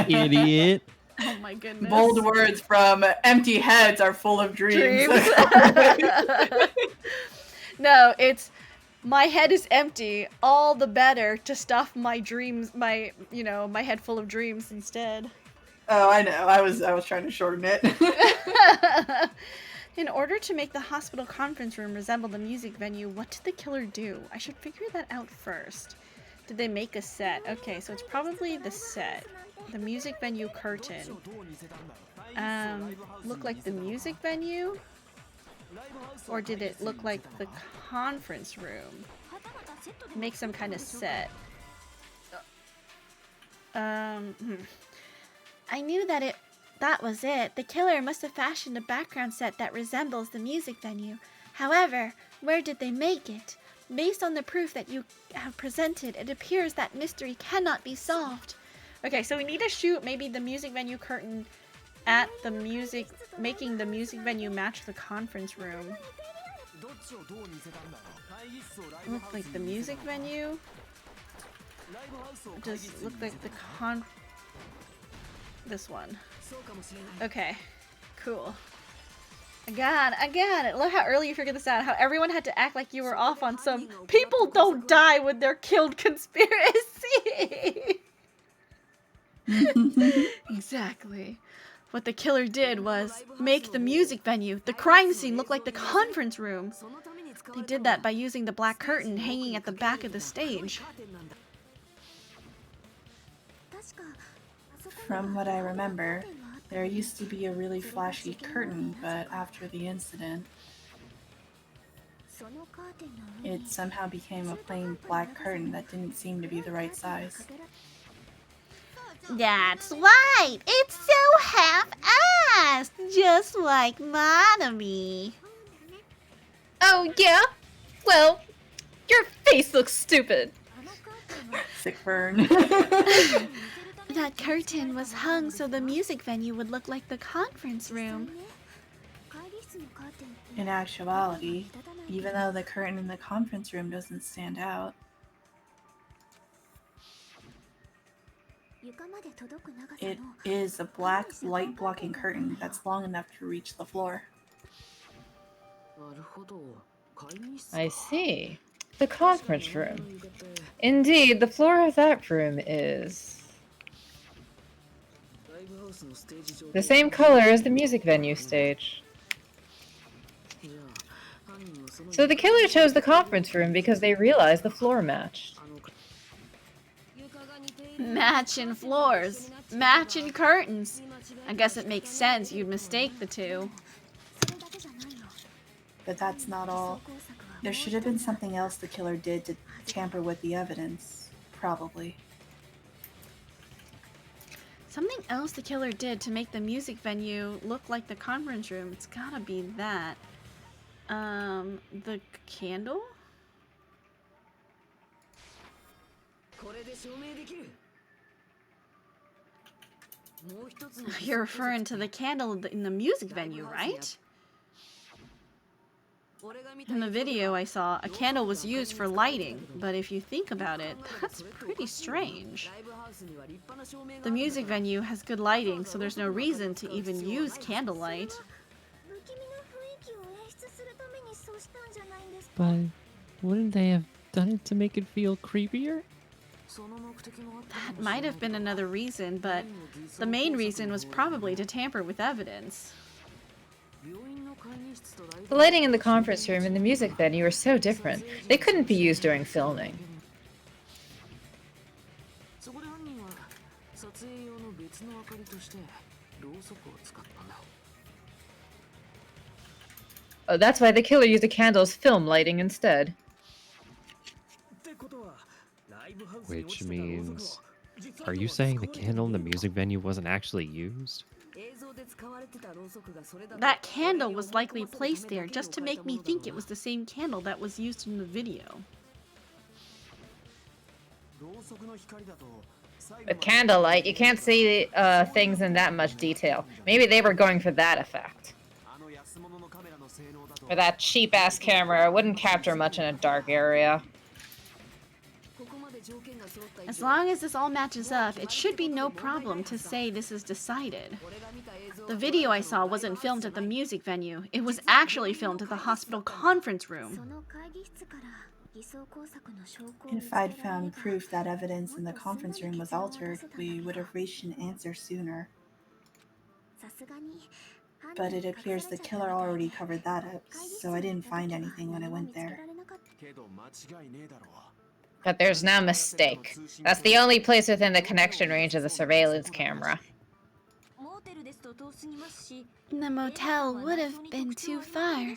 Idiot. Oh my goodness. Bold words from empty heads are full of dreams. No, it's my head is empty. All the better to stuff my dreams, my head full of dreams instead. Oh, I know. I was trying to shorten it. In order to make the hospital conference room resemble the music venue, what did the killer do? I should figure that out first. Did they make a set? Okay, so it's probably the set. The music venue curtain. Look like the music venue? Or did it look like the conference room? Make some kind of set. I knew that was it. The killer must have fashioned a background set that resembles the music venue. However, where did they make it? Based on the proof that you have presented, it appears that mystery cannot be solved. Okay, so we need to shoot maybe the music venue curtain at the music, making the music venue match the conference room. Look like the music venue. Just look like the this one. Okay, cool. I got it. Look how early you figured this out. How everyone had to act like you were off on some people don't die when they're killed conspiracy. Exactly. What the killer did was make the music venue, the crime scene, look like the conference room. They did that by using the black curtain hanging at the back of the stage. From what I remember, there used to be a really flashy curtain, but after the incident, it somehow became a plain black curtain that didn't seem to be the right size. That's right. It's so half-assed, just like Monomi. Oh, yeah? Well, your face looks stupid. Sick burn. That curtain was hung so the music venue would look like the conference room. In actuality, even though the curtain in the conference room doesn't stand out, it is a black light-blocking curtain that's long enough to reach the floor. I see. The conference room. Indeed, the floor of that room is the same color as the music venue stage. So the killer chose the conference room because they realized the floor matched. Matching floors, matching curtains. I guess it makes sense you'd mistake the two. But that's not all. There should have been something else the killer did to tamper with the evidence. Probably. Something else the killer did to make the music venue look like the conference room. It's gotta be that. The candle? You're referring to the candle in the music venue, right? In the video I saw, a candle was used for lighting, but if you think about it, that's pretty strange. The music venue has good lighting, so there's no reason to even use candlelight. But wouldn't they have done it to make it feel creepier? That might have been another reason, but the main reason was probably to tamper with evidence. The lighting in the conference room and the music venue are so different. They couldn't be used during filming. Oh, that's why the killer used the candle's film lighting instead. Which means... Are you saying the candle in the music venue wasn't actually used? That candle was likely placed there just to make me think it was the same candle that was used in the video. With candlelight, you can't see things in that much detail. Maybe they were going for that effect. For that cheap-ass camera, it wouldn't capture much in a dark area. As long as this all matches up, it should be no problem to say this is decided. The video I saw wasn't filmed at the music venue. It was actually filmed at the hospital conference room. If I'd found proof that evidence in the conference room was altered, we would have reached an answer sooner. But it appears the killer already covered that up, so I didn't find anything when I went there. But there's no mistake. That's the only place within the connection range of the surveillance camera. The motel would have been too far,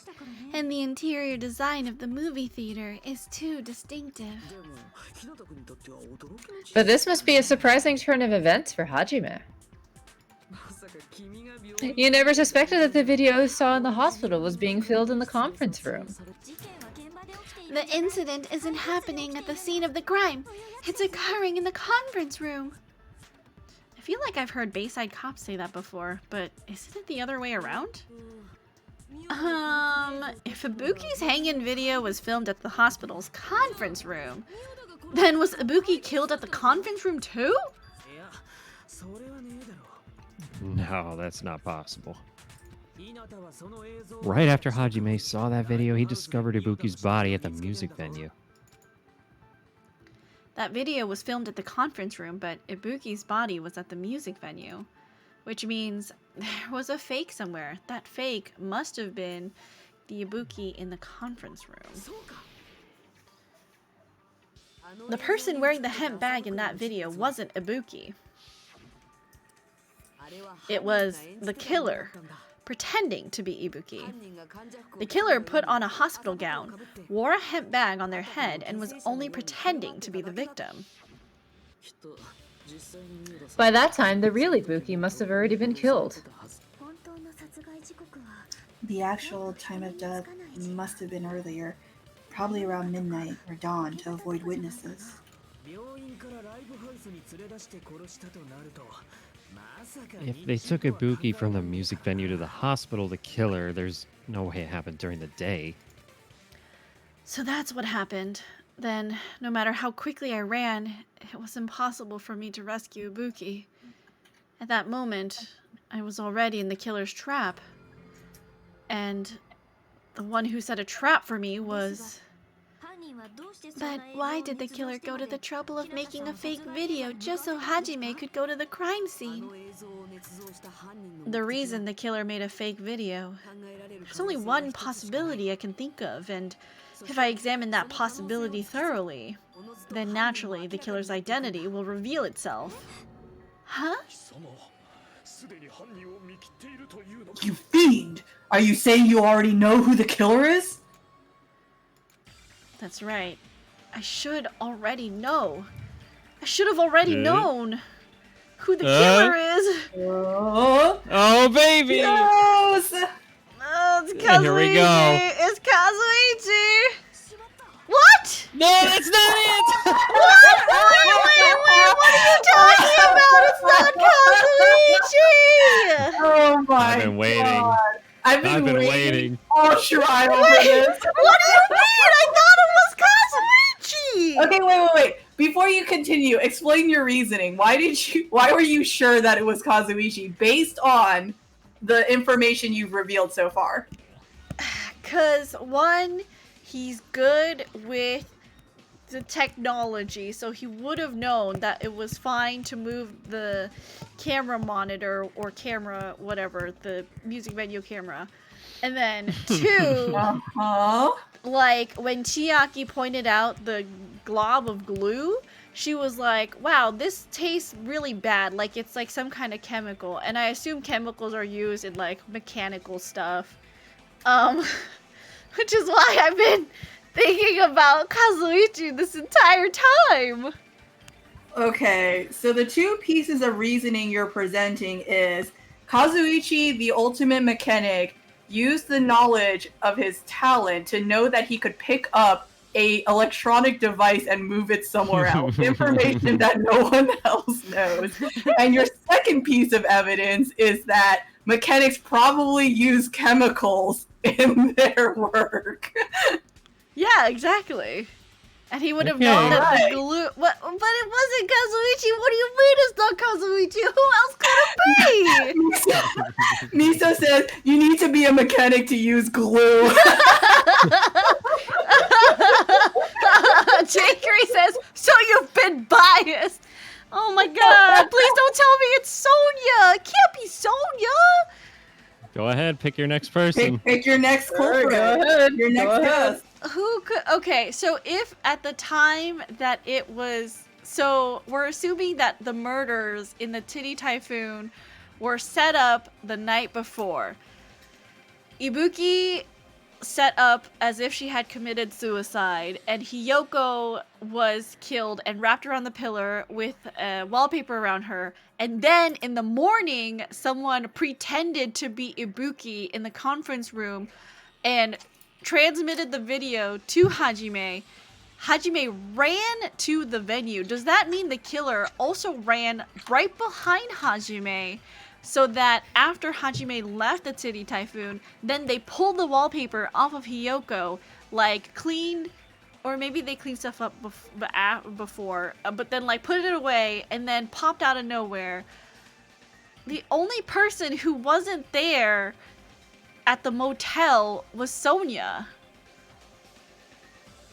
and the interior design of the movie theater is too distinctive. But this must be a surprising turn of events for Hajime. You never suspected that the video you saw in the hospital was being filmed in the conference room. The incident isn't happening at the scene of the crime. It's occurring in the conference room. feel like I've heard Bayside Cops say that before, but isn't it the other way around? If Ibuki's hang-in video was filmed at the hospital's conference room, then was Ibuki killed at the conference room too? No, that's not possible. Right after Hajime saw that video, he discovered Ibuki's body at the music venue. That video was filmed at the conference room, but Ibuki's body was at the music venue. Which means there was a fake somewhere. That fake must have been the Ibuki in the conference room. The person wearing the hemp bag in that video wasn't Ibuki. It was the killer, pretending to be Ibuki. The killer put on a hospital gown, wore a hemp bag on their head, and was only pretending to be the victim. By that time, the real Ibuki must have already been killed. The actual time of death must have been earlier, probably around midnight or dawn to avoid witnesses. If they took Ibuki from the music venue to the hospital to kill her, there's no way it happened during the day. So that's what happened. Then, no matter how quickly I ran, it was impossible for me to rescue Ibuki. At that moment, I was already in the killer's trap. And the one who set a trap for me was... But why did the killer go to the trouble of making a fake video just so Hajime could go to the crime scene? The reason the killer made a fake video, there's only one possibility I can think of, and if I examine that possibility thoroughly, then naturally the killer's identity will reveal itself. Huh? You fiend! Are you saying you already know who the killer is? That's right. I should already know. I should have already known who the killer is. Oh, baby! Yes! Oh, it's Kazuichi! Yeah, here we go. It's Kazuichi! What? No, that's not it! What? Wait, what are you talking about? It's not Kazuichi! Oh my I've been waiting. God. I've been waiting. all trial over this. What do you mean? I thought it was Kazuichi! Okay, wait. Before you continue, explain your reasoning. Why were you sure that it was Kazuichi based on the information you've revealed so far? 'Cause one, he's good with the technology, so he would have known that it was fine to move the camera monitor or camera, whatever, the music venue camera. And then two, like when Chiaki pointed out the glob of glue, she was like, wow, this tastes really bad, like it's like some kind of chemical. And I assume chemicals are used in like mechanical stuff. Which is why I've been thinking about Kazuichi this entire time. Okay, so the two pieces of reasoning you're presenting is Kazuichi, the ultimate mechanic, used the knowledge of his talent to know that he could pick up a electronic device and move it somewhere else. Information that no one else knows. And your second piece of evidence is that mechanics probably use chemicals in their work. Yeah, exactly. And he would have known that the glue... What? But it wasn't Kazuichi! What do you mean it's not Kazuichi? Who else could it be? Miso says, you need to be a mechanic to use glue. Jakery says, so you've been biased! Oh my god, please don't tell me it's Sonya! It can't be Sonya! Go ahead, pick your next person. Pick your next culprit. Go ahead. Your next guest. Who could... Okay, so if at the time that it was... So we're assuming that the murders in the Titty Typhoon were set up the night before. Ibuki set up as if she had committed suicide, and Hiyoko was killed and wrapped around the pillar with wallpaper around her. And then in the morning, someone pretended to be Ibuki in the conference room and transmitted the video to Hajime, Hajime ran to the venue. Does that mean the killer also ran right behind Hajime so that after Hajime left the city typhoon, then they pulled the wallpaper off of Hiyoko, like cleaned, or maybe they cleaned stuff up before, but then like put it away and then popped out of nowhere. The only person who wasn't there at the motel was Sonia.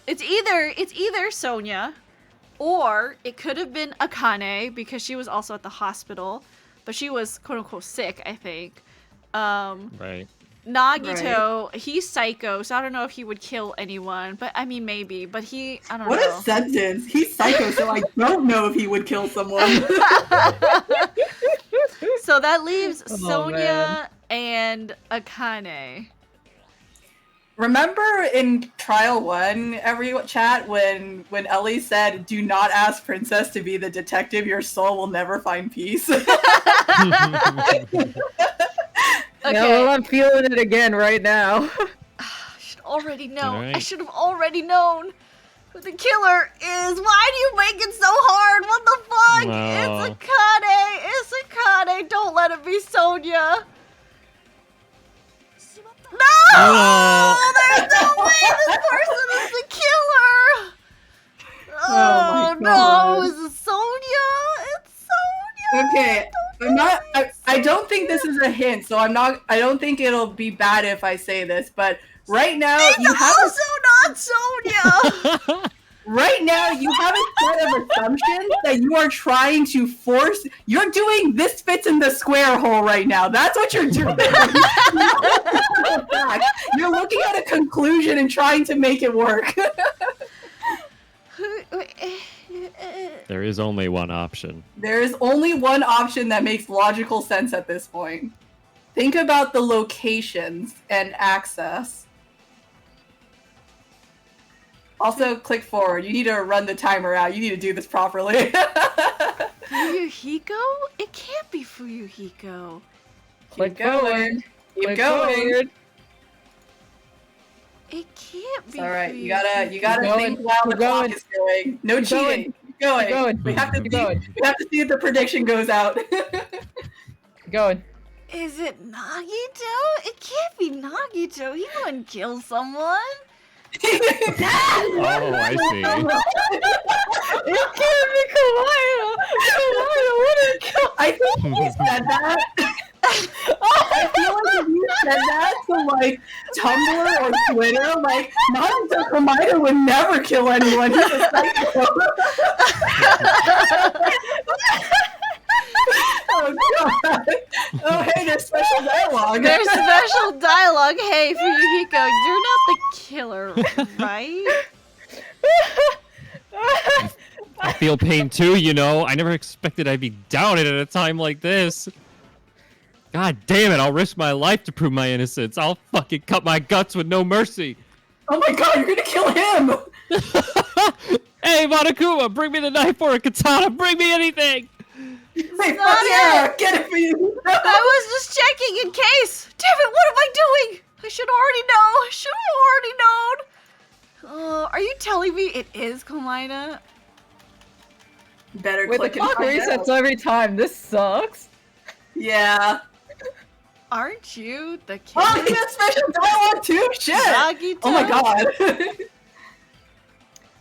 It's either Sonia, or it could have been Akane because she was also at the hospital, but she was quote unquote sick, I think. Right. Nagito, he's psycho, so I don't know if he would kill anyone, but I mean maybe. But I don't know. What a sentence! He's psycho, so I don't know if he would kill someone. So that leaves Oh, Sonia and Akane. Remember in Trial 1, every chat, when Ellie said, "Do not ask Princess to be the detective, your soul will never find peace." Okay. Yeah, well, I'm feeling it again right now. I should already know. I Alright. should have already known who the killer is. Why do you make it so hard? What the fuck? No. It's Akane. It's Akane. Don't let it be Sonia. No! No. There's no way this person is the killer. Oh my no! God. Is it Sonia? It's Sonia. Okay, I'm not. I don't think this is a hint, so I'm not. I don't think it'll be bad if I say this, but right now you have Also not Sonia. right now you have a set of assumptions that you are trying to force. You're doing this fits in the square hole right now. That's what you're doing. You're looking at a conclusion and trying to make it work. There is only one option. There is only one option that makes logical sense at this point. Think about the locations and access. Also, click forward. You need to run the timer out. You need to do this properly. Fuyuhiko? It can't be Fuyuhiko. Click going. forward. Keep Click going. forward. It can't be. It's all right. You Fuyuhiko. gotta Keep think going. while the Keep clock going. is going. No Keep cheating. Keep going. Keep going. We have to Keep see. going. We have to see if the prediction goes out. Keep going. Is it Nagito? It can't be Nagito. He wouldn't kill someone. Oh, I see. It can't be Kawaii. Kawaii wouldn't kill. I think he said that. I feel like if you said that to like Tumblr or Twitter, like Naruto Komaeda would never kill anyone. He's a psycho. Oh god. Oh hey, there's special dialogue. There's special dialogue. Hey, Fuyuhiko, you're not the killer, right? I feel pain too, you know. I never expected I'd be doubted at a time like this. God damn it, I'll risk my life to prove my innocence. I'll fucking cut my guts with no mercy. Oh my god, you're gonna kill him! Hey, Monokuma, bring me the knife or a katana. Bring me anything. Hey, fuck yeah! Get it for you! I was just checking in case. Damn it, what am I doing? I should already know. I should have already known. Are you telling me it is Komaeda? Better Wait, the click and clock find resets out. every time. This sucks. Yeah. Aren't you the kid? Oh, he has special dialogue too? Shit! Nagito? Oh my god.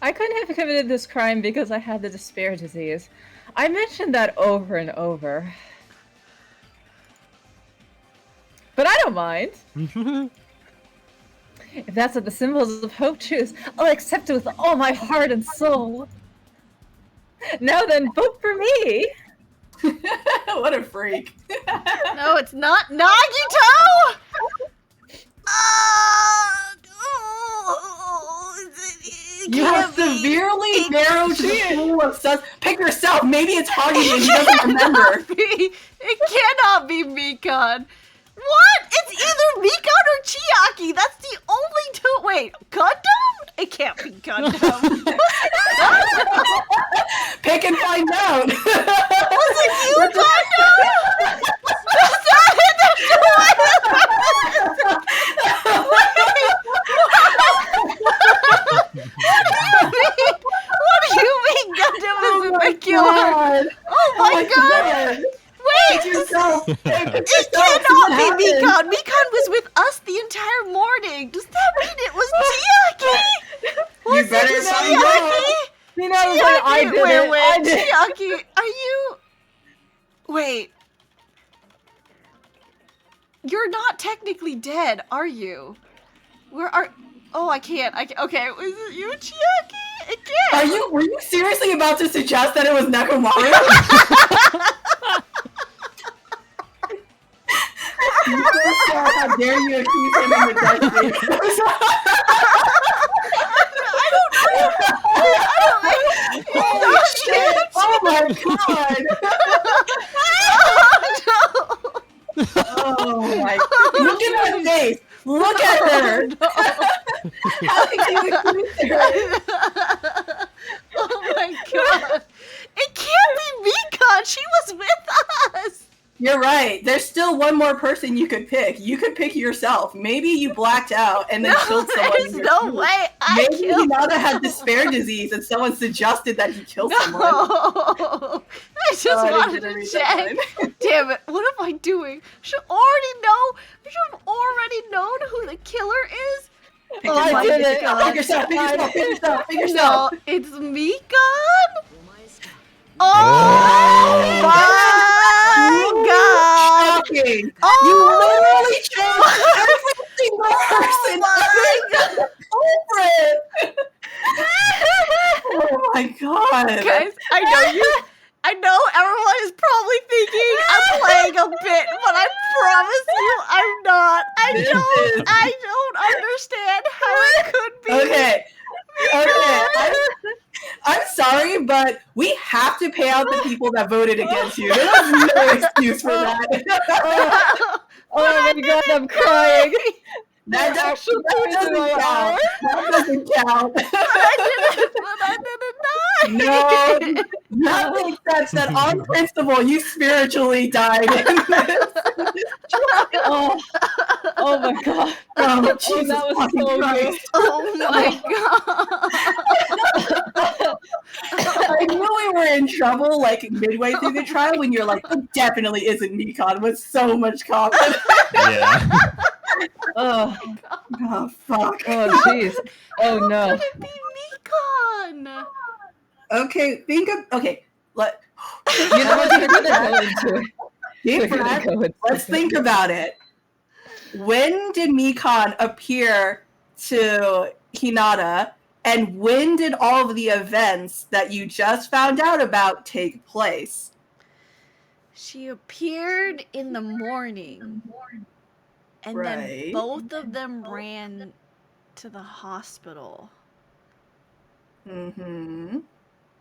I couldn't have committed this crime because I had the despair disease. I mentioned that over and over. But I don't mind. If that's what the symbols of hope choose, I'll accept it with all my heart and soul. Now then, vote for me! What a freak. No, it's not Nagito! You have severely narrowed the pool of sus. Pick yourself. Maybe it's Hagi and he doesn't remember. It cannot be Mikan. What? It's either Mikan or Chiaki. That's the only two. Wait, Gundam? It can't be Gundam. Pick and find out. Was it you, Gundam? That's not it. What do you mean? better find out. Minato was like, I did it. I did it. Chiaki, are you... Wait. You're not technically dead, are you? Where are... Oh, I can't. Okay, was it you, Chiaki? Again! Were you seriously about to suggest that it was Nekomaru? How dare you accuse him in the death state? Holy shit! Oh my god! Oh my! Look at her face! Look at her! How did you accuse her? Oh my god! It can't be Mikon! She was with us! You're right. There's still one more person you could pick. You could pick yourself. Maybe you blacked out and then killed someone. There's no way I Maybe killed Hinata had despair disease and someone suggested that he kill someone. I just wanted to check. Damn it! What am I doing? We should have already known who the killer is. I did it. Pick yourself. No, it's Mikon. Oh my god! Shocking! Oh, You literally chose every single person Oh my god! guys, I know everyone is probably thinking I'm playing a bit, but I promise you I'm not. I don't understand how it could be. Okay. I'm sorry, but we have to pay out the people that voted against you. There's no excuse for that. Oh my god, I'm crying. That doesn't count. That doesn't count. But I didn't die. No, nothing except that on principle you spiritually died in this. Oh my god. Oh, Jesus that was fucking so Christ. Oh my god. I knew we were in trouble like midway through the trial when you're like, it definitely isn't Mikon with so much confidence. Yeah. Oh, Oh, fuck. oh jeez. Oh no. Could it be Mikon? Okay, let You know what? You're gonna go into it. deep You're gonna breath. go into Let's think about it. When did Mikon appear to Hinata, and when did all of the events that you just found out about take place? She appeared in the morning. And then Right. both of them ran to the hospital. Mm-hmm.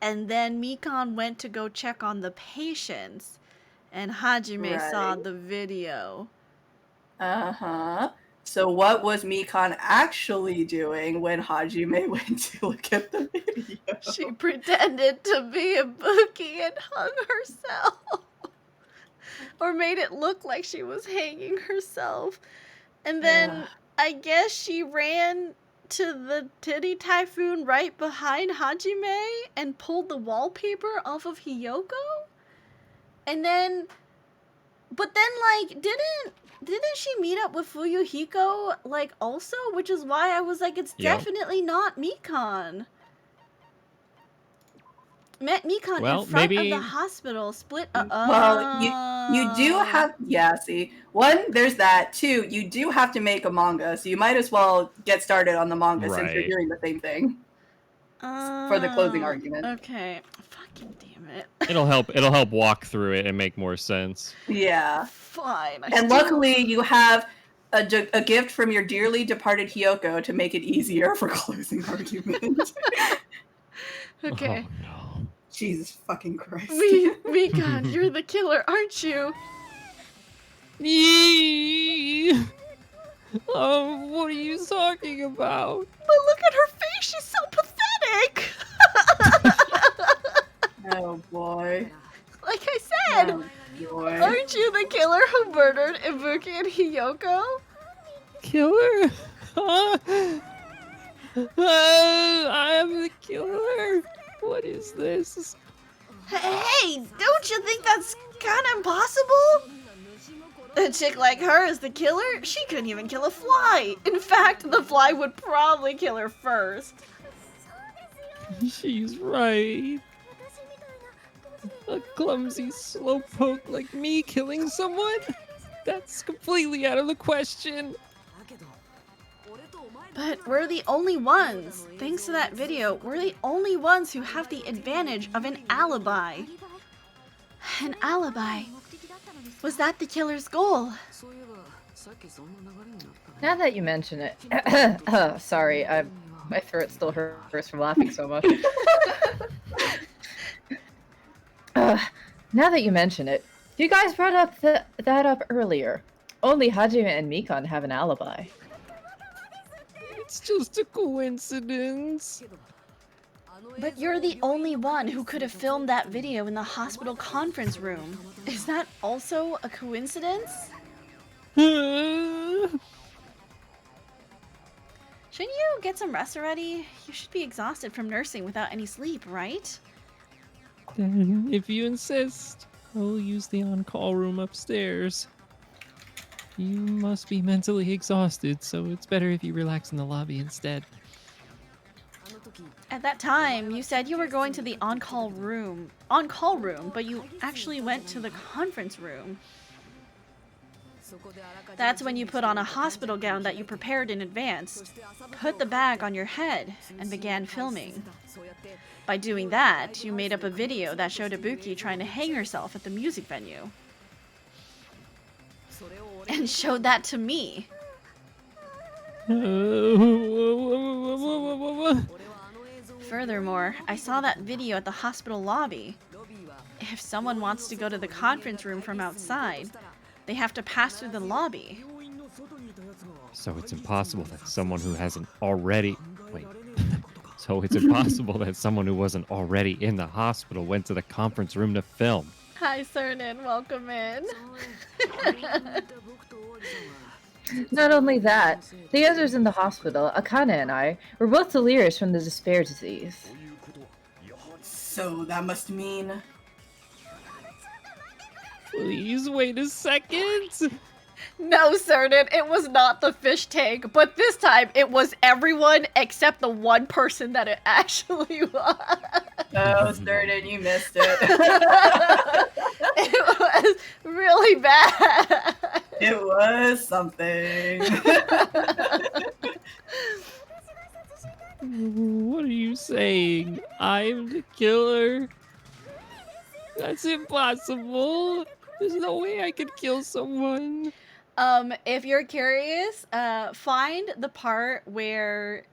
And then Mikon went to go check on the patients. And Hajime saw Right. the video. Uh-huh. So what was Mikon actually doing when Hajime went to look at the video? She pretended to be a Ibuki and hung herself. Or made it look like she was hanging herself. And then Yeah. I guess she ran to the titty typhoon right behind Hajime and pulled the wallpaper off of Hiyoko. And then, but then like, didn't she meet up with Fuyuhiko like also? Which is why I was like, it's Yep. definitely not Mikon. Met Mikon Well, in front of maybe- the hospital, split. Well, you do have, yeah, see. One, there's that. Two, you do have to make a manga, so you might as well get started on the manga since you're Right. doing the same thing for the closing argument. Okay, fucking damn it. It'll help walk through it and make more sense. Yeah. Fine. And luckily, you have a gift from your dearly departed Hiyoko to make it easier for closing argument. Okay. Oh no. Jesus fucking Christ. Mikon, you're the killer, aren't you? Oh, what are you talking about? But look at her face, she's so pathetic. Oh boy. Like I said, Oh boy. aren't you the killer who murdered Ibuki and Hiyoko? Killer? I am the killer. What is this? Hey, don't you think that's kind of impossible? A chick like her is the killer? She couldn't even kill a fly. In fact, the fly would probably kill her first. She's right. A clumsy slowpoke like me killing someone? That's completely out of the question. But we're the only ones. Thanks to that video, we're the only ones who have the advantage of an alibi. An alibi. Was that the killer's goal? Now that you mention it, sorry, my throat still hurts from laughing so much. Now that you mention it, you guys brought up that up earlier. Only Hajime and Mikan have an alibi. It's just a coincidence. But you're the only one who could have filmed that video in the hospital conference room. Is that also a coincidence? Shouldn't you get some rest already? You should be exhausted from nursing without any sleep, right? Then, if you insist, I'll use the on-call room upstairs. You must be mentally exhausted, so it's better if you relax in the lobby instead. At that time, you said you were going to the on-call room, but you actually went to the conference room. That's when you put on a hospital gown that you prepared in advance, put the bag on your head, and began filming. By doing that, you made up a video that showed Ibuki trying to hang herself at the music venue. And showed that to me. Furthermore, I saw that video at the hospital lobby. If someone wants to go to the conference room from outside, they have to pass through the lobby. So it's impossible that someone who hasn't already... Wait. So it's impossible that someone who wasn't already in the hospital went to the conference room to film. Hi, Cernan. Welcome in. Not only that, the others in the hospital, Akane and I, were both delirious from the despair disease. So that must mean... Please wait a second. No, Cernan, it was not the fish tank, but this time it was everyone except the one person that it actually was. Oh, Sturden, you missed it. It was really bad. It was something. What are you saying? I'm the killer? That's impossible. There's no way I could kill someone. If you're curious, find the part where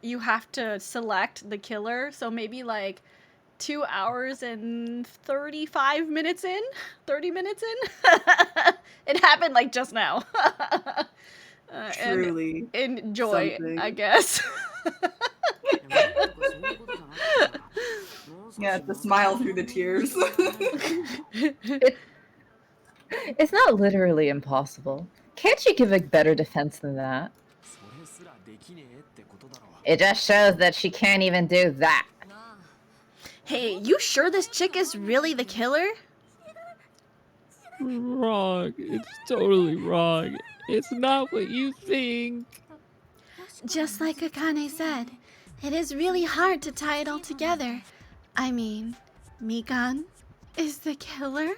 you have to select the killer. So maybe like 2 hours and 35 minutes in, 30 minutes in. It happened like just now. Truly. And enjoy, something. I guess. Yeah, the smile through the tears. It's not literally impossible. Can't you give a better defense than that? It just shows that she can't even do that. Hey, you sure this chick is really the killer? Wrong. It's totally wrong. It's not what you think. Just like Akane said, it is really hard to tie it all together. I mean, Mikan is the killer?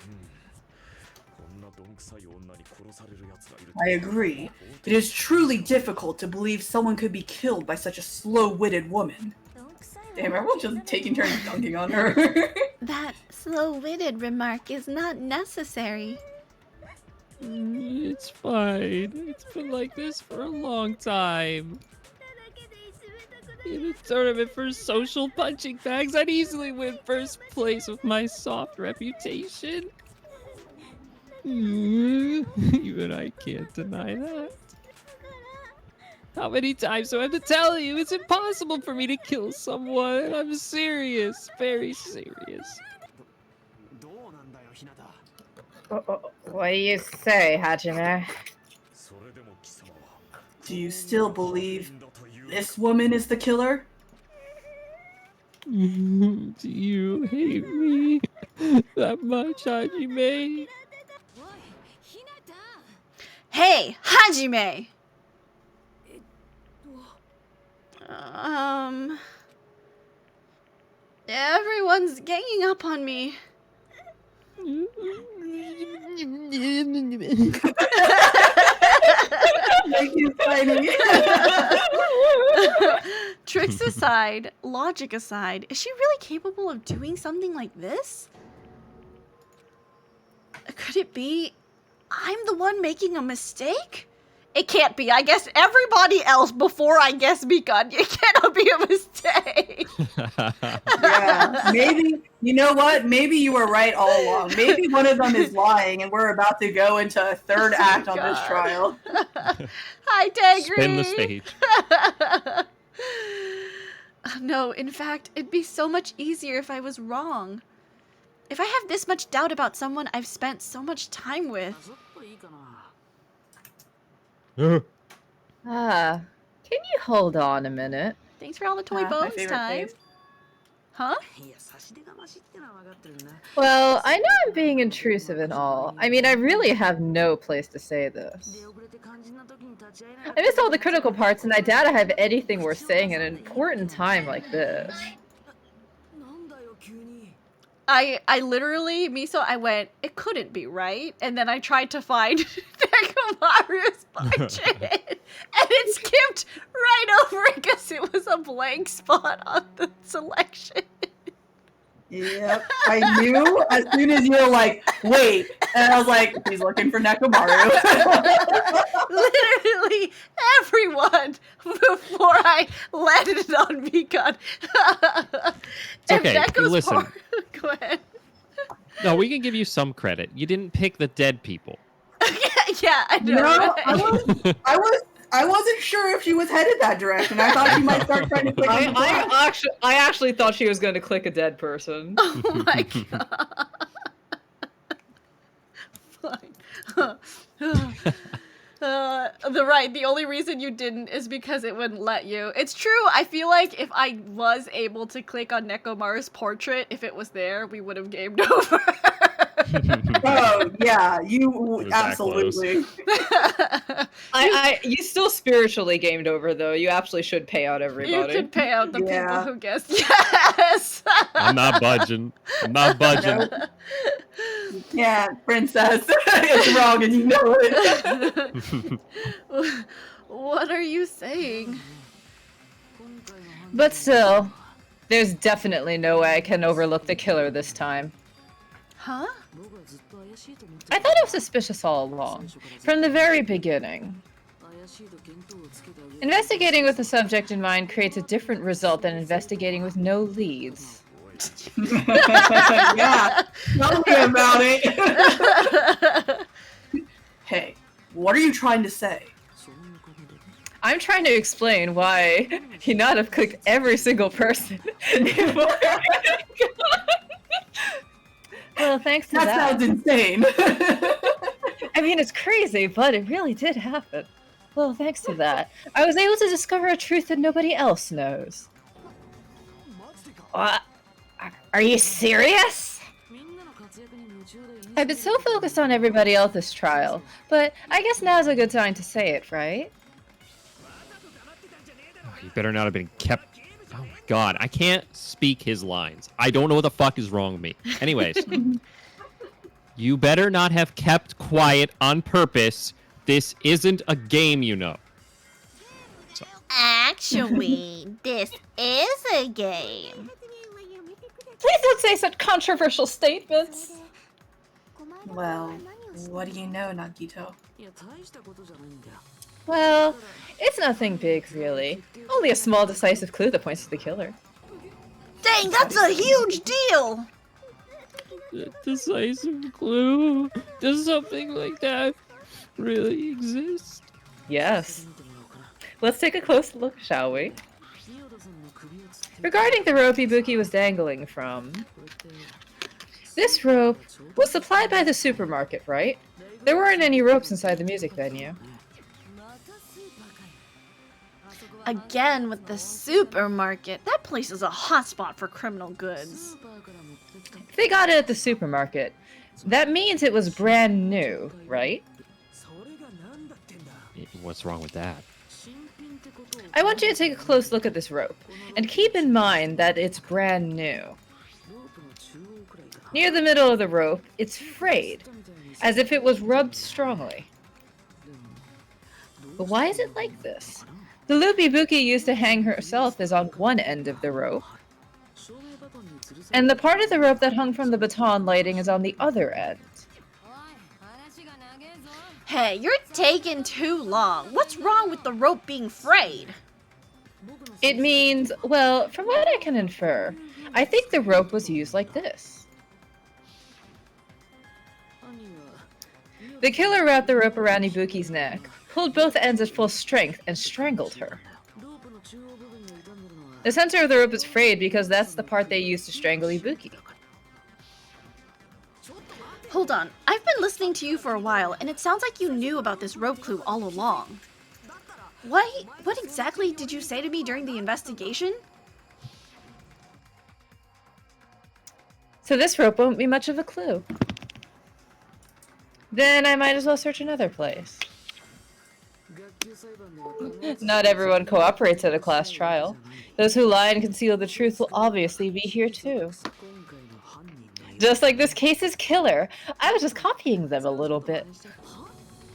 I agree. It is truly difficult to believe someone could be killed by such a slow-witted woman. Damn, everyone's just taking turns dunking on her. That slow-witted remark is not necessary. It's fine. It's been like this for a long time. In a tournament for social punching bags, I'd easily win first place with my soft reputation. Even I can't deny that. How many times do I have to tell you? It's impossible for me to kill someone. I'm serious. Very serious. What do you say, Hajime? Do you still believe this woman is the killer? Do you hate me that much, Hajime? Hey, Hajime! Everyone's ganging up on me. Thank you, Tiny. Tricks aside, logic aside, is she really capable of doing something like this? Could it be I'm the one making a mistake? It can't be. I guess everybody else before I guess begun. It cannot be a mistake. Yeah, maybe, you know what? Maybe you were right all along. Maybe one of them is lying and we're about to go into a third act on this trial. Hi, Dagry. Spin the stage. No, in fact, it'd be so much easier if I was wrong. If I have this much doubt about someone I've spent so much time with. Ah, can you hold on a minute? Thanks for all the toy My bones favorite time. face. Huh? Well, I know I'm being intrusive and all. I mean, I really have no place to say this. I missed all the critical parts, and I doubt I have anything worth saying at an important time like this. I literally, Miso, I went, it couldn't be, right? And then I tried to find Nekomaru's budget, and it skipped right over it because it was a blank spot on the selection. Yep, I knew as soon as you were like, wait, and I was like, he's looking for Nekomaru. Literally everyone before I landed on Beacon. It's okay. Listen. Go ahead. No, we can give you some credit. You didn't pick the dead people. Yeah, I know. No, right? I wasn't sure if she was headed that direction. I thought she might start trying to click on the block. I actually thought she was going to click a dead person. Oh my god. Fine. The only reason you didn't is because it wouldn't let you. It's true. I feel like if I was able to click on Nekomaru's portrait, if it was there, we would have gamed over. Oh yeah, you It was that absolutely. You still spiritually gamed over though. You absolutely should pay out You everybody. could pay out the people Yeah. who guessed yes. I'm not budging. I'm not budging. Yeah, princess. It's wrong and you know it. What are you saying? But still, there's definitely no way I can overlook the killer this time. Huh? I thought it was suspicious all along, from the very beginning. Investigating with the subject in mind creates a different result than investigating with no leads. Yeah, tell me about it. Hey, what are you trying to say? I'm trying to explain why he not have clicked every single person before. Well, thanks to That that. sounds insane. I mean, it's crazy, but it really did happen. Well, thanks to that, I was able to discover a truth that nobody else knows. What? Are you serious? I've been so focused on everybody else's trial, but I guess now's a good time to say it, right? Oh, you better not have been kept. Oh my god, I can't speak his lines. I don't know what the fuck is wrong with me. Anyways, you better not have kept quiet on purpose. This isn't a game, you know. So. Actually, this is a game. Please don't say such controversial statements. Well, what do you know, Nagito? Well, it's nothing big, really. Only a small decisive clue that points to the killer. Dang, that's a huge deal! Decisive clue? Does something like that really exist? Yes. Let's take a close look, shall we? Regarding the rope Ibuki was dangling from, this rope was supplied by the supermarket, right? There weren't any ropes inside the music venue. Again with the supermarket. That place is a hotspot for criminal goods. If they got it at the supermarket, that means it was brand new, right? What's wrong with that? I want you to take a close look at this rope, and keep in mind that it's brand new. Near the middle of the rope, it's frayed, as if it was rubbed strongly. But why is it like this? The loop Ibuki used to hang herself is on one end of the rope, and the part of the rope that hung from the baton lighting is on the other end. Hey, you're taking too long. What's wrong with the rope being frayed? It means, well, from what I can infer, I think the rope was used like this. The killer wrapped the rope around Ibuki's neck, pulled both ends at full strength, and strangled her. The center of the rope is frayed because that's the part they used to strangle Ibuki. Hold on, I've been listening to you for a while, and it sounds like you knew about this rope clue all along. What exactly did you say to me during the investigation? So this rope won't be much of a clue. Then I might as well search another place. Not everyone cooperates at a class trial. Those who lie and conceal the truth will obviously be here too. Just like this case's killer, I was just copying them a little bit.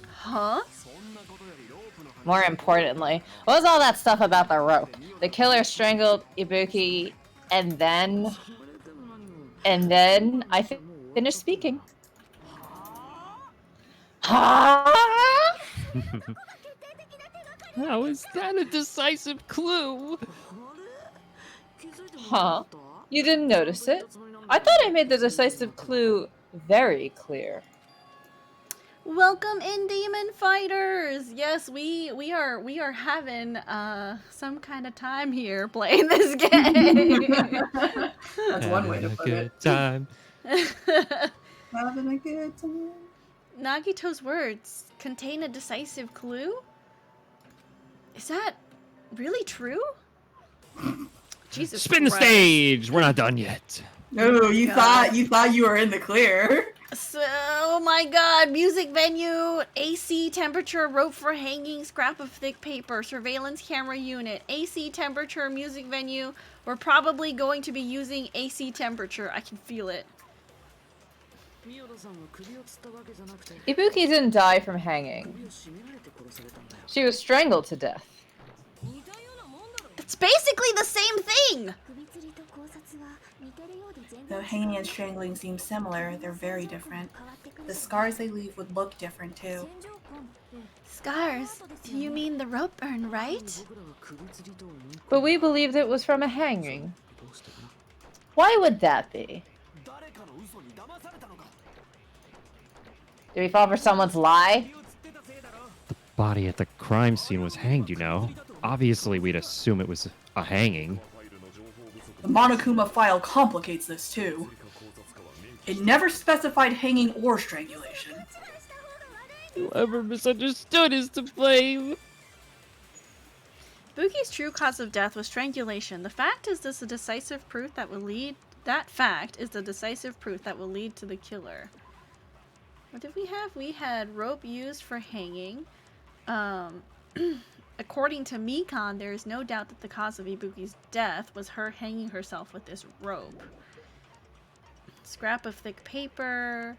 Huh? More importantly, what was all that stuff about the rope? The killer strangled Ibuki, and then I finished speaking. How is that a decisive clue? Huh? You didn't notice it? I thought I made the decisive clue very clear. Welcome in, demon fighters. Yes, we are having some kind of time here playing this game. That's one way to put it. Good time. Having a good time. Nagito's words contain a decisive clue? Is that really true? Jesus Spin the Christ. stage. We're not done yet. No, you thought you were in the clear. So, oh my god, music venue, AC temperature, rope for hanging, scrap of thick paper, surveillance camera unit, AC temperature, music venue. We're probably going to be using AC temperature. I can feel it. Ibuki didn't die from hanging. She was strangled to death. It's basically the same thing! Though hanging and strangling seem similar, they're very different. The scars they leave would look different too. Scars? Do you mean the rope burn, right? But we believed it was from a hanging. Why would that be? Did we fall for someone's lie? The body at the crime scene was hanged, you know. Obviously, we'd assume it was a hanging. The Monokuma file complicates this too. It never specified hanging or strangulation. Whoever misunderstood is to blame. Buki's true cause of death was strangulation. The fact is this a decisive proof that will lead... That fact is the decisive proof that will lead to the killer. What did we have? We had rope used for hanging. According to Mikan, there is no doubt that the cause of Ibuki's death was her hanging herself with this rope. Scrap of thick paper.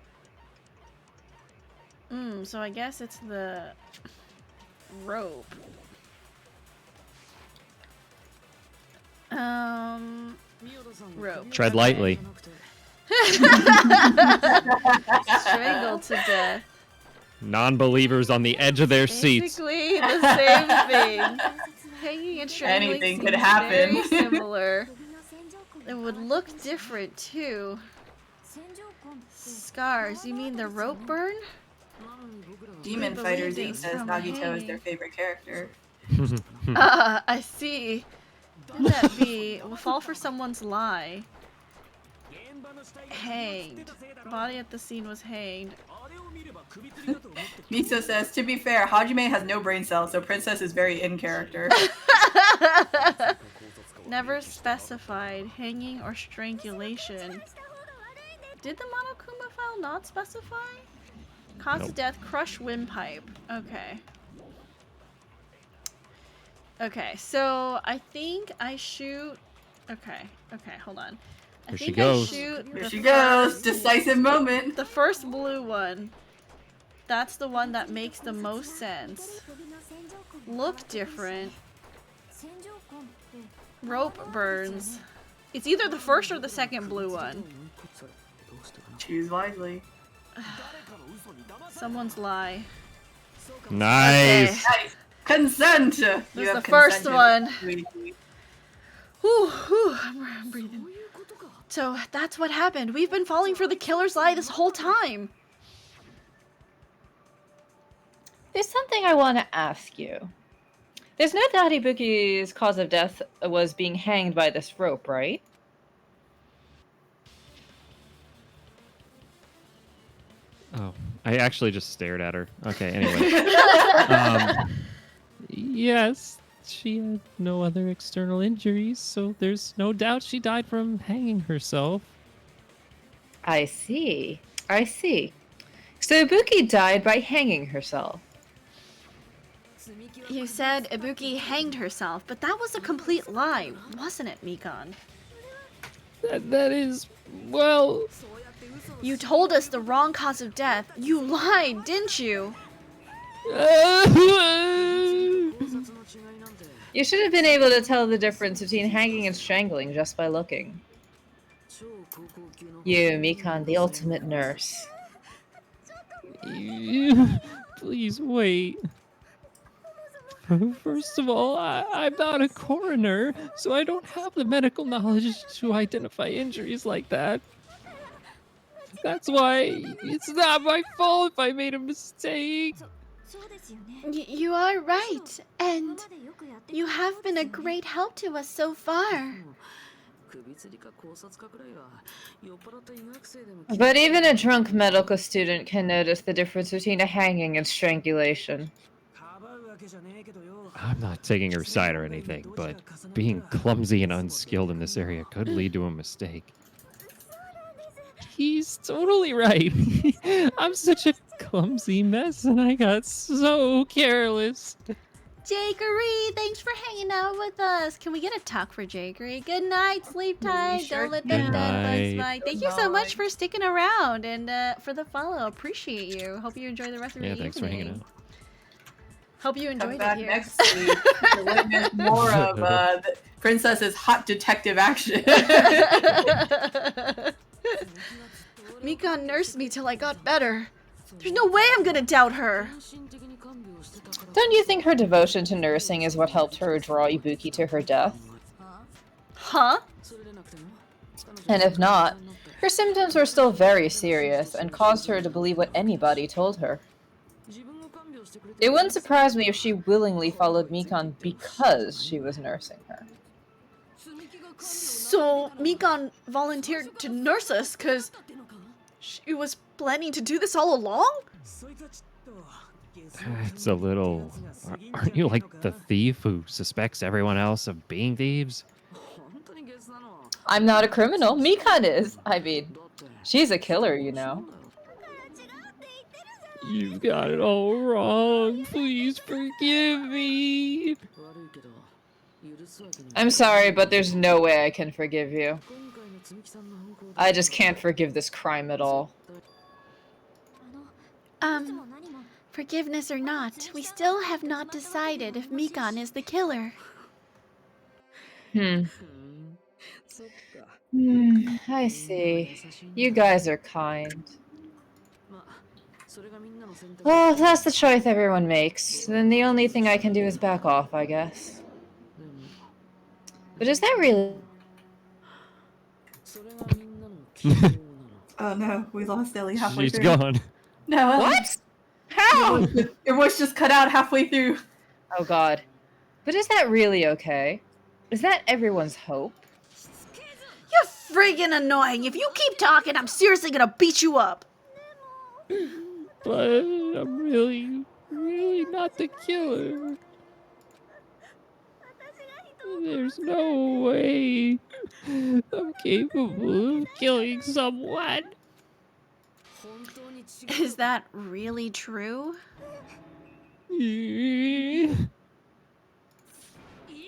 So I guess it's the rope. Rope. Tread Okay. lightly. Strangled to death. Non-believers on the edge of their seats. Basically the same thing. Hanging and strangling Anything could seems happen. very similar. It would look different too. Scars, you mean the rope burn? Demon believe Fighter it Z was says from Nagito is hanging. their favorite character. I see. Could that be? Will fall for someone's lie. Hanged. Body at the scene was hanged. Miso says, to be fair, Hajime has no brain cells, so Princess is very in character. Never specified hanging or strangulation. Did the Monokuma file not specify? Cause of death, crushed windpipe. Okay. Okay, so I think I shoot... Okay, hold on. I Here she think goes. I shoot Here the she goes. first- Decisive moment. The first blue one. That's the one that makes the most sense. Look different. Rope burns. It's either the first or the second blue one. Choose wisely. Someone's lie. Nice. Nice. Consent. You This is have the first consented. one. Whew, I'm breathing. So that's what happened. We've been falling for the killer's lie this whole time. There's something I want to ask you. There's no doubt Ibuki's cause of death was being hanged by this rope, right? Oh, I actually just stared at her. Okay, anyway. Yes, she had no other external injuries, so there's no doubt she died from hanging herself. I see. I see. So Ibuki died by hanging herself. You said Ibuki hanged herself, but that was a complete lie, wasn't it, Mikan? That is, well... You told us the wrong cause of death. You lied, didn't you? You should have been able to tell the difference between hanging and strangling just by looking. You, Mikan, the ultimate nurse. Please wait. First of all, I'm not a coroner, so I don't have the medical knowledge to identify injuries like that. That's why it's not my fault if I made a mistake. You are right, and you have been a great help to us so far. But even a drunk medical student can notice the difference between a hanging and strangulation. I'm not taking her side or anything, but being clumsy and unskilled in this area could lead to a mistake. He's totally right. I'm such a clumsy mess and I got so careless. Jakery, thanks for hanging out with us. Can we get a talk for Jakery? Good night, sleep tight, sure don't let the can. bed bugs Good bite. Thank you so much for sticking around and for the follow. Appreciate you. Hope you enjoy the rest of your Yeah, thanks for evening. hanging out. Hope you Come enjoyed it back here. next week to witness more of the Princess's hot detective action. Mikan nursed me till I got better. There's no way I'm gonna doubt her. Don't you think her devotion to nursing is what helped her draw Ibuki to her death? Huh? And if not, her symptoms were still very serious and caused her to believe what anybody told her. It wouldn't surprise me if she willingly followed Mikan because she was nursing her. So Mikan volunteered to nurse us because she was planning to do this all along? It's a little... Aren't you like the thief who suspects everyone else of being thieves? I'm not a criminal, Mikan is. I mean, she's a killer, you know. You've got it all wrong. Please forgive me. I'm sorry, but there's no way I can forgive you. I just can't forgive this crime at all. Forgiveness or not, we still have not decided if Mikan is the killer. I see. You guys are kind. Well, if that's the choice everyone makes, then the only thing I can do is back off, I guess. But is that really... Oh no, we lost Ellie halfway She's through. gone. No. What? How? Your voice just cut out halfway through. Oh god. But is that really okay? Is that everyone's hope? You're friggin' annoying. If you keep talking, I'm seriously gonna beat you up. But I'm really not the killer. There's no way I'm capable of killing someone. Is that really true?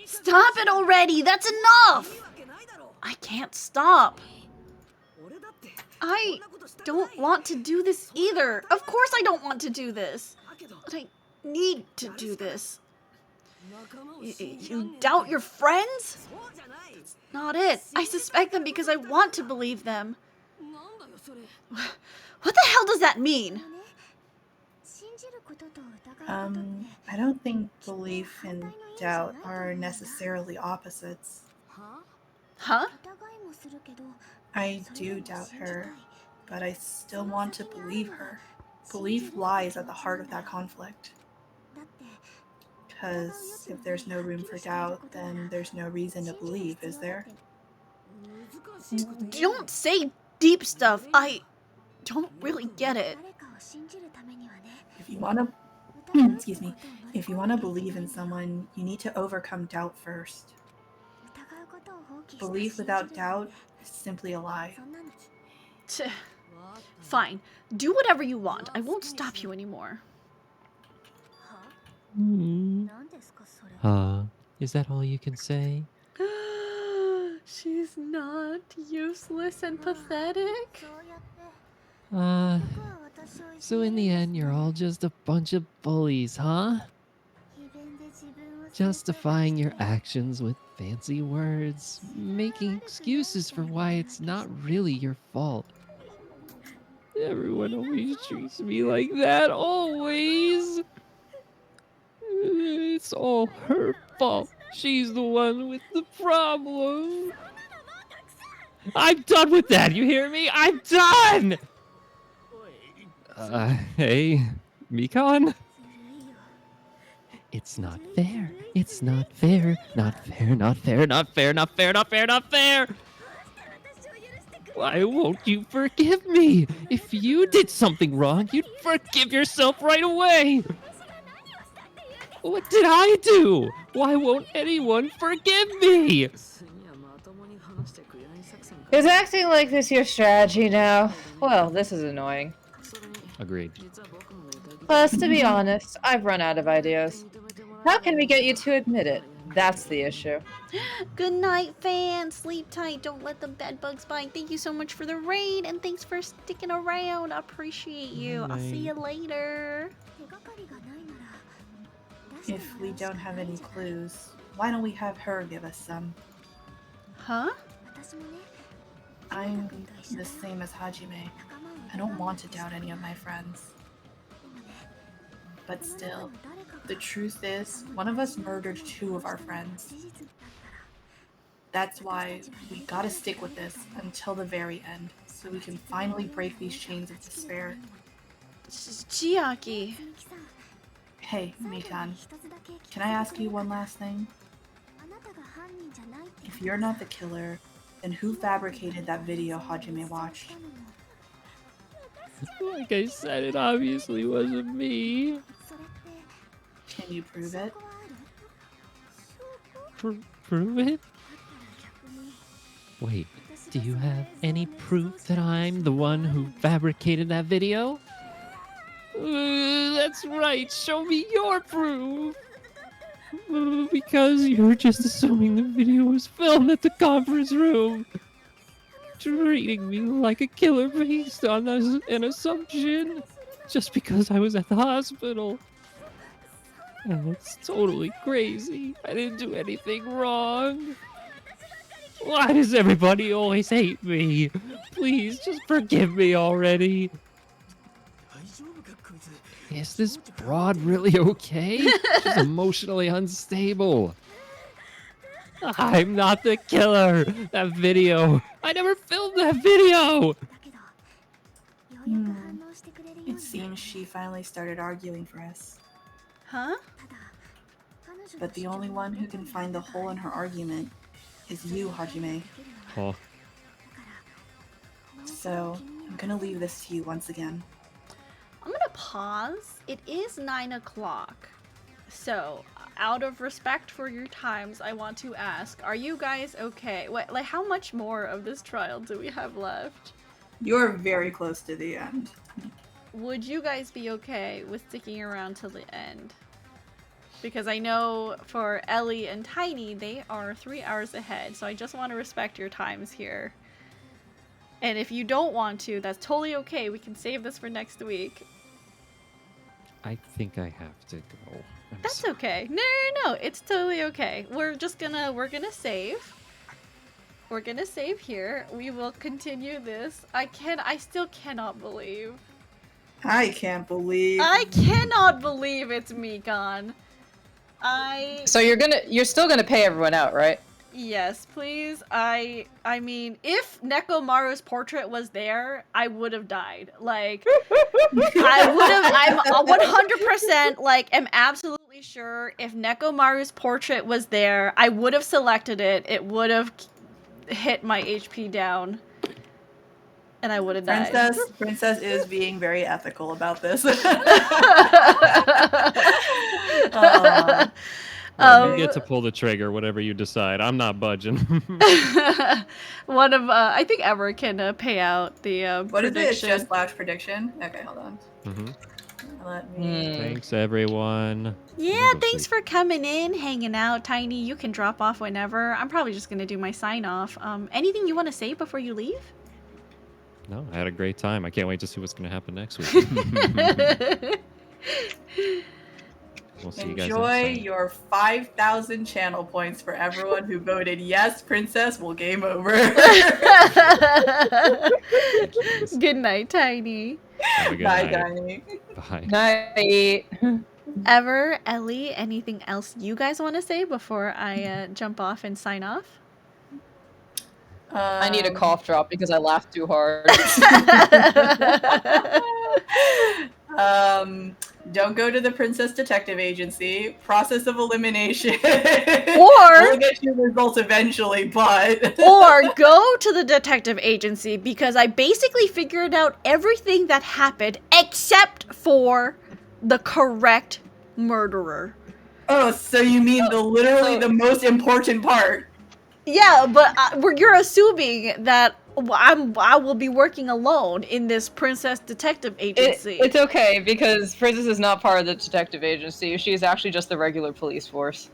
Stop it already! That's enough! I can't stop. I don't want to do this either. Of course I don't want to do this. But I need to do this. You doubt your friends? That's not it. I suspect them because I want to believe them. What the hell does that mean? I don't think belief and doubt are necessarily opposites. Huh? I do doubt her, but I still want to believe her. Belief lies at the heart of that conflict. Because if there's no room for doubt, then there's no reason to believe, is there? Don't say deep stuff. I don't really get it. If you want to, excuse me, if you want to believe in someone, you need to overcome doubt first. Belief without doubt is simply a lie. Fine. Do whatever you want. I won't stop you anymore. Is that all you can say? She's not useless and pathetic. So in the end, you're all just a bunch of bullies, huh? Justifying your actions with fancy words, making excuses for why it's not really your fault. Everyone always treats me like that, always. It's all her fault. She's the one with the problem. I'm done with that, you hear me? I'm done! Hey, Mikon? It's not fair. It's not fair. Not fair, not fair, not fair, not fair, not fair, not fair! Why won't you forgive me? If you did something wrong, you'd forgive yourself right away! What did I do? Why won't anyone forgive me? Is acting like this your strategy now? Well, this is annoying. Agreed. Plus, to be honest, I've run out of ideas. How can we get you to admit it? That's the issue. Good night, fans. Sleep tight. Don't let the bed bugs bite. Thank you so much for the raid, and thanks for sticking around. I appreciate you. I'll see you later. If we don't have any clues, why don't we have her give us some? Huh? I'm the same as Hajime. I don't want to doubt any of my friends. But still, the truth is, one of us murdered 2 of our friends. That's why we gotta stick with this until the very end, so we can finally break these chains of despair. Chiaki. Hey, Mikan, can I ask you one last thing? If you're not the killer, then who fabricated that video Hajime watched? Like I said, it obviously wasn't me. Can you prove it? Prove it? Wait, do you have any proof that I'm the one who fabricated that video? That's right, show me your proof! Because you're just assuming the video was filmed at the conference room. Treating me like a killer based on an assumption. Just because I was at the hospital. That's totally crazy. I didn't do anything wrong. Why does everybody always hate me? Please, just forgive me already. Is this broad really okay? She's emotionally unstable. I'm not the killer. That video. I never filmed that video. It seems she finally started arguing for us. Huh? But the only one who can find the hole in her argument is you, Hajime. Oh. So, I'm gonna leave this to you once again. I'm gonna pause. It is 9 o'clock. So, out of respect for your times, I want to ask, are you guys okay? What, like, how much more of this trial do we have left? You're very close to the end. Would you guys be okay with sticking around till the end? Because I know for Ellie and Tiny, they are 3 hours ahead, so I just want to respect your times here. And if you don't want to, that's totally okay. We can save this for next week. I think I have to go. That's sorry. okay. No. It's totally okay. We're gonna save. We're gonna save here. We will continue this. I still cannot believe. I can't believe. I cannot believe it's Mikan. So you're still gonna pay everyone out, right? Yes, please. I mean, if Nekomaru's portrait was there, I would have died. Like, I'm 100%, like, am absolutely sure if Nekomaru's portrait was there, I would have selected it. It would have hit my HP down. And I would have died. Princess is being very ethical about this. You get to pull the trigger, whatever you decide. I'm not budging. One of, I think Ever can pay out the what prediction. is it? Just slash prediction? Okay, hold on. Let me... Thanks, everyone. Yeah, thanks for coming in, hanging out. Tiny, you can drop off whenever. I'm probably just going to do my sign off. Anything you want to say before you leave? No, I had a great time. I can't wait to see what's going to happen next week. We'll see you guys Enjoy next time. your 5,000 channel points for everyone who voted yes, Princess will game over. Good night, Tiny. Have a good Bye, night. Tiny. Bye. Night. Ever, Ellie, anything else you guys want to say before I jump off and sign off? I need a cough drop because I laughed too hard. Don't go to the Princess Detective Agency. Process of elimination. Or we'll get your results eventually, but or go to the detective agency because I basically figured out everything that happened except for the correct murderer. Oh, so you mean literally the most important part? Yeah, but you're assuming that I will be working alone in this Princess Detective Agency. It's okay because Princess is not part of the detective agency. She's actually just the regular police force.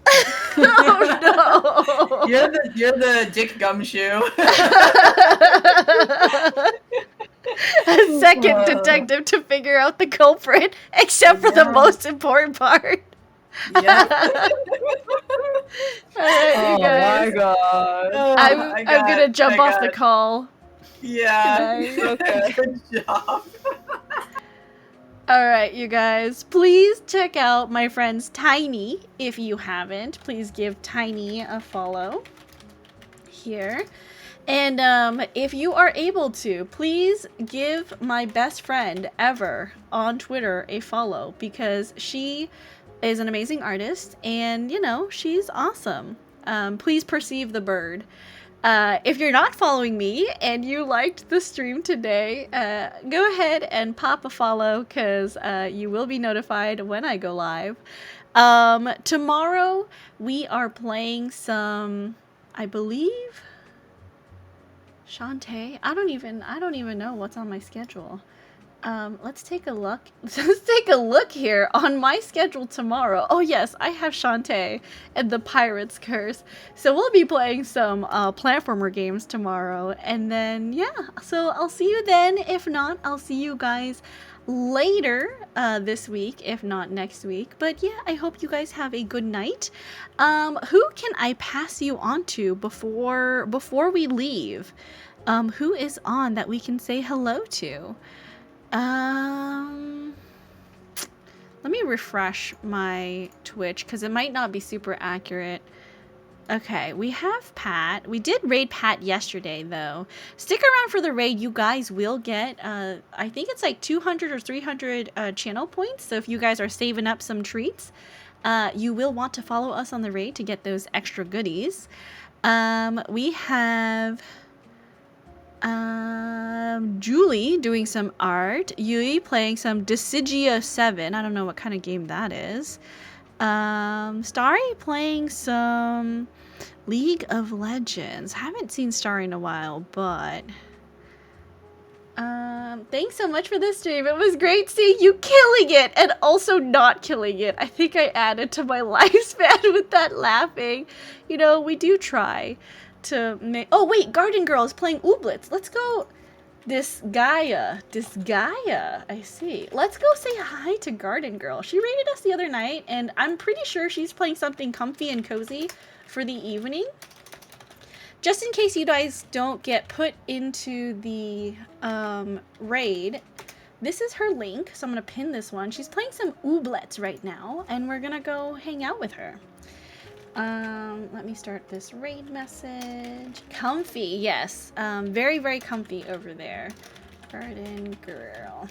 Oh no! You're the Dick Gumshoe. A second detective to figure out the culprit, except for the most important part. Yeah. Alright, you guys. My god. I'm gonna jump off the call. Yeah. Okay. Good job. Alright, you guys. Please check out my friend's Tiny if you haven't. Please give Tiny a follow here. And if you are able to, please give my best friend ever on Twitter a follow because she is an amazing artist and, you know, she's awesome. Please perceive the bird. If you're not following me and you liked the stream today, go ahead and pop a follow because you will be notified when I go live. Tomorrow we are playing some, I believe, Shantae. I don't even know what's on my schedule. Let's take a look. Let's take a look here on my schedule tomorrow. Oh yes, I have Shantae and the Pirate's Curse. So we'll be playing some platformer games tomorrow. And then, yeah, so I'll see you then. If not, I'll see you guys later this week, if not next week. But yeah, I hope you guys have a good night. Who can I pass you on to before we leave? Who is on that we can say hello to? Let me refresh my Twitch because it might not be super accurate. Okay, we have Pat. We did raid Pat yesterday, though. Stick around for the raid. You guys will get, I think it's like 200 or 300 channel points. So if you guys are saving up some treats, you will want to follow us on the raid to get those extra goodies. We have Julie doing some art. Yui playing some Dissidia 7. I don't know what kind of game that is. Starry playing some League of Legends. Haven't seen Starry in a while, but thanks so much for this stream. It was great seeing you killing it and also not killing it. I think I added to my lifespan with that laughing. You know, we do try to make... Oh wait, Garden Girl is playing Ooblets. Let's go Disgaea. I see. Let's go say hi to Garden Girl. She raided us the other night, and I'm pretty sure she's playing something comfy and cozy for the evening. Just in case you guys don't get put into the raid, this is her link, so I'm going to pin this one. She's playing some Ooblets right now, and we're going to go hang out with her. Let me start this raid message. Comfy, yes. Very, very comfy over there. Garden Girl.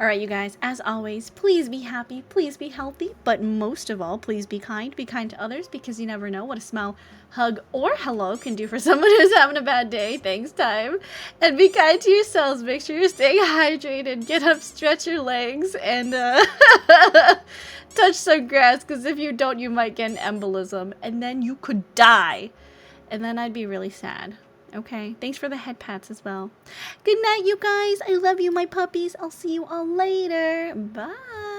All right, you guys, as always, please be happy, please be healthy, but most of all, please be kind. Be kind to others, because you never know what a smile, hug, or hello can do for someone who's having a bad day. Thanks, time. And be kind to yourselves. Make sure you're staying hydrated. Get up, stretch your legs, and touch some grass, because if you don't, you might get an embolism, and then you could die. And then I'd be really sad. Okay, thanks for the head pats as well. Good night, you guys. I love you, my puppies. I'll see you all later. Bye.